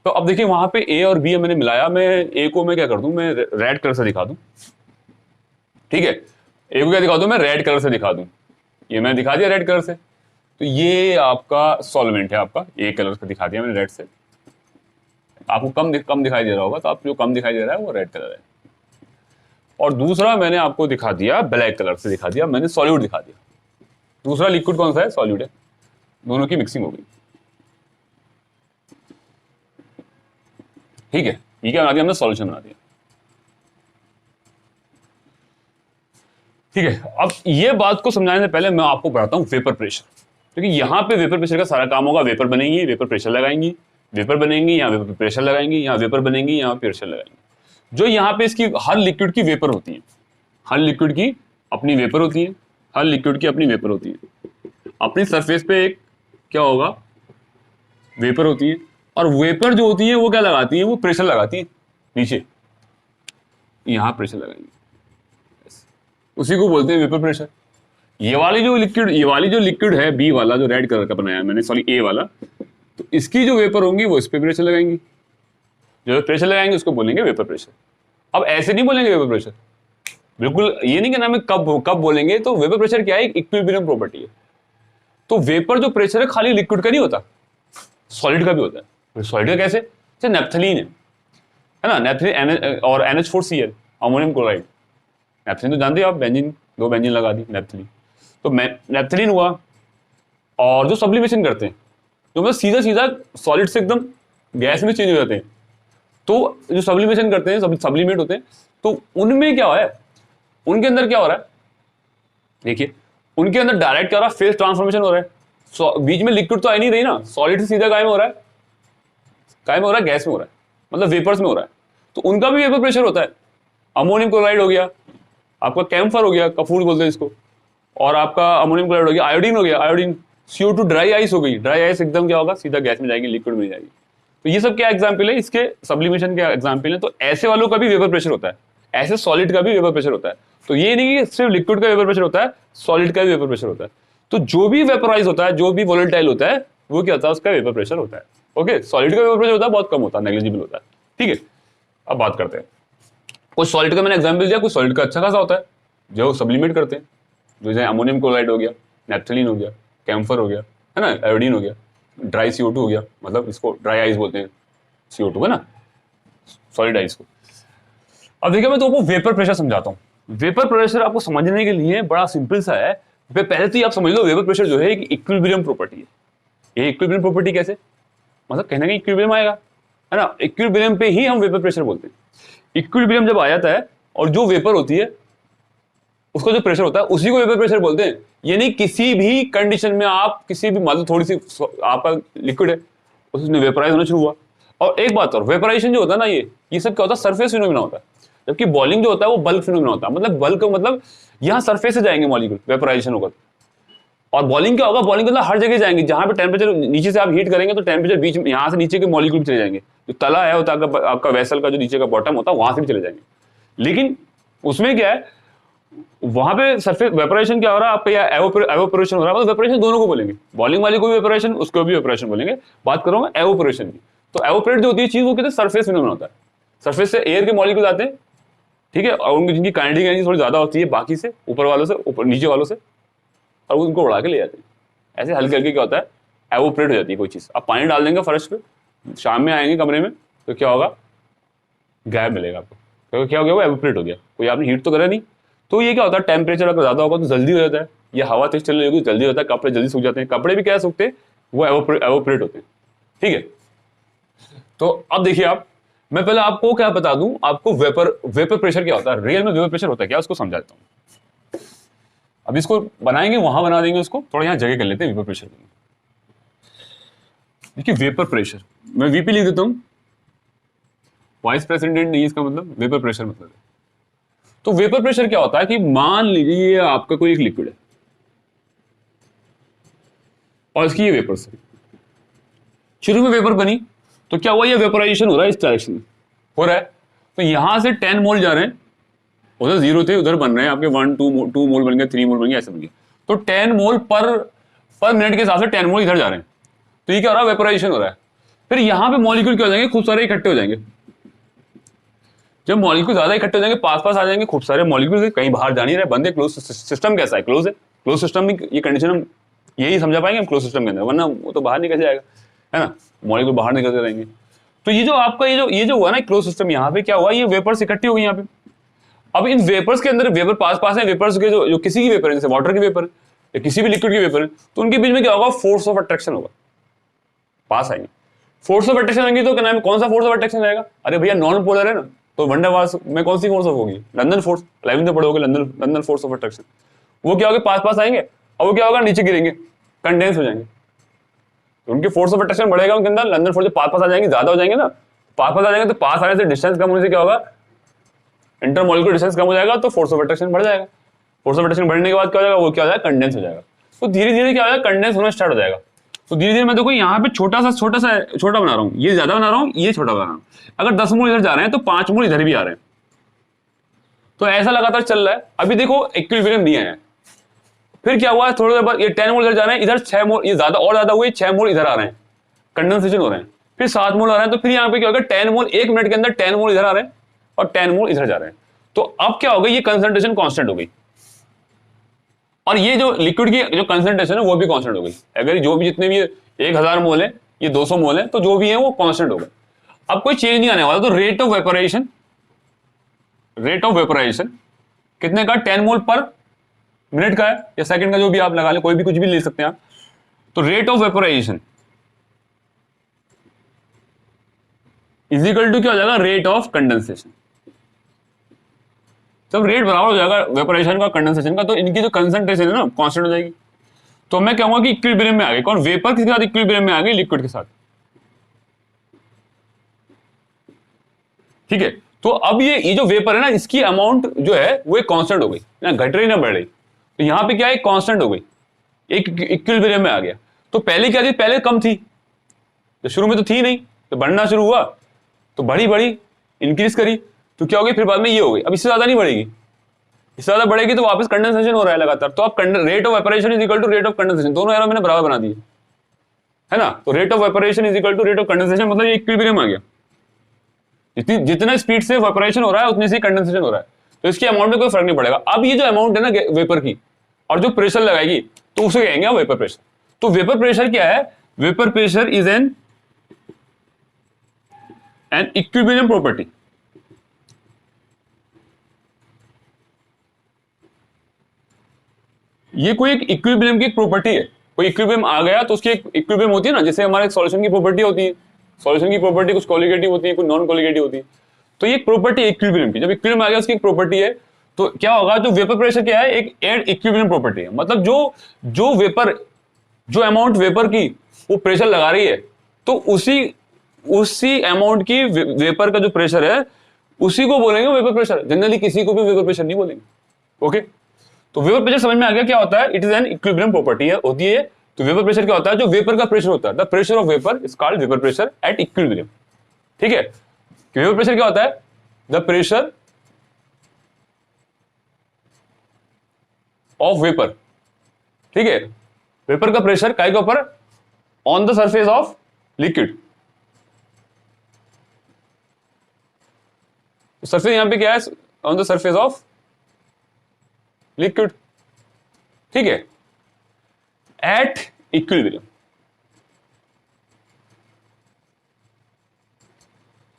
तो अब देखिए वहां पे ए और बी मैंने मिलाया, मैं ए को मैं क्या कर दूं, मैं रेड कलर से दिखा दूं। ठीक है, ए को क्या दिखा दूं, मैं रेड कलर से दिखा दूं। ये मैंने दिखा दिया रेड कलर से, तो ये आपका सॉल्वेंट है, आपका ए कलर से दिखा दिया मैंने रेड से। आपको कम दिखाई दे रहा होगा, तो आप जो कम दिखाई दे रहा है वो रेड कलर है। और दूसरा मैंने आपको दिखा दिया ब्लैक कलर से दिखा दिया, मैंने सॉल्यूट दिखा दिया। दूसरा लिक्विड कौन सा है, सॉल्यूट है। दोनों की मिक्सिंग हो गई। ठीक है, ये क्या बना दिया हमने, सॉल्यूशन बना दिया। ठीक है, अब ये बात को समझाने से पहले मैं आपको बताता हूं वेपर प्रेशर, क्योंकि यहां पे वेपर प्रेशर का सारा काम होगा। वेपर बनेंगी, वेपर प्रेशर लगाएंगी, वेपर बनेंगी, यहाँ वेपर प्रेशर लगाएंगी, यहाँ वेपर बनेंगी, यहाँ प्रेशर लगाएंगी। जो यहाँ पे इसकी हर लिक्विड की वेपर होती है, हर लिक्विड की अपनी वेपर होती है, हर लिक्विड की अपनी वेपर होती है। अपनी सरफेस पे एक क्या होगा, वेपर होती है, और वेपर जो होती है वो क्या लगाती है, वो प्रेशर लगाती है नीचे, यहाँ प्रेशर लगाएंगे, उसी को बोलते हैं वेपर प्रेशर। ये वाली जो लिक्विड है बी वाला, जो रेड कलर का बनाया मैंने, सॉरी ए वाला, तो इसकी जो वेपर होंगी वो इस पे प्रेशर लगाएंगी, जो प्रेशर लगाएंगे उसको बोलेंगे वेपर प्रेशर। अब ऐसे नहीं बोलेंगे वेपर प्रेशर, बिल्कुल ये नहीं कि ना, मैं कब कब बोलेंगे तो वेपर प्रेशर क्या है, इक्विलिब्रियम प्रॉपर्टी है। तो वेपर जो प्रेशर है खाली लिक्विड का नहीं होता, सॉलिड का भी होता है। सॉलिड का कैसे, जैसे नेप्थलीन है ना, नेप्थलीन और NH4Cl अमोनियम क्लोराइड। नेप्थलीन तो जानते हो आप, बेंजीन, 2 बेंजीन लगा दी नेप्थलीन, तो नेप्थलीन हुआ। और जो सब्लिमेशन करते हैं, जो मतलब सीधा सीधा सॉलिड से एकदम गैस में चेंज हो जाते हैं, तो जो सब्लिमेशन करते हैं, सब्लिमेट होते हैं, तो उनमें क्या है, उनके अंदर क्या हो रहा है, देखिए उनके अंदर डायरेक्ट क्या हो रहा है, फेज ट्रांसफॉर्मेशन हो रहा है। बीच में लिक्विड तो आ नहीं रही ना, सॉलिड से सीधा काय में हो रहा है, काय में हो रहा है, गैस में हो रहा है, मतलब वेपर्स में हो रहा है। तो उनका भी वेपर प्रेशर होता है। अमोनियम क्लोराइड हो गया, आपका कैम्फर हो गया, कपूर बोलते हैं इसको, और आपका अमोनियम क्लोराइड हो गया, आयोडीन हो गया, आयोडीन, CO2 ड्राई आइस हो गई, ड्राई आइस एकदम क्या होगा, सीधा गैस में जाएगी, लिक्विड में जाएगी। तो ये सब क्या एग्जाम्पल है, इसके सब्लिमेशन के एग्जाम्पल है। तो ऐसे वालों का भी वेपर प्रेशर होता है, ऐसे सॉलिड का भी वेपर प्रेशर होता है। तो ये नहीं कि सिर्फ लिक्विड का वेपर प्रेशर होता है, सॉलिड का भी वेपर प्रेशर होता है। तो जो भी वेपराइज होता है, जो भी वोलेटाइल होता है, वो क्या होता है, उसका वेपर प्रेशर होता है। ओके, सॉलिड का वेपर प्रेशर होता है बहुत कम होता है, नेग्लिजिबल होता है। ठीक है, अब बात करते हैं कुछ सॉलिड का। मैंने एग्जाम्पल दिया, कुछ सॉलिड का अच्छा खासा होता है जो सब्लिमेट करते हैं, जैसे अमोनियम क्लोराइड हो गया, नेप्थलीन हो गया, कैम्फर हो गया, है ना, आयोडीन हो गया, ड्राई CO2 हो गया, मतलब इसको ड्राई आइस बोलते हैं, CO2 है ना, सॉलिड आइस को। अब देखिए मैं तो आपको वेपर प्रेशर समझाता हूँ। वेपर प्रेशर आपको समझने के लिए बड़ा सिंपल सा है। पहले तो आप समझ लो, वेपर प्रेशर जो है एक इक्विलिब्रियम प्रॉपर्टी है। ये इक्विलिब्रियम प्रॉपर्टी कैसे, मतलब कहने का इक्विलिब्रियम आएगा, है ना, इक्विलिब्रियम पे ही हम वेपर प्रेशर बोलते हैं। इक्विलिब्रियम जब आ जाता है और जो वेपर होती है उसका जो प्रेशर होता है उसी को वेपर प्रेशर बोलते हैं। यानी किसी भी कंडीशन में आप किसी भी, मतलब थोड़ी सी आपका लिक्विड है, उसमें वेपराइज होना शुरू हुआ। और एक बात और, वेपराइजेशन जो होता है ना, ये सब क्या होता है, सरफेस फिनोमेना होता है। जबकि बॉइलिंग जो होता है वो बल्क फिनोमेना होता है, मतलब बल्क मतलब यहाँ सरफेस से जाएंगे मॉलिक्यूल, वेपराइजेशन होगा। और बॉइलिंग क्या होगा, बॉइलिंग मतलब हर जगह जाएंगे, जहां पे टेम्परेचर नीचे से आप हीट करेंगे तो टेम्परेचर बीच में, यहाँ से नीचे के मॉलिक्यूल चले जाएंगे, जो तला है होता है आपका वेसल का, जो नीचे का बॉटम होता है वहां से भी चले जाएंगे। लेकिन उसमें क्या है, वहां पे सरफेस वेपरेशन क्या हो रहा है आपका, या एवोपोरेशन हो रहा है, मतलब वेपरेशन दोनों को बोलेंगे, बॉइलिंग वाली को भी वेपरेशन, उसको भी वेपरेशन बोलेंगे। बात करूंगा एवोपोरेशन की, तो एवोपोरेट जो होती है चीज, वो कहते हैं सरफेस फिनोमेना होता है। सरफेस से एयर के मॉलिक्यूल आते हैं, ठीक है, और उनकी जिनकी काइनेटिक एनर्जी थोड़ी ज्यादा होती है बाकी से, ऊपर वालों से, ऊपर नीचे वालों से, और उनको उड़ा के ले जाते हैं। ऐसे हल्के हल्के क्या होता है, एवोपोरेट हो जाती है कोई चीज। आप पानी डाल देंगे फर्श पे, शाम में आएंगे कमरे में तो क्या होगा, गैप मिलेगा आपको, तो क्या हो गया, वो एवोपोरेट हो गया, कोई आपने हीट तो करा नहीं। तो ये क्या होता है, टेम्परेचर अगर ज्यादा होगा तो जल्दी हो जाता है, या हवा तेज चल रही होगी जल्दी होता है, कपड़े जल्दी सूख जाते हैं, कपड़े भी क्या सूखते हैं, वो एवोपोरेट होते हैं। ठीक है, तो अब देखिए आप, मैं पहले आपको क्या बता दूं, आपको वेपर प्रेशर क्या होता है, रियल में वेपर प्रेशर होता है क्या, उसको समझा देता हूं। अब इसको बनाएंगे, वहां बना देंगे उसको, थोड़ा यहां जगह कर लेते हैं वेपर प्रेशर। देखिए वेपर प्रेशर, मैं VP लिख देता हूं, वाइस प्रेसिडेंट नहीं, इसका मतलब वेपर प्रेशर मतलब है। तो वेपर प्रेशर क्या होता है कि मान लीजिए ये आपका कोई एक लिक्विड है और इसकी ये वेपर से शुरू में वेपर बनी, तो क्या हुआ, ये वेपराइजेशन हो रहा है, इस डायरेक्शन में हो रहा है। तो यहां से 10 मोल जा रहे हैं, उधर 0 थे, उधर बन रहे हैं आपके 1 2 मोल बन गए, 3 मोल बन गए, ऐसे बन गए। तो 10 मोल पर मिनट के हिसाब से 10 मोल इधर जा रहे हैं, तो ये क्या हो रहा है, वेपराइजेशन हो रहा है। फिर यहां पे मॉलिक्यूल क्या हो जाएंगे, खूब सारे इकट्ठे हो जाएंगे। जब मॉलिक्यूल ज्यादा इकट्ठे हो जाएंगे, पास पास आ जाएंगे खूब सारे मॉलिक्यूल, कहीं बाहर जा नहीं रहे, बंदे क्लोज सिस्टम कैसा है, क्लोज है। क्लोज सिस्टम में ये कंडीशन हम यही समझा पाएंगे हम क्लोज सिस्टम के अंदर, वरना वो तो बाहर निकल जाएगा, है ना, मॉलिक्यूल बाहर निकलते रहेंगे। तो ये जो आपका ये जो हुआ ना क्लोज सिस्टम, यहाँ पे क्या हुआ, ये वेपर्स इकट्ठी हो गई यहाँ पे। अब इन वेपर्स के अंदर वेपर पास है, वेपर्स के जो किसी की वेपर है, जैसे वाटर की वेपर है या किसी भी लिक्विड की वेपर है, तो उनके बीच में क्या होगा, फोर्स ऑफ अट्रैक्शन होगा, पास आएंगे। फोर्स ऑफ अट्रैक्शन आएंगे तो क्या नाम, कौन सा फोर्स ऑफ अट्रैक्शन आएगा, अरे भैया नॉन पोलर है ना, तो वन डे वाल्स में कौन सी फोर्स ऑफ होगी, लंदन फोर्स, 11th में पढ़ोगे, लंदन फोर्स ऑफ अट्रैक्शन। वो क्या होगा, पास पास आएंगे और वो क्या होगा, नीचे गिरेंगे, कंडेंस हो जाएंगे। तो उनके फोर्स ऑफ अट्रैक्शन बढ़ेगा उनके अंदर, लंदन फोर्स पास पास आ जाएंगे, ज्यादा हो जाएंगे ना, पास पास आ जाएंगे, तो पास आने से डिस्टेंस कम होने से क्या होगा, इंटरमॉलिक्यूलर डिस्टेंस कम हो जाएगा, तो फोर्स ऑफ अट्रैक्शन बढ़ जाएगा। फोर्स ऑफ अट्रैक्शन बढ़ने के बाद क्या हो जाएगा, वो क्या हो जाएगा, कंडेंस हो जाएगा। तो धीरे धीरे क्या हो जाएगा, कंडेंस होना स्टार्ट हो जाएगा। तो धीरे धीरे मैं देखो यहाँ पे छोटा बना रहा हूँ, ये ज्यादा बना रहा हूँ, ये छोटा बना रहा हूँ। अगर 10 मोल इधर जा रहे हैं तो 5 मोल इधर भी आ रहे हैं, तो ऐसा लगातार चल रहा है। अभी देखो इक्विलिब्रियम नहीं आया है, फिर क्या हुआ, थोड़ी देर बाद ये 10 मोल इधर जा रहे हैं, इधर 6 मोल, ये ज्यादा और ज्यादा हुए, 6 मोल इधर आ रहे हैं, कंडेंसेशन हो रहे हैं, फिर 7 मोल आ रहे हैं। तो फिर यहाँ पे क्या होगा, 10 मोल 1 मिनट के अंदर 10 मोल इधर आ रहे हैं और 10 मोल इधर जा रहे हैं। तो अब क्या हो गई, ये कंसंट्रेशन कांस्टेंट हो गई, और ये जो लिक्विड की जो कंसंट्रेशन है वो भी कांस्टेंट हो गई। अगर जो भी जितने भी 1000 मोल है, ये 200 मोल है, तो जो भी है वो कांस्टेंट हो गए। अब कोई चेंज नहीं आने वाला। तो रेट ऑफ वेपोराइजेशन कितने का, 10 मोल पर मिनट का है या सेकंड का, जो भी आप लगा ले, कोई भी कुछ भी ले सकते हैं आप। तो rate of vaporization is equal to क्या हो जाएगा, रेट ऑफ कंडेंसेशन। जब रेट बराबर हो जाएगा वेपोराइजेशन का कंडेंसेशन का, तो इनकी जो कंसंट्रेशन है ना कांस्टेंट हो जाएगी। तो मैं कहूंगा कि इक्विलिब्रियम में आ गई। कौन, वेपर के साथ इक्विलिब्रियम में आ गई, लिक्विड के साथ। ठीक है, तो अब ये जो वेपर है ना, इसकी अमाउंट जो है वो एक कांस्टेंट हो गई ना, घट रही ना बढ़ रही। तो यहां पे क्या है, कांस्टेंट हो गई, एक इक्विलिब्रियम में आ गया। तो पहले क्या थी, पहले कम थी, तो शुरू में तो थी नहीं, तो बढ़ना शुरू हुआ, तो बढ़ी इंक्रीज करी, तो क्या हो गई, फिर बाद में ये हो गई। अब इससे ज्यादा नहीं बढ़ेगी, इससे ज्यादा बढ़ेगी तो वापस कंडेंसेशन हो रहा है लगातार। तो अब rate of vaporation is equal to rate of condensation, दोनों एरो मैंने बराबर बना दिए, है ना। तो rate of vaporation is equal to rate of condensation, मतलब ये इक्विलिब्रियम आ गया। जितना स्पीड से वेपोरेशन हो रहा है उतनी से कंडेंसेशन हो रहा है, तो इसकी अमाउंट में कोई फर्क नहीं पड़ेगा। अब ये जो अमाउंट है ना वेपर की, और जो प्रेशर लगाएगी, तो उसे कहेंगे वेपर प्रेशर। तो वेपर प्रेशर क्या है, vapour pressure is an equilibrium property. ये कोई एक इक्विलिब्रियम की एक प्रॉपर्टी है। कोई इक्विलिब्रियम आ गया तो उसकी एक इक्विलिब्रियम होती है ना, जैसे हमारे सॉल्यूशन की प्रॉपर्टी होती है। सॉल्यूशन की प्रॉपर्टी कुछ कोलिगेटिव होती है, कुछ नॉन कोलिगेटिव होती है। तो ये एक प्रॉपर्टी है इक्विलिब्रियम की। जब इक्विलिब्रियम आ गया उसकी एक प्रॉपर्टी है, तो क्या होगा, जो वेपर प्रेशर क्या है, एक एड इक्विलिब्रियम प्रॉपर्टी है। मतलब जो वेपर, जो अमाउंट वेपर की वो प्रेशर लगा रही है, तो उसी अमाउंट की वेपर का जो प्रेशर है उसी को बोलेंगे वेपर प्रेशर। जनरली किसी को भी वेपर प्रेशर नहीं बोलेंगे। ओके, तो वेपर प्रेशर समझ में आ गया क्या होता है, it is an equilibrium property है, होती है। तो वेपर प्रेशर क्या होता है, जो वेपर का प्रेशर होता है, the pressure of vapour is called vapour pressure at equilibrium. ठीक है, वेपर प्रेशर क्या होता है, द प्रेशर ऑफ वेपर। ठीक है, वेपर का प्रेशर काय के ऊपर, on the surface of liquid. Surface यहां पे क्या है, on the surface of liquid. ठीक है, एट इक्विलिब्रियम।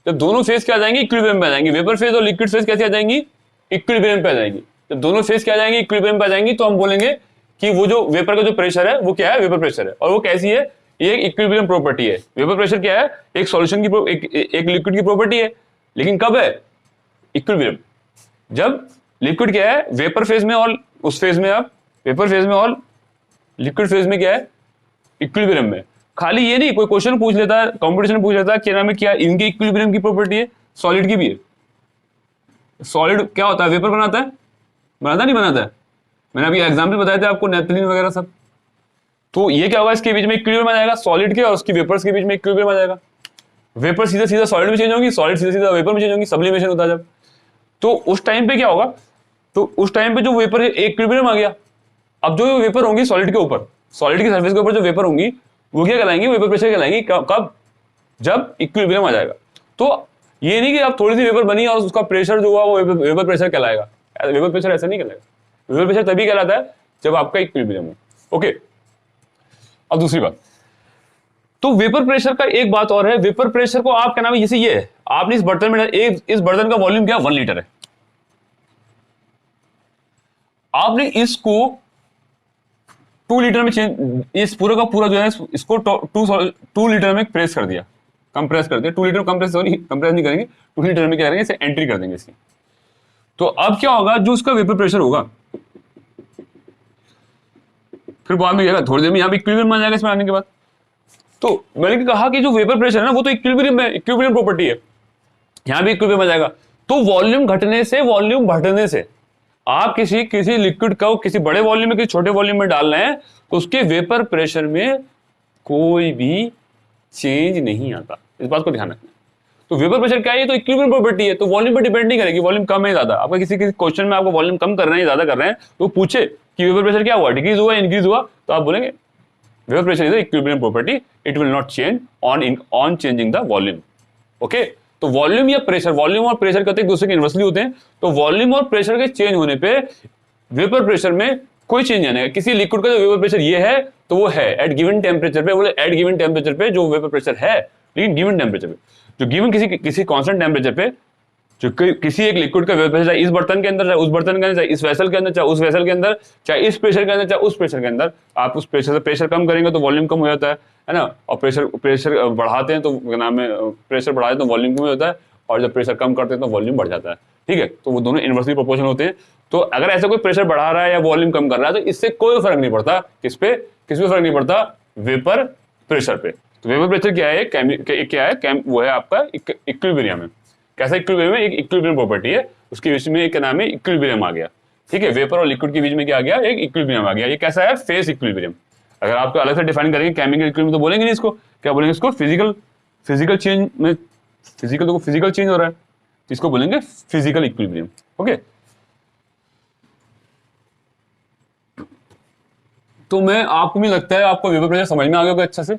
जब दोनों फेज क्या आ जाएंगे, इक्विलिब्रियम पे आ जाएंगी। वेपर फेज और लिक्विड फेज कैसे आ जाएंगी, इक्विलिब्रियम पे आ जाएंगी। जब दोनों फेज क्या आ जाएंगे, इक्विलिब्रियम पे आ जाएंगी, तो हम बोलेंगे कि वो जो वेपर का जो प्रेशर है वो क्या है, वेपर प्रेशर है। और वो कैसी है, ये एक इक्विलिब्रियम प्रॉपर्टी है। वेपर प्रेशर क्या है, एक सॉल्यूशन की एक लिक्विड की प्रॉपर्टी है, लेकिन कब है, इक्विलिब्रियम। जब लिक्विड क्या है, वेपर फेज में और उस फेज में, अब वेपर फेज में और लिक्विड फेज में क्या है, इक्विलिब्रियम में। खाली ये नहीं, कोई क्वेश्चन पूछ लेता है, कंपटीशन पूछ लेता है, क्या नाम है, क्या इनके इक्विलिब्रियम की प्रॉपर्टी है, सॉलिड की भी है। सॉलिड क्या होता है, वेपर बनाता है, बनाता नहीं बनाता है। मैंने अभी एग्जाम्पल बताए थे आपको, नेपथलीन वगैरह सब। तो ये क्या होगा, इसके बीच में इक्विलिब्रियम आ जाएगा, सॉलिड के और उसकी वेपर्स के बीच में इक्विलिब्रियम आ जाएगा। वेपर सीधा सीधा सॉलिड में चेंज होंगी, सॉलिड सीधा सीधा वेपर में चेंज होंगी, सब्लिमेशन होता है जब। तो उस टाइम पे क्या होगा, तो उस टाइम पे जो वेपर इक्विलिब्रियम आ गया। अब जो वेपर होंगी सॉलिड के ऊपर, सॉलिड की सरफेस के ऊपर जो वेपर होंगी, वो क्या कहलाएंगी, वेपर प्रेशर कहलाएंगी। कब, जब इक्विलिब्रियम आ जाएगा। तो ये नहीं कि अब थोड़ी सी वेपर बनी और उसका प्रेशर जो हुआ वो वेपर प्रेशर कहलाएगा। वेपर प्रेशर ऐसा नहीं कहलाएगा। वेपर प्रेशर तभी कहलाता है जब आपका इक्विलिब्रियम हो। ओके, अब दूसरी बात, तो वेपर प्रेशर का एक बात और है, वेपर प्रेशर को आप क्या नाम है, जैसे ये है, आपने इस बर्तन में, इस बर्तन का वॉल्यूम क्या 1 लीटर है, आपने इसको 2 लीटर में चेंज, इस पूरे का पूरा जो है इसको 2 लीटर में प्रेस कर दिया, कंप्रेस कर दिया। 2 लीटर कंप्रेस नहीं करेंगे, 2 लीटर में क्या करेंगे, इसे एंट्री कर देंगे इसकी। तो अब क्या होगा, जो उसका वेपर प्रेशर होगा, फिर बाद में क्या, थोड़ी देर में यहाँ पे इक्विलिब्रियम आ जाएगा इसमें आने के बाद। तो मैंने कहा कि जो वेपर प्रेशर है ना, वो तो इक्विलिब्रियम है, इक्विलिब्रियम प्रॉपर्टी है, यहां भी इक्विलिब्रियम आ जाएगा। तो वॉल्यूम घटने से, वॉल्यूम बढ़ने से, आप किसी लिक्विड को किसी बड़े वॉल्यूम में किसी छोटे वॉल्यूम में डाल रहे हैं, तो उसके वेपर प्रेशर में कोई भी चेंज नहीं आता। इस बात को ध्यान रखना। तो वेपर प्रेशर क्या है, तो इक्विलिब्रियम प्रॉपर्टी है, तो वॉल्यूम पर डिपेंड नहीं करेगी, वॉल्यूम कम है ज्यादा। आपका किसी क्वेश्चन में आपको वॉल्यूम कम कर रहे हैं, ज्यादा कर रहे हैं, तो पूछे कि वेपर प्रेशर क्या हुआ, डिक्रीज हुआ, इंक्रीज हुआ, तो आप बोलेंगे vapour pressure is an equilibrium property, it will not change on changing the volume. Okay, तो वॉल्यूम या प्रेशर, वॉल्यूम और प्रेशर कहते हैं एक दूसरे के इन्वर्सली होते हैं। तो वॉल्यूम और प्रेशर के चेंज होने पे वेपर प्रेशर में कोई चेंज नहीं आएगा। किसी लिक्विड का जो वेपर प्रेशर ये है तो वो है एट गिवन टेम्परेचर पे, बोले एट गिवन टेम्परेचर पे जो वेपर प्रेशर है, लेकिन गिवन टेम्परेचर पे, जो गिवन किसी कांस्टेंट टेम्परेचर पे जो किसी एक लिक्विड का वेपर प्रेशर, चाहे इस बर्तन के अंदर, चाहे उस बर्तन के अंदर, चाहे इस वेसल के अंदर, चाहे उस वेसल के अंदर, चाहे इस प्रेशर के अंदर, चाहे उस प्रेशर के अंदर, आप उस प्रेशर से प्रेशर कम करेंगे तो वॉल्यूम कम हो जाता है ना। और प्रेशर बढ़ाते हैं तो क्या नाम है, प्रेशर बढ़ाते हैं तो वॉल्यूम कम हो जाता है, और जब प्रेशर कम करते हैं तो वॉल्यूम बढ़ जाता है। ठीक है, तो वो दोनों इनवर्सली प्रोपोर्शनल होते हैं। तो अगर ऐसा कोई प्रेशर बढ़ा रहा है या वॉल्यूम कम कर रहा है तो इससे कोई फर्क नहीं पड़ता, किस पे फर्क नहीं पड़ता, वेपर प्रेशर पे। तो वेपर प्रेशर क्या है, वो है आपका इक्विलिब्रियम है। कैसा इक्विलिब्रियम है, एक इक्विलिब्रियम प्रॉपर्टी है, उसके बीच में एक नाम है इक्विलिब्रियम आ गया। ठीक है, वेपर और लिक्विड के बीच में क्या आ गया, एक इक्विलिब्रियम आ गया। ये कैसा है, फेस इक्विलिब्रियम। अगर आपको अलग से डिफाइन करेंगे केमिकल इक्विलिब्रियम तो बोलेंगे नहीं इसको, क्या बोलेंगे इसको, फिजिकल चेंज में, फिजिकल चेंज हो रहा है तो इसको बोलेंगे फिजिकल इक्विलिब्रियम। ओके, तो मैं आपको भी लगता है आपको वेपर प्रेशर समझ में आ गया होगा अच्छा से।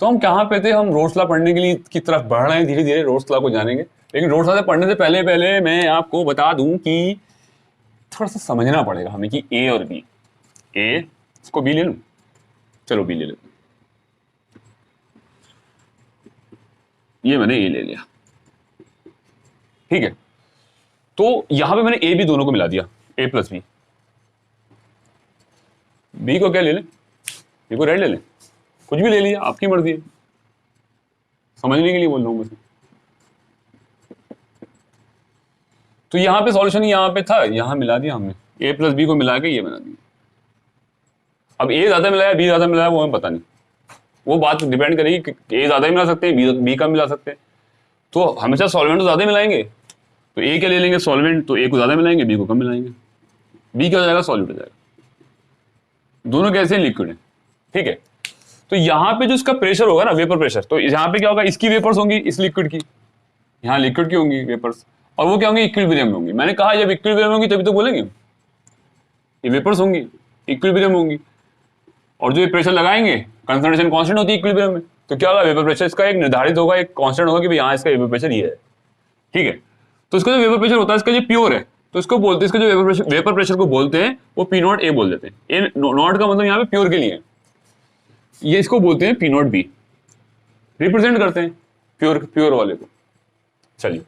तो हम कहाँ पे थे, हम रोल्स लॉ पढ़ने के लिए की तरफ बढ़ रहे हैं, धीरे धीरे रोल्स लॉ को जानेंगे। लेकिन रोल्स लॉ से पढ़ने से पहले मैं आपको बता दूं कि थोड़ा सा समझना पड़ेगा हमें कि ए और बी, ए इसको बी ले लूं, चलो बी ले लेते, ये मैंने ए ले लिया। ठीक है, तो यहां पे मैंने ए बी दोनों को मिला दिया, ए प्लस बी। बी को क्या ले लें, बी को रेड ले लें, कुछ भी ले लिया, आपकी मर्जी है, समझने के लिए बोल रहा हूं मैं। तो यहां पे सॉल्यूशन यहां पे था, यहां मिला दिया हमने, ए प्लस बी को मिला के ये बना दिया। अब ए ज्यादा मिलाया बी ज्यादा मिलाया वो हमें पता नहीं, वो बात डिपेंड करेगी कि ए ज्यादा ही मिला सकते हैं, बी कम मिला सकते हैं। तो हमेशा सॉल्वेंट तो ज्यादा मिलाएंगे, तो ए के ले लेंगे सॉल्वेंट, तो ए को ज्यादा मिलाएंगे, बी को कम मिलाएंगे, बी क्या हो जाएगा, सॉल्यूट हो जाएगा। दोनों कैसे लिक्विड है। ठीक है, तो यहां पे जो इसका प्रेशर होगा ना, वेपर प्रेशर, तो यहां पे क्या होगा, इसकी वेपर्स होंगी इस लिक्विड की, यहां लिक्विड की होंगी वेपर्स, और वो क्या होंगी, इक्विलिब्रियम में होंगी। मैंने कहा जब इक्विलिब्रियम होंगी तभी तो बोलेंगे ये वेपर्स होंगी, इक्विलिब्रियम होंगी। और जो ये प्रेशर लगाएंगे, कंसंट्रेशन कांस्टेंट होती है इक्विलिब्रियम में, तो क्या होगा, वेपर प्रेशर इसका एक निर्धारित होगा, एक कांस्टेंट होगा कि भाई यहाँ इसका वेपर प्रेशर ये है। ठीक है, तो इसका जो वेपर प्रेशर होता है, इसका जो प्योर है, तो इसको बोलते हैं, इसका जो वेपर प्रेशर को बोलते हैं वो पी नॉट ए बोल देते हैं। ए नॉट का मतलब यहाँ पे प्योर के लिए, ये इसको बोलते हैं पी नॉट बी, रिप्रेजेंट करते हैं प्योर वाले को। चलिए,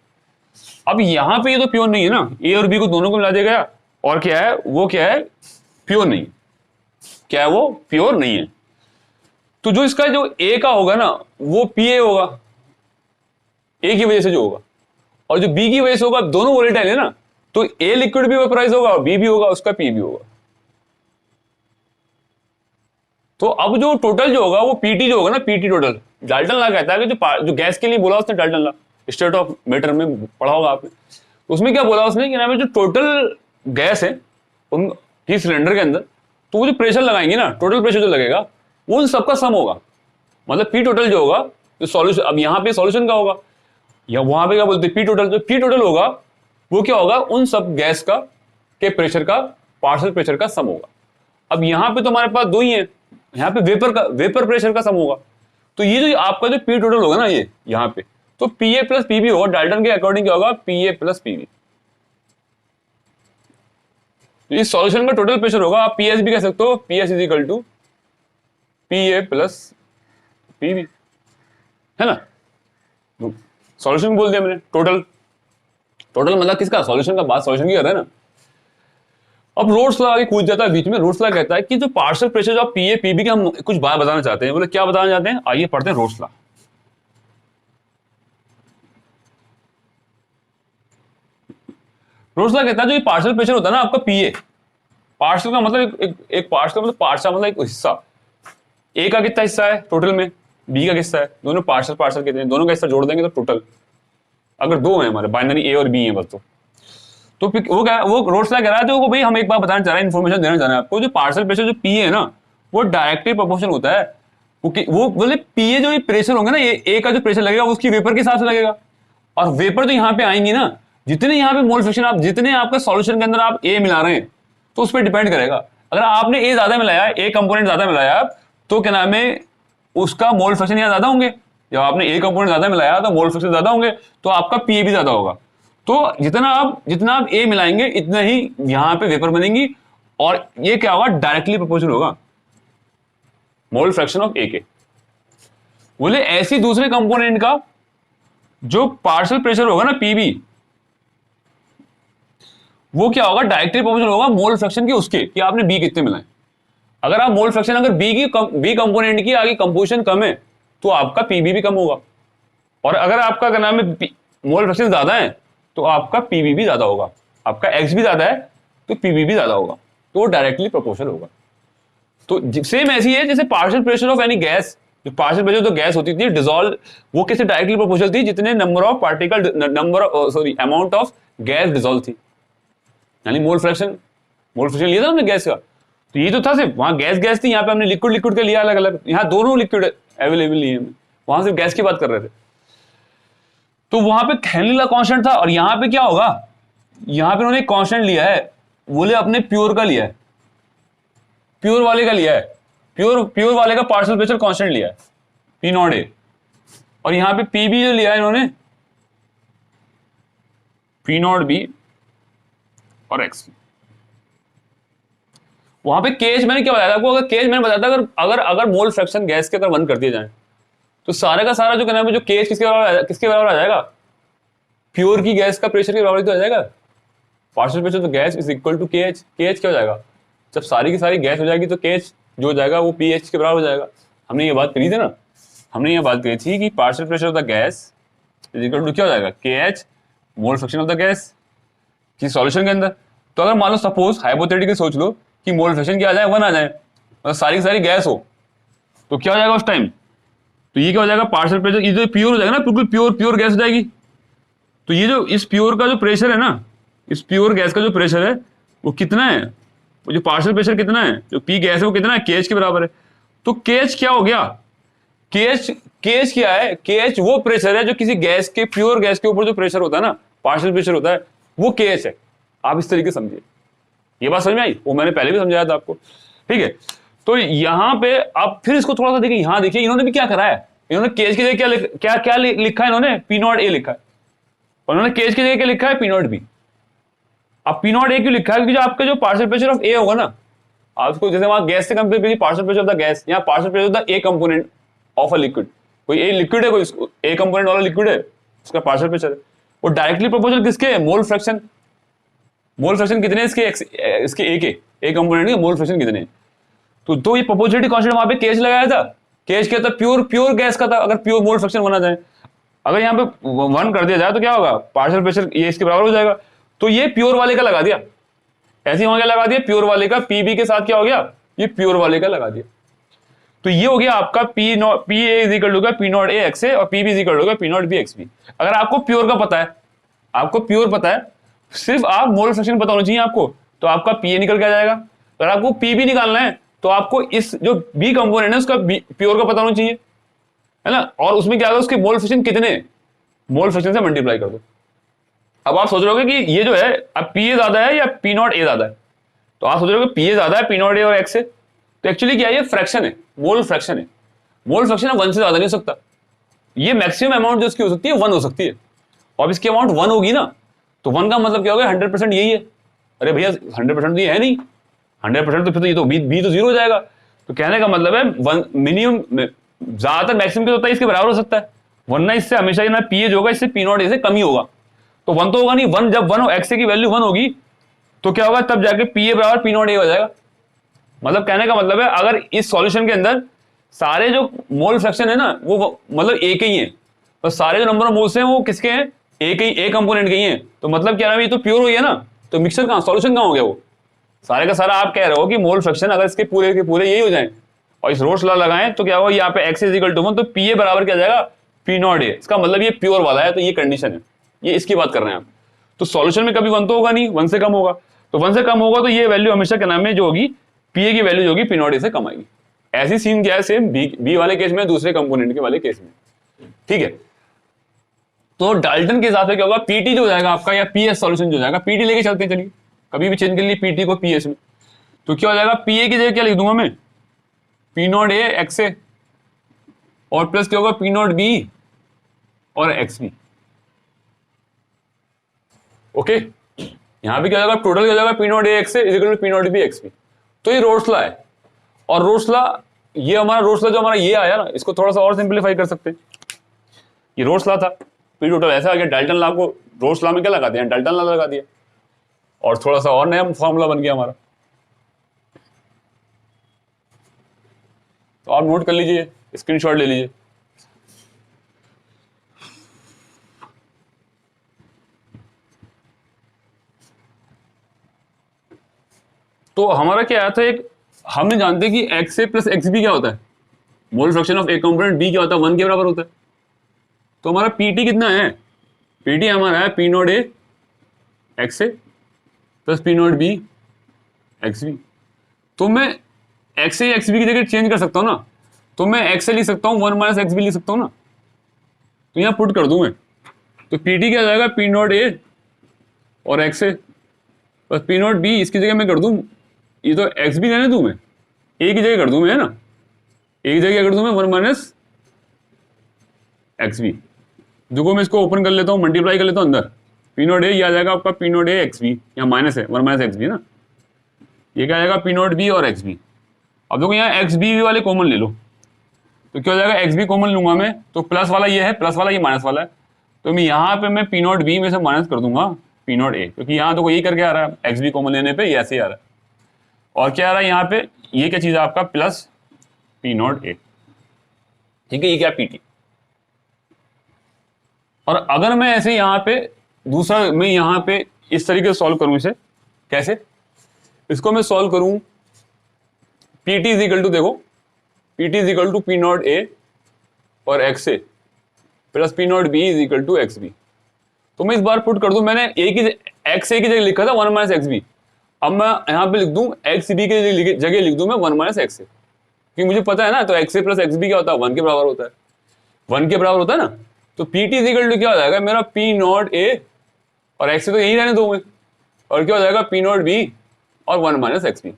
अब यहां पे ये तो प्योर नहीं है ना, ए और बी को दोनों को मिला दिया गया, और क्या है, वो क्या है, प्योर नहीं, क्या है वो, प्योर नहीं है। तो जो इसका जो ए का होगा ना वो पी ए होगा, ए की वजह से जो होगा, और जो बी की वजह से होगा, दोनों वोलेटाइल है ना, तो ए लिक्विड भी वेपराइज होगा और बी भी होगा, उसका पी भी होगा। तो अब जो टोटल जो होगा वो पीटी जो होगा ना, पीटी टोटल, डाल्टन लॉ कहता है कि जो गैस के लिए बोला उसने, Dalton law state of matter में पढ़ा होगा आपने, तो उसमें क्या बोला उसने कि नाम है जो टोटल गैस है उनकी सिलेंडर के अंदर, तो वो जो प्रेशर लगाएंगे ना, टोटल प्रेशर जो लगेगा वो उन सबका सम होगा, मतलब पी टोटल जो होगा, जो सॉल्यूशन, अब यहाँ पे सॉल्यूशन का होगा, या वहां पे क्या बोलते हैं पी टोटल, जो पी टोटल होगा वो क्या होगा, उन सब गैस का के प्रेशर का पार्शियल प्रेशर का सम होगा। अब यहाँ पे तो हमारे पास दो ही है, यहाँ पे वेपर प्रेशर का सम होगा, तो ये जो आपका जो पी टोटल होगा ना, ये यहाँ पे तो P A plus P B होगा, डाल्टन के अकॉर्डिंग क्या होगा, P A plus P B. इस सॉल्यूशन का टोटल प्रेशर होगा, आप पी एस भी कह सकते हो, P S is equal to P A plus P B, है ना। सॉल्यूशन बोल दिया मैंने, टोटल मतलब किसका, सॉल्यूशन का, बात सॉल्यूशन की कर रहे हैं ना। अब रोल्स लॉ आगे कूद जाता है बीच में। रोल्स लॉ कहता है कि जो पार्शियल प्रेशर जो पी ए पी बी के हम कुछ बात बताना चाहते हैं, बोले क्या बताना चाहते हैं, आइए पढ़ते हैं रोल्स लॉ। रोल्स लॉ कहता है जो ये पार्शियल प्रेशर होता है ना आपका पी ए, पार्शियल का मतलब एक पार्शियल मतलब पार्शियल मतलब एक हिस्सा, ए का कितना हिस्सा है टोटल में, बी का हिस्सा है, दोनों पार्शियल कहते हैं, दोनों का हिस्सा जोड़ देंगे तो टोटल, अगर दो है हमारे बाइनरी ए और बी है बस, तो वो रोल्स लॉ कह रहा है, तो भाई हम एक बात बताना चाह रहे हैं, इन्फॉर्मेशन देना चाह रहे हैं आपको, जो पार्शियल प्रेशर जो पी है ना वो डायरेक्टली प्रोपोर्शनल होता है, वो बोले पी ए जो ये प्रेशर होंगे ना, ये ए का जो प्रेशर लगेगा उसकी वेपर के हिसाब से लगेगा, और वेपर जो यहाँ पे आएंगी ना, जितने यहाँ पे मोल फ्रैक्शन आप, जितने आपका सॉल्यूशन के अंदर आप ए मिला रहे हैं तो उस पर डिपेंड करेगा। अगर आपने ए ज्यादा मिलाया, ए कंपोनेंट ज्यादा मिलाया, तो क्या नाम है उसका मोल फ्रैक्शन यहाँ ज्यादा होंगे, जब आपने ए कंपोनेंट ज्यादा मिलाया तो मोल फ्रैक्शन ज्यादा होंगे, तो आपका पीए भी ज्यादा होगा। तो जितना आप ए मिलाएंगे इतना ही यहां पे वेपर बनेंगी, और ये क्या होगा, डायरेक्टली प्रोपोर्शनल होगा मोल फ्रैक्शन ऑफ ए के। बोले ऐसी दूसरे कंपोनेंट का जो पार्शियल प्रेशर होगा ना पीबी, वो क्या होगा, डायरेक्टली प्रोपोर्शनल होगा मोल फ्रैक्शन के उसके, कि आपने बी कितने मिलाए। अगर आप मोल फ्रैक्शन अगर बी कंपोनेंट की आगे कंपोजिशन कम है तो आपका पीबी भी कम होगा, और अगर आपका क्या नाम है मोल फ्रैक्शन ज्यादा है तो आपका पीबी भी ज्यादा होगा। आपका एक्स भी ज्यादा है तो पीबी भी ज्यादा होगा, तो वो डायरेक्टली प्रोपोर्शनल होगा। तो सेम ऐसी है जैसे partial pressure of any gas, जो पार्शियल प्रेशर तो गैस होती थी डिसॉल्व, वो किससे डायरेक्टली प्रोपोर्शनल थी, जितने number of particle amount of gas dissolve थी, यानी मोल फ्रैक्शन लिया था हमने गैस का। तो ये तो था सिर्फ वहां गैस थी, यहाँ पे हमने लिक्विड का लिया अलग अलग, यहाँ दोनों लिक्विड अवेलेबल लिए हमने, वहां सिर्फ गैस की बात कर रहे थे। तो वहां पे हेनरी लॉ कांस्टेंट था, और यहां पे क्या होगा, यहां पे उन्होंने कांस्टेंट लिया है, बोले अपने प्योर का लिया है, प्योर वाले का लिया है, प्योर वाले का पार्शियल प्रेशर कांस्टेंट लिया है पी नॉट ए, और यहां पे पी बी जो लिया है इन्होंने पी नॉट बी और एक्स। वहां पे केज मैंने क्या बताया था आपको, अगर केज मैंने बताया था अगर मोल फ्रैक्शन गैस के अगर 1 कर दिए जाए तो सारा का सारा जो कहना है जो केज किसके बराबर आ जाएगा, प्योर की गैस का प्रेशर के बराबर तो आ जाएगा। पार्शियल प्रेशर तो gas is equal to KH, KH क्या हो जाएगा, जब सारी की सारी गैस हो जाएगी तो केएच जो हो जाएगा वो पीएच के बराबर हो जाएगा। हमने ये बात करी थी ना, हमने ये बात करी थी कि partial pressure of the gas is equal to क्या हो जाएगा, KH mole fraction of the gas की सॉल्यूशन के अंदर। तो अगर मान लो सपोज हाइपोथेटिकली सोच लो कि मोल फ्रैक्शन क्या आ जाए, 1 आ जाए, मतलब सारी की सारी गैस हो, तो क्या हो जाएगा उस टाइम, तो ये क्या हो जाएगा, पार्शियल प्रेशर ये तो प्योर हो जाएगा ना, बिल्कुल प्योर गैस हो जाएगी। तो ये जो इस प्योर का जो प्रेशर है ना, इस प्योर गैस का जो प्रेशर है वो कितना है, वो जो पार्शियल प्रेशर कितना है, जो पी गैस है वो कितना है, केएच के बराबर है। तो केएच क्या हो गया, केएच क्या है, केएच वो प्रेशर है जो किसी गैस के, प्योर गैस के ऊपर जो प्रेशर होता है ना, पार्शियल प्रेशर होता है, वो केएच है। आप इस तरीके समझिए, ये बात समझ में आई, वो मैंने पहले भी समझाया था आपको, ठीक है। तो यहां पे आप फिर इसको थोड़ा सा देखिए, यहां देखिए इन्होंने भी क्या करा है, इन्होंने केज की जगह क्या लिखा है, इन्होंने पी नॉट ए लिखा है, और इन्होंने केज की जगह क्या लिखा है, पी नॉट बी। अब पी नॉट ए क्यों लिखा है, क्योंकि जो आपका जो पार्शियल प्रेशर ऑफ ए होगा ना, आपको जैसे वहां गैस से कंपेयर कीजिए partial pressure of the gas, यहाँ partial pressure of the A component of a liquid, कोई ए लिक्विड है, कोई ए कंपोनेंट वाला लिक्विड है, उसका पार्शियल प्रेशर है, वो डायरेक्टली प्रोपोर्शनल किसके है, मोल फ्रैक्शन। मोल फ्रैक्शन कितने इसके ए कंपोनेंट के मोल फ्रैक्शन कितने, तो ये प्रोपोर्शनलिटी कांस्टेंट वहां पे केज लगाया था, केज क्या था, प्योर गैस का था, अगर प्योर मोल फ्रैक्शन बना जाए, अगर यहाँ पे 1 कर दिया जाए तो क्या होगा, पार्शियल प्रेशर ये इसके बराबर हो जाएगा। तो ये प्योर वाले का लगा दिया, ऐसे वहां क्या लगा दिया, प्योर वाले का, पीबी के साथ क्या हो गया, ये प्योर वाले का लगा दिया। तो ये हो गया आपका P A is equal to P naught A X A, और PB is equal to P naught B X B. अगर आपको प्योर का पता है, आपको प्योर पता है, सिर्फ आप मोल फ्रैक्शन पता होना चाहिए आपको, तो आपका पीए निकल के आ जाएगा। अगर आपको पीबी निकालना है तो आपको इस जो बी कंपोनेंट है उसका प्योर का पता होना चाहिए, है ना, और उसमें क्या होगा, उसके मोल फ्रैक्शन कितने, मोल फ्रैक्शन से मल्टीप्लाई कर दो। अब आप सोच रहे हो कि ये जो है अब पी ए ज्यादा है या पी नॉट ए ज्यादा है, तो आप सोच रहे हो पी ए ज्यादा है पी नॉट ए और एक्स से, तो एक्चुअली क्या है, ये फ्रैक्शन है, मोल फ्रैक्शन है। मोल फ्रैक्शन 1 से ज्यादा नहीं हो सकता, ये मैक्सिमम अमाउंट जो इसकी हो सकती है 1 हो सकती है, और इसकी अमाउंट 1 होगी ना, तो 1 का मतलब क्या होगा, 100% यही है। अरे भैया 100% तो ये है नहीं, 100% तो फिर तो ये तो बी तो 0 हो जाएगा। तो कहने का मतलब है मिनिमम, ज्यादातर मैक्सिमम क्या होता है इसके बराबर हो सकता है, वरना इससे हमेशा ना पी ए जो होगा इससे पी नॉट ए से कम ही होगा। तो 1 तो होगा नहीं, 1 जब 1 एक्स की वैल्यू 1 होगी तो क्या होगा, तब जाके पी ए बराबर पी नॉट ए हो जाएगा। मतलब कहने का मतलब है अगर इस सॉल्यूशन के अंदर सारे जो मोल फ्रैक्शन है ना वो मतलब ए के ही है, तो सारे जो नंबर ऑफ मोल्स हैं वो किसके हैं, ए कंपोनेंट के ही हैं, तो मतलब क्या है, ये तो प्योर हुई है ना, तो मिक्सचर कहां, सॉल्यूशन कहां हो गया, वो सारे का सारा आप कह रहे हो कि मोल फ्रैक्शन अगर इसके पूरे के पूरे यही हो जाए और इस रोल्स लॉ लगाएं तो क्या होगा, यहाँ पे x इज इक्वल टू 1, तो पी ए बराबर क्या जाएगा, पी नॉट ए। इसका मतलब ये प्योर वाला है, तो ये कंडीशन है, ये इसकी बात कर रहे हैं आप। तो सॉल्यूशन में कभी 1 तो होगा नहीं, 1 से कम होगा, तो 1 से कम होगा तो ये वैल्यू हमेशा क्या नाम है जो होगी, पी ए की वैल्यू जो होगी पी नॉट ए से कम आएगी। ऐसी सीन क्या है सेम बी वाले केस में, दूसरे कंपोनेंट के वाले केस में, ठीक है। तो डाल्टन के हिसाब से क्या होगा, पीटी जो हो जाएगा आपका, या पीएस सॉल्यूशन जो हो जाएगा, पीटी लेके चलते हैं, चलिए कभी भी चेंज कर लिए पीटी को पीएस में, तो क्या हो जाएगा, पीए की जगह क्या लिख दूंगा मैं, P naught A X A, और प्लस क्या होगा पी नॉट बी और एक्स बी। ओके, यहां पे क्या हो जाएगा, टोटल क्या हो जाएगा, P naught A X is equal to P naught B X B. तो ये रोल्स लॉ है, और रोल्स लॉ, ये हमारा रोल्स लॉ जो हमारा ये आया ना, इसको थोड़ा सा और सिंप्लीफाई कर सकते हैं। ये रोल्स लॉ था, पी टोटल ऐसा आ गया, डाल्टन लॉ को रोल्स लॉ में क्या लगा दिया, डाल्टन लॉ लगा दिया, और थोड़ा सा और नया फॉर्मूला बन गया हमारा। तो आप नोट कर लीजिए, स्क्रीनशॉट ले लीजिए। तो हमारा क्या आया था, एक हमने जानते कि X A plus X B क्या होता है, mole fraction of A component B क्या होता है, 1 के बराबर होता है। तो हमारा पीटी कितना है, पीटी हमारा है P naught A X A plus P naught B X B. तो मैं एक्स ए एक्स बी की जगह चेंज कर सकता हूँ ना, तो मैं एक्स ए लिख सकता हूँ 1 माइनस एक्स बी लिख सकता हूँ ना, तो यहाँ पुट कर दूं मैं। तो पीटी क्या आ जाएगा, पी नॉट ए और एक्स ए बस पी नॉट बी, इसकी जगह मैं कर दूं, ये तो एक्स बी रहने दूं मैं, ए की जगह कर दूं मैं, है ना, ए की जगह क्या कर दूं मैं, 1 माइनस एक्स बी। देखो मैं इसको ओपन कर लेता हूँ, मल्टीप्लाई कर लेता हूँ अंदर, पी नॉट ए ये आ जाएगा आपका P naught A X B, यहाँ माइनस है 1 माइनस एक्स बी ना, ये क्या आ जाएगा पी नॉट बी और एक्स बी। अब देखो यहाँ एक्स बी वाले कॉमन ले लो, तो क्या हो जाएगा, एक्स बी कॉमन लूंगा मैं, तो प्लस वाला ये है, प्लस वाला ये माइनस वाला है, तो मैं यहाँ पे मैं पी नॉट बी में से माइनस कर दूंगा पी नॉट ए, क्योंकि यहाँ तो यही करके आ रहा है, एक्स बी कॉमन लेने पे ये ऐसे ही आ रहा है। और क्या आ रहा है यहाँ पे, ये क्या चीज है आपका, प्लस पी नॉट ए, ठीक है, ये क्या पीटी। और अगर मैं ऐसे यहाँ पे दूसरा, मैं यहाँ पे इस तरीके से सॉल्व करूं इसे, कैसे इसको मैं सॉल्व करूं, पीटी इज इक्वल टू, देखो PT is equal to P naught A और X A plus P naught B is equal to X B. तो मैं इस बार पुट कर दूं, मैंने ए की एक्स ए की जगह लिखा था 1 माइनस एक्स बी, अब मैं यहाँ पे लिख दूं एक्स बी की जगह लिख दूं मैं 1 माइनस एक्स ए, क्योंकि मुझे पता है ना, तो x A plus X B क्या होता है, 1 के बराबर होता है, 1 के बराबर होता है ना। तो P T is equal to क्या हो जाएगा मेरा, पी नॉट ए और एक्स ए तो यही रहने दो मैं, और क्या हो जाएगा पी नॉट बी और 1 माइनस एक्स बी।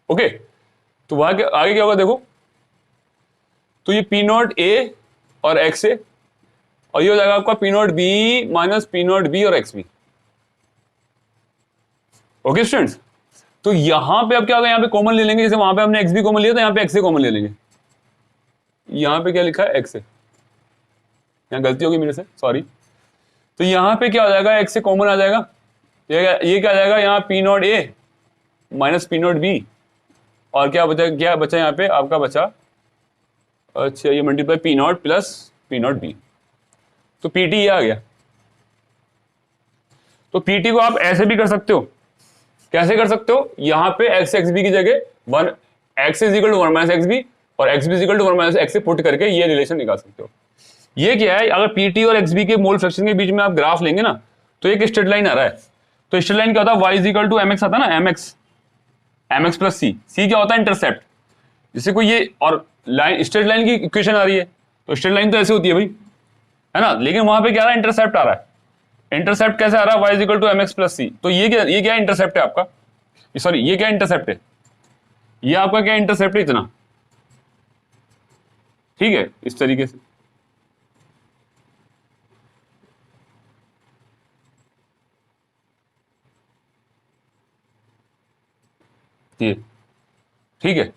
ओके, तो वहां आगे क्या होगा देखो, तो ये पी नॉट ए और एक्स ए, और ये हो जाएगा आपका P naught B minus P naught B और एक्स बी। ओके स्टूडेंट्स, तो यहां पे अब क्या होगा, यहाँ पे कॉमन ले लेंगे, जैसे वहां पे हमने एक्स बी कॉमन लिया था, यहाँ पे एक्स ए कॉमन ले लेंगे। यहाँ पे क्या लिखा है, एक्स ए, यहाँ गलती होगी मेरे से, सॉरी। तो यहाँ पे क्या हो जाएगा, एक्स ए कॉमन आ जाएगा, ये क्या आ जाएगा, यहाँ P naught A minus P naught B, और क्या बचा यहाँ पे आपका बचा, अच्छा ये multiply P not plus P naught B, तो पीटी ये आ गया। तो पीटी को आप ऐसे भी कर सकते हो, कैसे कर सकते हो, यहां पे एक्स एक्स बी की जगह 1 X is equal to 1 minus X B और X B is equal to 1 minus X से पुट करके ये रिलेशन निकाल सकते हो। ये क्या है, अगर पीटी और एक्स बी के मोल फ्रैक्शन के बीच में आप ग्राफ लेंगे ना, तो एक स्ट्रेट लाइन आ रहा है, तो स्ट्रेट लाइन क्या होता है, Y is equal to M X आता है ना, M X plus C, C क्या होता है, इंटरसेप्ट। जैसे कोई ये और लाइन, स्ट्रेट लाइन की इक्वेशन आ रही है, तो स्ट्रेट लाइन तो ऐसे होती है भाई, है ना, लेकिन वहां पे क्या आ रहा है, इंटरसेप्ट आ रहा है। इंटरसेप्ट कैसे आ रहा है, Y is equal to M X plus C, तो ये क्या इंटरसेप्ट है आपका, सॉरी ये क्या इंटरसेप्ट है, ये आपका क्या इंटरसेप्ट है, इतना, ठीक है, इस तरीके से। ये ठीक है,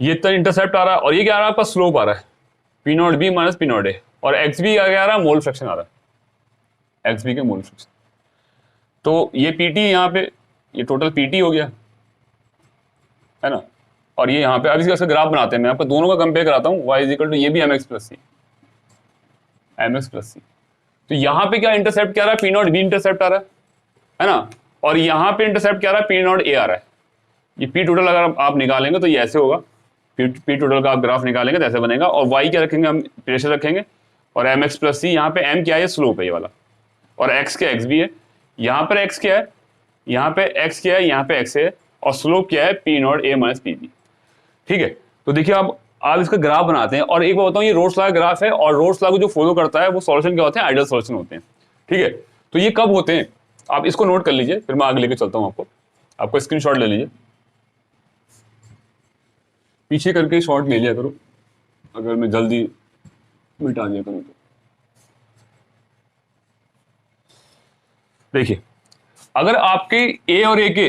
ये इतना इंटरसेप्ट आ रहा है, और ये क्या आ रहा है आपका, स्लोप आ रहा है, P naught B minus P naught A, और एक्स बी क्या आ रहा है, मोल फ्रैक्शन आ रहा है, एक्स बी के मोल फ्रैक्शन। तो ये पीटी यहाँ पे, ये टोटल पीटी हो गया, है ना, और ये यहाँ पे अब इसका ग्राफ बनाते हैं, मैं आपको दोनों का कंपेयर कराता हूँ, y इज इक्वल टू ये भी एम एक्स प्लस सी, एम एक्स प्लस सी। तो यहाँ पे क्या इंटरसेप्ट क्या आ रहा है, पी नॉट बी इंटरसेप्ट आ रहा है ना, और यहाँ पे इंटरसेप्ट क्या आ रहा है, पी नॉट ए आ रहा है। ये पी टोटल अगर आप निकालेंगे तो ये ऐसे होगा, पी टोटल का आप ग्राफ निकालेंगे तो ऐसे बनेगा, और वाई क्या रखेंगे हम, प्रेशर रखेंगे, और एम एक्स प्लस सी, यहाँ पे एम क्या है, स्लोप है ये वाला, और एक्स क्या एक्स भी है, यहाँ पर एक्स क्या है, यहाँ पे एक्स क्या है, यहाँ पे एक्स है, और स्लोप क्या है, P naught A minus P B. ठीक है, तो देखिए आप इसका ग्राफ बनाते हैं, और एक बार बताऊं, ये रोल्स लॉ का ग्राफ है, और रोल्स लॉ को जो फॉलो करता है वो सॉल्यूशन क्या होते हैं, आइडियल सॉल्यूशन होते हैं। ठीक है, तो ये कब होते हैं, आप इसको नोट कर लीजिए, फिर मैं आगे लेके चलता हूं आपको स्क्रीनशॉट ले लीजिए, पीछे करके शॉट ले लिया करो। अगर मैं जल्दी मिटा दिया करूँ तो देखिए, अगर आपके ए और ए के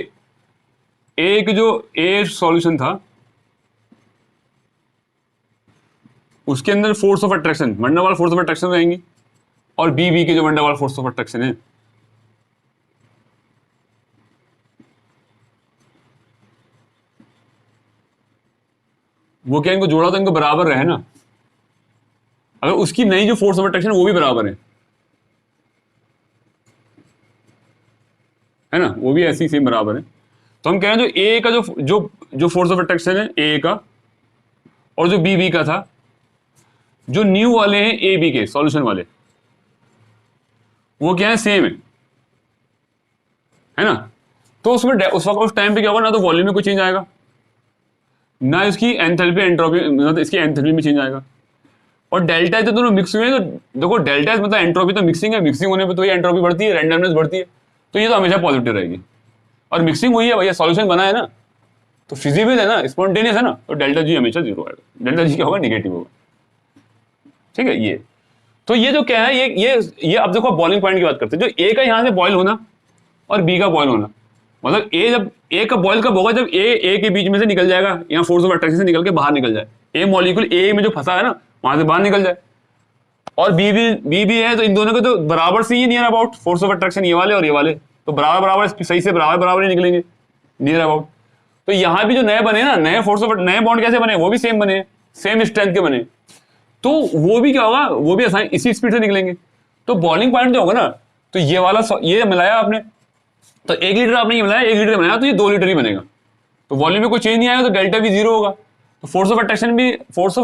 एक जो ए सॉल्यूशन था उसके अंदर force of attraction van der Waals force of attraction रहेंगी, और बी के जो वंडरवाल फोर्स ऑफ अट्रैक्शन है वो क्या इनको जोड़ा तो इनको बराबर रहे ना। अगर उसकी नई जो फोर्स ऑफ अट्रैक्शन वो भी बराबर है ना, वो भी ऐसी सेम बराबर है, तो हम कह रहे हैं जो ए का जो जो जो फोर्स ऑफ अट्रैक्शन है ए का और जो बी का था, जो न्यू वाले हैं ए बी के सॉल्यूशन वाले, वो क्या है, सेम है ना। तो उसमें उस वक्त उस टाइम पे क्या होगा, ना तो वॉल्यूम में कोई चेंज आएगा, ना इसकी एंथैल्पी एंट्रोपी मतलब इसकी एंथैल्पी में चेंज आएगा। और डेल्टा जब दोनों मिक्स हुए हैं तो देखो डेल्टा मतलब एंट्रोपी तो मिक्सिंग है, मिक्सिंग होने पे तो ये एंट्रोपी बढ़ती है, रैंडमनेस बढ़ती है, तो ये तो हमेशा पॉजिटिव रहेगी। और मिक्सिंग हुई है भैया, सॉल्यूशन बना है ना, तो फिजिबल है ना, स्पॉन्टेनियस है ना, तो डेल्टा जी हमेशा जीरो आएगा, डेल्टा जी क्या होगा, निगेटिव होगा। ठीक है, ये तो ये जो क्या है, ये अब देखो बॉइलिंग पॉइंट की बात करते हैं, जो ए का यहां से बॉयल होना और बी का बॉयल होना, मतलब ए जब ए का बॉयल कब होगा, जब ए के बीच में से निकल जाएगा, यहाँ फोर्स ऑफ अट्रैक्शन से निकल के बाहर निकल जाए, ए मॉलिक्यूल ए में जो फंसा है ना वहां से बाहर निकल जाए, और बी भी है, तो इन दोनों के तो बराबर से ही near about force of attraction, ये वाले और ये वाले तो बराबर बराबर सही से बराबर बराबर ही निकलेंगे नियर अबाउट। तो यहाँ भी जो नए बने ना, नए फोर्स ऑफ नए बॉन्ड कैसे बने, वो भी सेम बने, सेम स्ट्रेंथ के बने, तो वो भी क्या होगा, वो भी आसानी इसी स्पीड से निकलेंगे। तो बॉइलिंग पॉइंट जो होगा ना, तो ये वाला ये मिलाया आपने, तो 1 लीटर आपने ये मिलाया, 1 लीटर बनाया तो ये 2 लीटर ही बनेगा, तो वॉल्यूम में कोई चेंज नहीं आएगा, तो डेल्टा भी जीरो होगा। तो फोर्स ऑफ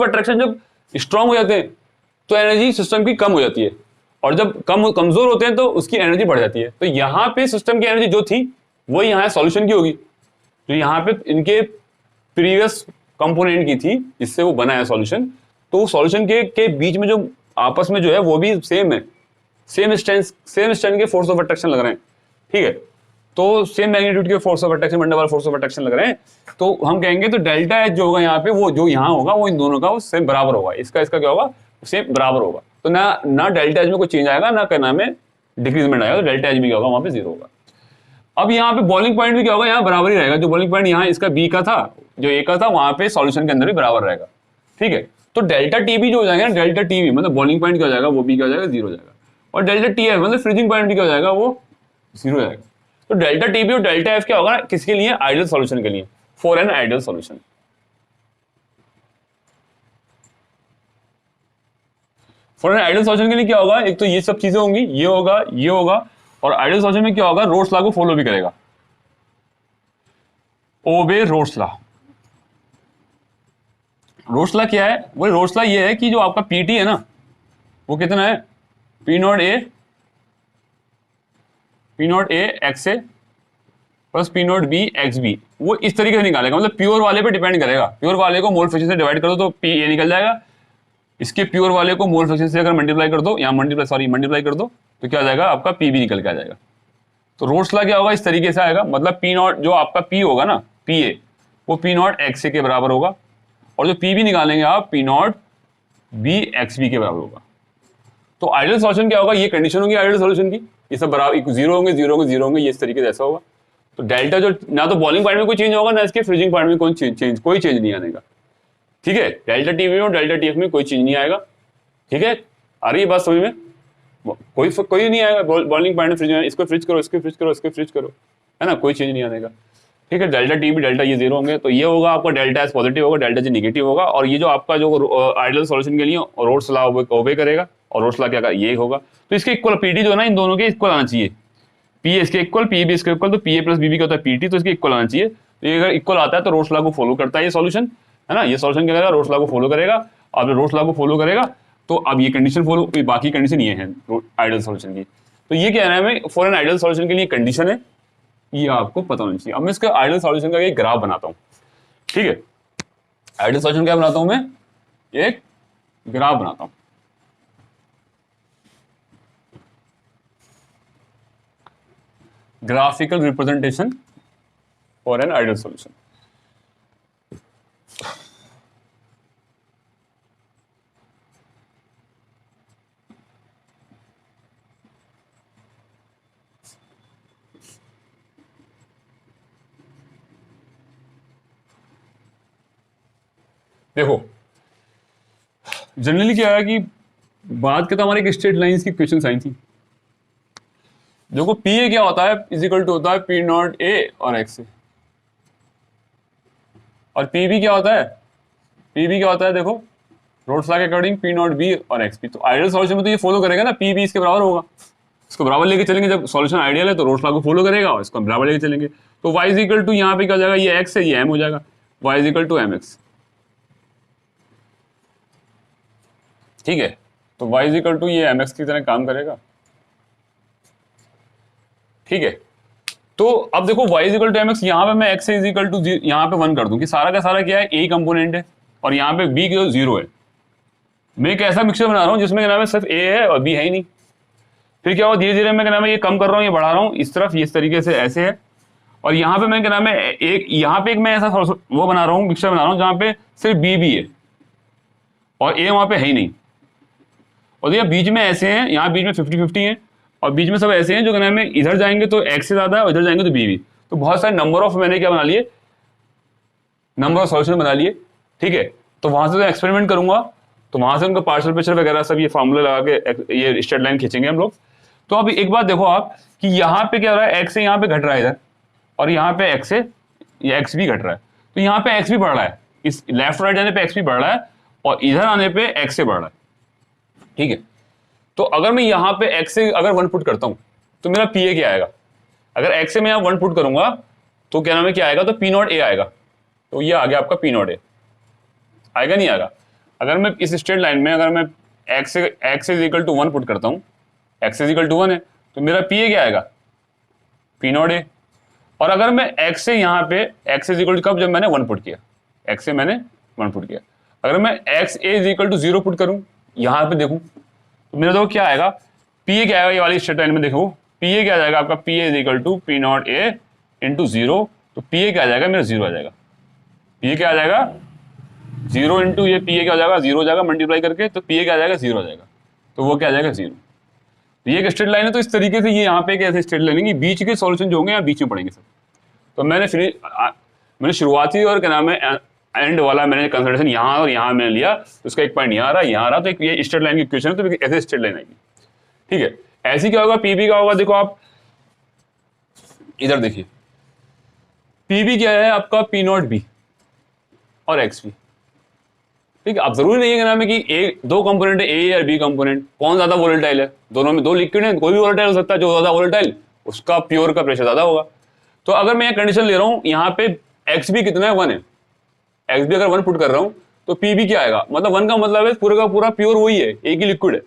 अट्रैक्शन जब स्ट्रांग हो जाते हैं तो एनर्जी सिस्टम की कम हो जाती है, और जब कमजोर होते हैं तो उसकी एनर्जी बढ़ जाती है। तो यहाँ पे सिस्टम की एनर्जी जो थी वो यहाँ सॉल्यूशन की होगी, तो यहाँ पे इनके प्रीवियस कंपोनेंट की थी जिससे वो बना है सॉल्यूशन, तो सॉल्यूशन के बीच में जो आपस में जो है वो भी सेम है, सेम स्ट्रेंथ के फोर्स ऑफ अट्रैक्शन लग रहे हैं। ठीक है, तो सेम मैग्नीट्यूड के force of attraction van der Waals force of attraction लग रहे हैं, तो हम कहेंगे तो डेल्टा एच जो होगा यहाँ पे, वो जो यहाँ होगा वो इन दोनों का वो सेम बराबर होगा, इसका क्या होगा, सेम बराबर होगा। तो ना डेल्टा एच में कोई चेंज आएगा, ना क्या नाम है डिक्रीजमेंट आएगा, तो डेल्टा एच भी क्या होगा, वहां पे जीरो होगा। अब यहाँ पे बॉइलिंग पॉइंट भी क्या होगा, यहाँ बराबर ही रहेगा, जो बॉइलिंग पॉइंट यहाँ इसका बी का था, जो ए का था, वहां पे सॉल्यूशन के अंदर भी बराबर रहेगा। ठीक है, तो डेल्टा टी भी जो हो जाएगा ना, डेल्टा टी भी मतलब बॉइलिंग पॉइंट क्या हो जाएगा, वो भी क्या हो जाएगा, जीरो हो जाएगा, और डेल्टा टी एफ मतलब फ्रीजिंग पॉइंट भी क्या हो जाएगा, वो जीरो हो जाएगा। तो डेल्टा टी बी और डेल्टा एफ क्या होगा, किसके लिए, आइडियल सॉल्यूशन के लिए, for an ideal solution. For an ideal solution के लिए क्या होगा, एक तो ये सब चीजें होंगी, ये होगा, और आइडियल सॉल्यूशन में क्या होगा, रोल्स लॉ को फॉलो भी करेगा, ओबे रोल्स लॉ। रोल्स लॉ क्या है, वो रोल्स लॉ ये है कि जो आपका पीटी है ना, वो कितना है, P naught A X A plus P naught B X B, वो इस तरीके से निकालेगा, मतलब प्योर वाले पे डिपेंड करेगा, प्योर वाले को मोल फ्रैक्शन से डिवाइड कर दो तो पी ए निकल जाएगा, इसके प्योर वाले को मोल फ्रैक्शन से अगर मल्टीप्लाई कर दो, यहाँ मल्टीप्लाई कर दो, तो क्या आ जाएगा, आपका पी बी निकल के आ जाएगा। तो रोल्स लॉ क्या होगा, इस तरीके से आएगा, मतलब पी नॉट जो आपका पी होगा ना, पी ए, वो पी नॉट एक्स ए के बराबर होगा, और जो पी बी निकालेंगे आप, P naught B X B के बराबर होगा। तो आइडियल सॉल्यूशन क्या होगा, ये कंडीशन होगी आइडियल सॉल्यूशन की, ये सब बराबर जीरो होंगे, ये इस तरीके से ऐसा होगा। तो डेल्टा जो ना तो बॉइलिंग पॉइंट में कोई चेंज होगा, ना इसके फ्रीजिंग पॉइंट में कोई चेंज नहीं आने का। ठीक है, डेल्टा टीवी और डेल्टा टीएफ में कोई चेंज नहीं आएगा। ठीक है, आ रही है बात समझ में, कोई नहीं आएगा बॉइलिंग पॉइंट में, फ्रिज में इसको फ्रिज करो, इसको फ्रिज करो, है ना, कोई चेंज नहीं आने का। ठीक है, डेल्टा टी भी डेल्टा ये जीरो होंगे, तो ये होगा आपका डेल्टा एस पॉजिटिव होगा, डेल्टा जी नेगेटिव होगा, और ये जो आपका जो आइडियल सॉल्यूशन के लिए रोल्स लॉ ओबे करेगा, और रोल्स लॉ क्या ये होगा, तो इसके इक्वल पीटी जो है ना, इन दोनों के इक्वल आना चाहिए, पी इसके इक्वल, पी बी इसके इक्वल, तो पी ए प्लस बीबी का होता है पीटी, तो इसके इक्वल आना चाहिए। तो ये अगर इक्वल आता है तो रोल्स लॉ को फॉलो करता है ये सॉल्यूशन, है ना, ये सॉल्यूशन क्या करेगा, रोल्स लॉ को फॉलो करेगा, और रोल्स लॉ को फॉलो करेगा तो अब ये कंडीशन फॉलो, बाकी कंडीशन ये है आइडियल सॉल्यूशन की। तो ये क्या है, फॉर एन आइडियल सॉल्यूशन के लिए कंडीशन है, ये आपको पता होना चाहिए। अब मैं इसका आइडियल सॉल्यूशन का एक ग्राफ बनाता हूँ। ठीक है, आइडियल सॉल्यूशन क्या बनाता हूं मैं, एक ग्राफ बनाता हूं। Graphical representation for an ideal solution. देखो जनरली क्या है कि बात के तो हमारे एक स्ट्रेट लाइंस की क्वेश्चन आई थी। देखो पी ए क्या होता है, इज इक्वल टू होता है पी नॉट ए और एक्स ए। और पी बी क्या होता है, पी बी क्या होता है, देखो रोड्स लॉ के अकॉर्डिंग पी नॉट बी और एक्स पी। तो आइडियल सॉल्यूशन में तो ये फॉलो करेगा ना, पी बी इसके बराबर होगा। इसको बराबर लेके चलेंगे, जब सॉल्यूशन आइडियल है तो रोड्स लॉ को फॉलो करेगा और इसको बराबर लेके चलेंगे। तो y इज इक्वल टू यहाँ पे क्या हो जाएगा, ये x है ये m हो जाएगा, y is equal to M X. ठीक है, तो y इज इक्वल टू ये एम एक्स की तरह काम करेगा। ठीक है, तो अब देखो y is equal to M X, यहाँ पे मैं x इज इक्वल टू यहाँ पे 1 कर दूं कि सारा का सारा क्या है, a कंपोनेंट है और यहाँ पे b की 0 है। मैं एक ऐसा मिक्सचर बना रहा हूँ जिसमें क्या नाम है सिर्फ a है और b है ही नहीं। फिर क्या हुआ, धीरे धीरे मैं क्या नाम है ये कम कर रहा हूँ, ये बढ़ा रहा हूँ इस तरफ, इस तरीके से ऐसे है। और यहाँ पे मैं क्या नाम है एक यहाँ पे एक मैं ऐसा वो बना रहा हूँ, मिक्सचर बना रहा हूँ जहाँ पे सिर्फ b भी है और a वहाँ पे है ही नहीं। और ये बीच में ऐसे हैं, यहाँ बीच में 50-50 है और बीच में सब ऐसे हैं जो क्या नाम है इधर जाएंगे तो x से ज्यादा है और इधर जाएंगे तो b भी। तो बहुत सारे नंबर ऑफ मैंने क्या बना लिए, नंबर ऑफ सॉल्यूशन बना लिए। ठीक है, तो वहां से तो एक्सपेरिमेंट करूंगा तो वहां से उनका पार्शियल प्रेशर वगैरह सब ये फार्मूला लगा के ये स्ट्रेट लाइन खींचेंगे हम लोग। तो अब एक बात देखो आप कि यहाँ पे क्या हो रहा है, एक्स से यहाँ पे घट रहा है इधर और यहाँ पे एक्स से ये एक्स भी घट रहा है। तो यहाँ पे एक्स भी बढ़ रहा है, इस लेफ्ट राइट जाने पे एक्स भी बढ़ रहा है और इधर आने पे एक्स से बढ़ रहा है। ठीक है, तो अगर मैं यहाँ पे एक्स से अगर 1 पुट करता हूँ तो मेरा पी ए क्या आएगा, अगर एक्स से मैं यहाँ 1 पुट करूंगा तो क्या नाम है क्या आएगा, तो पी नॉट ए आएगा। तो ये आ गया आपका पी नॉट ए, आएगा नहीं आएगा। अगर मैं इस स्ट्रेट लाइन में अगर मैं X is equal to 1 put करता हूँ, एक्स इज इक्वल टू 1 है तो मेरा पी ए क्या आएगा, पी नॉट ए। और अगर मैं एक्स से यहाँ पे एक्स इज इक्वल टू कब, जब मैंने 1 पुट किया, एक्स से मैंने 1 पुट किया, अगर मैं X A is equal to 0 put करूँ यहाँ पे देखूँ तो मेरा देखो क्या आएगा, पी ए क्या आएगा, ये वाली स्ट्रेट लाइन में देखो पी ए क्या आ जाएगा आपका, P A is equal to P naught A into 0। तो पी ए क्या आ जाएगा, मेरा 0 आ जाएगा। पी ए क्या आ जाएगा 0 इंटू ये पी ए क्या हो जाएगा 0 हो जाएगा मल्टीप्लाई करके, तो पी ए क्या आ जाएगा 0 आ जाएगा, तो वो क्या आ जाएगा 0। तो ये एक स्ट्रेट लाइन है। तो इस तरीके से ये यहाँ पे एक ऐसे स्ट्रेट लाइन है कि बीच के सॉल्यूशन जो होंगे यहाँ बीच में पड़ेंगे सब। तो मैंने शुरुआती और क्या नाम है एंड वाला मैंने कंसल्टेशन यहाँ और यहाँ मैंने लिया, तो उसका एक पॉइंट यहाँ रहा यहाँ रहा, तो एक ये स्ट्रेट लाइन की इक्वेशन है, तो ऐसे स्ट्रेट लाइन आएगी। ठीक है, ऐसी क्या होगा, पीबी का होगा, देखो आप इधर देखिए पीबी क्या है आपका, पी नॉट बी और एक्स बी। ठीक है, अब जरूरी नहीं है नाम है कि ए दो कंपोनेंट है, ए और बी कंपोनेंट, कौन ज्यादा वोलेटाइल है, दोनों में दो लिक्विड है, कोई भी वोलेटाइल हो सकता है, जो ज्यादा वोलेटाइल उसका प्योर का प्रेशर ज्यादा होगा। तो अगर मैं कंडीशन ले रहा हूं यहाँ पे एक्स बी कितना है 1 है, एक्स बी अगर 1 पुट कर रहा हूं तो पी बी क्या आएगा, मतलब 1 का मतलब है पूरा का पूरा प्योर वही है, एक ही लिक्विड है।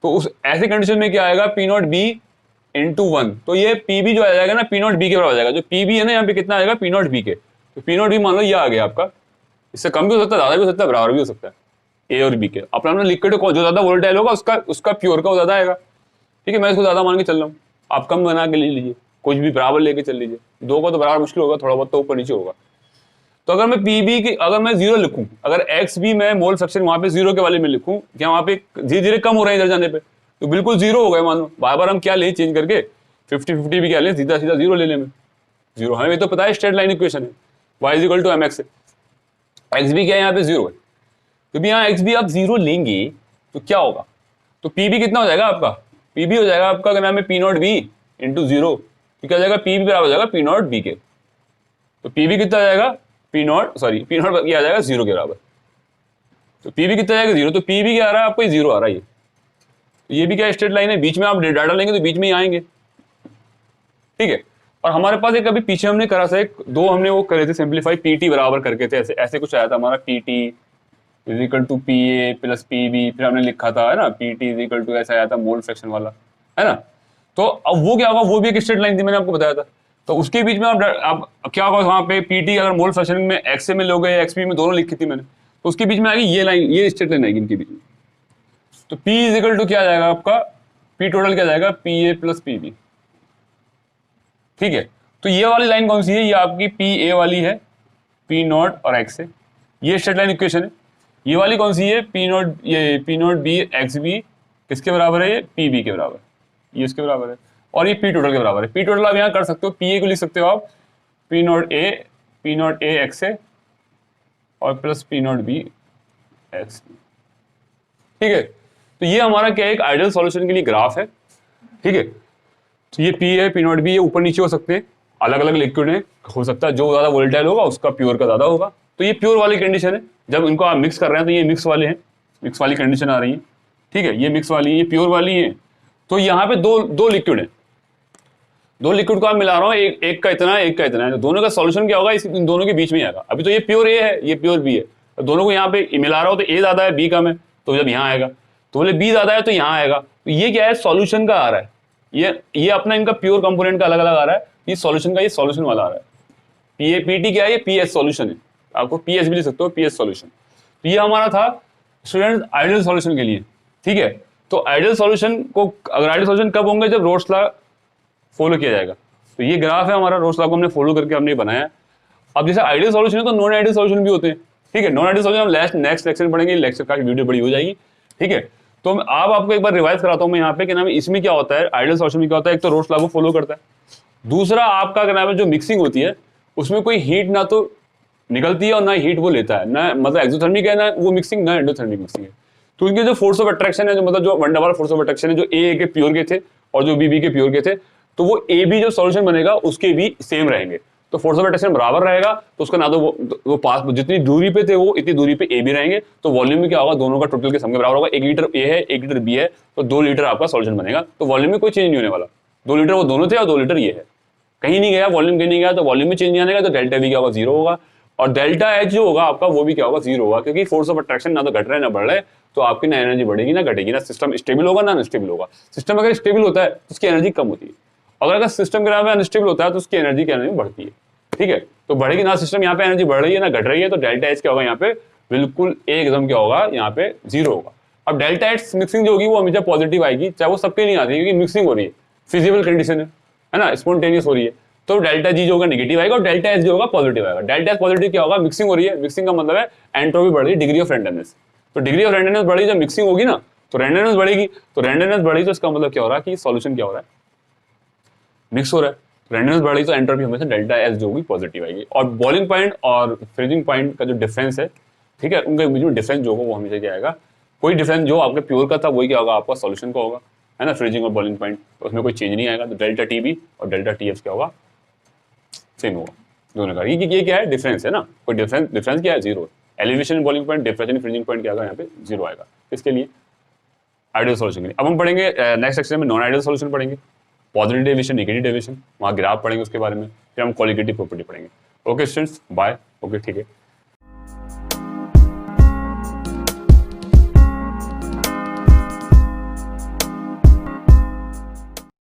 तो उस ऐसे कंडीशन में क्या आएगा, पी नॉट बी इंटू 1, तो ये पी बी जो आ जाएगा ना पी नॉट बी के बराबर आ जाएगा। जो पी बी है ना यहाँ पे कितना आएगा, पी नॉट बी के, तो पी नॉट बी मान लो ये आ गया आपका, इससे कम भी हो सकता है, ज्यादा भी हो सकता है, बराबर भी हो सकता है ए और बी के। अपना लिक्विड जो ज्यादा वोलेटाइल होगा उसका प्योर का ज्यादा आएगा। ठीक है, मैं इसको ज्यादा मान के चल रहा हूँ, आप कम बना के ले लीजिए, कुछ भी बराबर लेके चल लीजिए, दो का तो बराबर मुश्किल होगा, थोड़ा बहुत तो ऊपर नीचे होगा। तो अगर मैं पीबी की अगर मैं 0 लिखूं, अगर एक्स बी मैं मोल फ्रैक्शन वहां पे 0 के वाले में लिखूं, क्या वहां पे धीरे धीरे कम हो रहा है इधर जाने पे, तो बिल्कुल 0 हो गए मान लो। बार बार हम क्या ले चेंज करके 50-50 भी क्या ले, सीधा सीधा 0 ले लें, 0 हमें तो पता है स्ट्रेट लाइन इक्वेशन है, y is equal to M X, X B क्या है यहाँ पे 0 है, तो भी यहाँ एक्स बी आप 0 लेंगे तो क्या होगा, तो पीबी कितना हो जाएगा आपका, पीबी हो जाएगा आपका क्या नाम है, पी नॉट बी इंटू 0, तो क्या हो जाएगा, पीबी बराबर हो जाएगा पी नॉट बी के। तो पीबी कितना आ जाएगा, पी नॉट क्या आ जाएगा 0 के बराबर, तो पीबी कितना जाएगा 0, तो पीबी क्या आ रहा है आपको 0 आ रहा है ये, तो ये भी क्या स्ट्रेट लाइन है, बीच में आप डाटा लेंगे तो बीच में ही आएंगे। ठीक है, और हमारे पास एक अभी पीछे हमने करा था एक दो हमने वो करे थे सिंप्लीफाई, पीटी बराबर करके थे, ऐसे ऐसे कुछ आया था हमारा, PT is equal to P A plus P B, फिर हमने लिखा था है ना पीटी इज इक्वल टू ऐसा आया था मोल फ्रैक्शन वाला, है ना। तो अब वो क्या होगा, वो भी एक स्ट्रेट लाइन थी, मैंने आपको बताया था। तो उसके बीच में आप क्या होगा वहां पे, पीटी अगर मोल फ्रैक्शन में एक्स में लोगे एक्स बी में दोनों लिखी थी मैंने, तो उसके बीच में आएगी ये लाइन, ये स्ट्रेट लाइन आएगी इनके बीच में। तो P इज इक्वल टू क्या आ जाएगा आपका, P टोटल क्या जाएगा, P A plus P B. ठीक है, तो ये वाली लाइन कौन सी है, ये आपकी पी ए वाली है, पी नॉट और एक्स है, ये स्ट्रेट लाइन इक्वेशन है। ये वाली कौन सी है, P naught B X B किसके बराबर है, ये पी बी के बराबर, ये इसके बराबर है, और ये पी टोटल के बराबर है। पी टोटल आप यहाँ कर सकते हो, पी ए को लिख सकते हो आप पी नॉट ए एक्स है और plus P naught B x. ठीक है, तो ये हमारा क्या है, एक आइडियल सॉल्यूशन के लिए ग्राफ है। ठीक है, तो ये पी है, पी नॉट बी, ये ऊपर नीचे हो सकते हैं, अलग अलग लिक्विड है, हो सकता है जो ज्यादा वोलेटाइल होगा उसका प्योर का ज्यादा होगा। तो ये प्योर वाली कंडीशन है, जब इनको आप मिक्स कर रहे हैं तो ये मिक्स वाले हैं, मिक्स वाली कंडीशन आ रही है। ठीक है, ये मिक्स वाली, ये प्योर वाली है। तो यहाँ पे दो लिक्विड है, दो लिक्विड को आप मिला रहा हूँ, एक का इतना है, एक का इतना है, तो दोनों का सॉल्यूशन क्या होगा, इन दोनों के बीच में आएगा। अभी तो ये प्योर ए है, ये प्योर बी है, तो दोनों को यहाँ पे मिला रहा हो तो ए ज्यादा है बी कम है, तो जब यहाँ आएगा तो बोले बी ज्यादा है तो यहाँ आएगा। तो ये क्या है, सॉल्यूशन का आ रहा है, ये अपना इनका प्योर कंपोनेंट का अलग अलग आ रहा है, ये सॉल्यूशन का, ये सॉल्यूशन वाला आ रहा है। पीटी क्या है, ये पीएस सॉल्यूशन है, आपको पीएस भी लिख सकते हो, पीएस सॉल्यूशन। तो ये हमारा था स्टूडेंट आइडियल सॉल्यूशन के लिए। ठीक है, तो आइडियल सॉल्यूशन को, अगर आइडियल सॉल्यूशन कब होंगे, जब रोल्स लॉ फॉलो किया जाएगा। तो ये ग्राफ है हमारा, रोल्स लॉ को हमने फॉलो करके हमने बनाया। अब जैसे आइडियल सॉल्यूशन है तो नॉन आइडियल सॉल्यूशन भी होते हैं। ठीक है, नॉन आइडियल सॉल्यूशन हम नेक्स्ट लेक्चर में पढ़ेंगे, लेक्चर का वीडियो बड़ी हो जाएगी। ठीक है, तो आपको एक बार रिवाइज कराता हूं मैं यहाँ पे कि नाम इसमें क्या होता है, आइडियल सॉल्यूशन में क्या होता है, एक तो रोल्स लॉ को फॉलो करता है, दूसरा आपका क्या नाम है, जो मिक्सिंग होती है उसमें कोई हीट ना तो निकलती है और ना हीट वो लेता है, ना मतलब एक्सोथर्मिक है, ना वो मिक्सिंग, ना एंडोथर्मिक मिक्सिंग है। तो इनके जो फोर्स ऑफ अट्रैक्शन है, जो मतलब जो one double force of attraction है, जो ए के प्योर के थे और जो बी के प्योर के थे, तो वो ए बी जो सॉल्यूशन बनेगा उसके भी सेम रहेंगे। तो फोर्स ऑफ अट्रैक्शन बराबर रहेगा, तो उसका ना तो वो पास जितनी दूरी पे थे वो इतनी दूरी पे ए भी रहेंगे, तो वॉल्यूम में क्या होगा, दोनों का टोटल के सम के बराबर होगा। 1 लीटर ए है, 1 लीटर बी है, तो 2 लीटर आपका सॉल्यूशन बनेगा। तो वॉल्यूम में कोई चेंज नहीं होने वाला, 2 लीटर वो दोनों थे और 2 लीटर ये है, कहीं नहीं गया वॉल्यूम, कहीं नहीं गया, तो वॉल्यूम में चेंज नहीं आने का, तो डेल्टा वी क्या होगा, 0 होगा। और डेल्टा एच जो होगा आपका वो भी क्या होगा, 0 होगा, क्योंकि फोर्स ऑफ अट्रैक्शन ना तो घट रहा है ना बढ़ रहा है, तो आपकी ना एनर्जी बढ़ेगी ना घटेगी, ना सिस्टम स्टेबल होगा ना अनस्टेबल होगा। सिस्टम अगर स्टेबल होता है तो उसकी एनर्जी कम होती है, अगर सिस्टम के नाम में अनस्टेबल होता है तो उसकी एनर्जी की एनर्जी बढ़ती है। ठीक है, तो बढ़ेगी ना सिस्टम, यहाँ पे एनर्जी बढ़ रही है ना घट रही है, तो डेल्टा एच क्या होगा, यहाँ पे बिल्कुल एकदम क्या होगा, यहाँ पे 0 होगा। अब डेल्टा एच मिक्सिंग जो होगी वो हमेशा पॉजिटिव आएगी, चाहे वो सबके नहीं आती, क्योंकि मिक्सिंग हो रही है, फिजिबल कंडीशन है ना, स्पॉन्टेनियस हो रही है। तो डेल्टा जी जो होगा नेगेटिव आएगा और डेल्टा एच जो होगा पॉजिटिव आएगा। डेल्टा एच पॉजिटिव क्या होगा, मिक्सिंग हो रही है, मिक्सिंग का मतलब है एंट्रोपी बढ़ रही है, डिग्री ऑफ रेंडमनेस। तो डिग्री ऑफ रेंडमनेस बढ़ी जब मिक्सिंग होगी ना, तो रेंडमनेस बढ़ेगी, तो रेंडमनेस बढ़ी तो इसका मतलब क्या हो रहा है कि सॉल्यूशन क्या हो रहा है, मिक्स हो रहा है। रेंडमनेस बढ़ी तो एंट्रोपी हमेशा डेल्टा एच जो होगी पॉजिटिव आएगी। और बॉइलिंग पॉइंट और फ्रीजिंग पॉइंट का जो डिफरेंस है, ठीक है, उनके बीच में डिफरेंस जो होगा वो हमेशा क्या आएगा, कोई डिफरेंस जो आपके प्योर का था वही क्या होगा, आपका सॉल्यूशन का होगा, है ना, फ्रीजिंग और बॉइलिंग पॉइंट, तो उसमें कोई चेंज नहीं आएगा। तो डेल्टा टी बी और डेल्टा टी एफ क्या होगा, सेम होगा दोनों का। ये क्या है, डिफरेंस है ना, कोई डिफरेंस क्या है, 0। Elevation boiling point, difference freezing point क्या होगा, यहाँ पे 0 आएगा। इसके लिए आइडियल सॉल्यूशन के लिए अब हम पढ़ेंगे नेक्स्ट सेक्शन में नॉन आइडियल सॉल्यूशन पढ़ेंगे, पॉजिटिव डेविएशन, नेगेटिव डेविएशन, वहाँ ग्राफ पढ़ेंगे उसके बारे में, फिर हम क्वालिटेटिव प्रॉपर्टी पढ़ेंगे। Okay students, bye. ओके, ठीक है।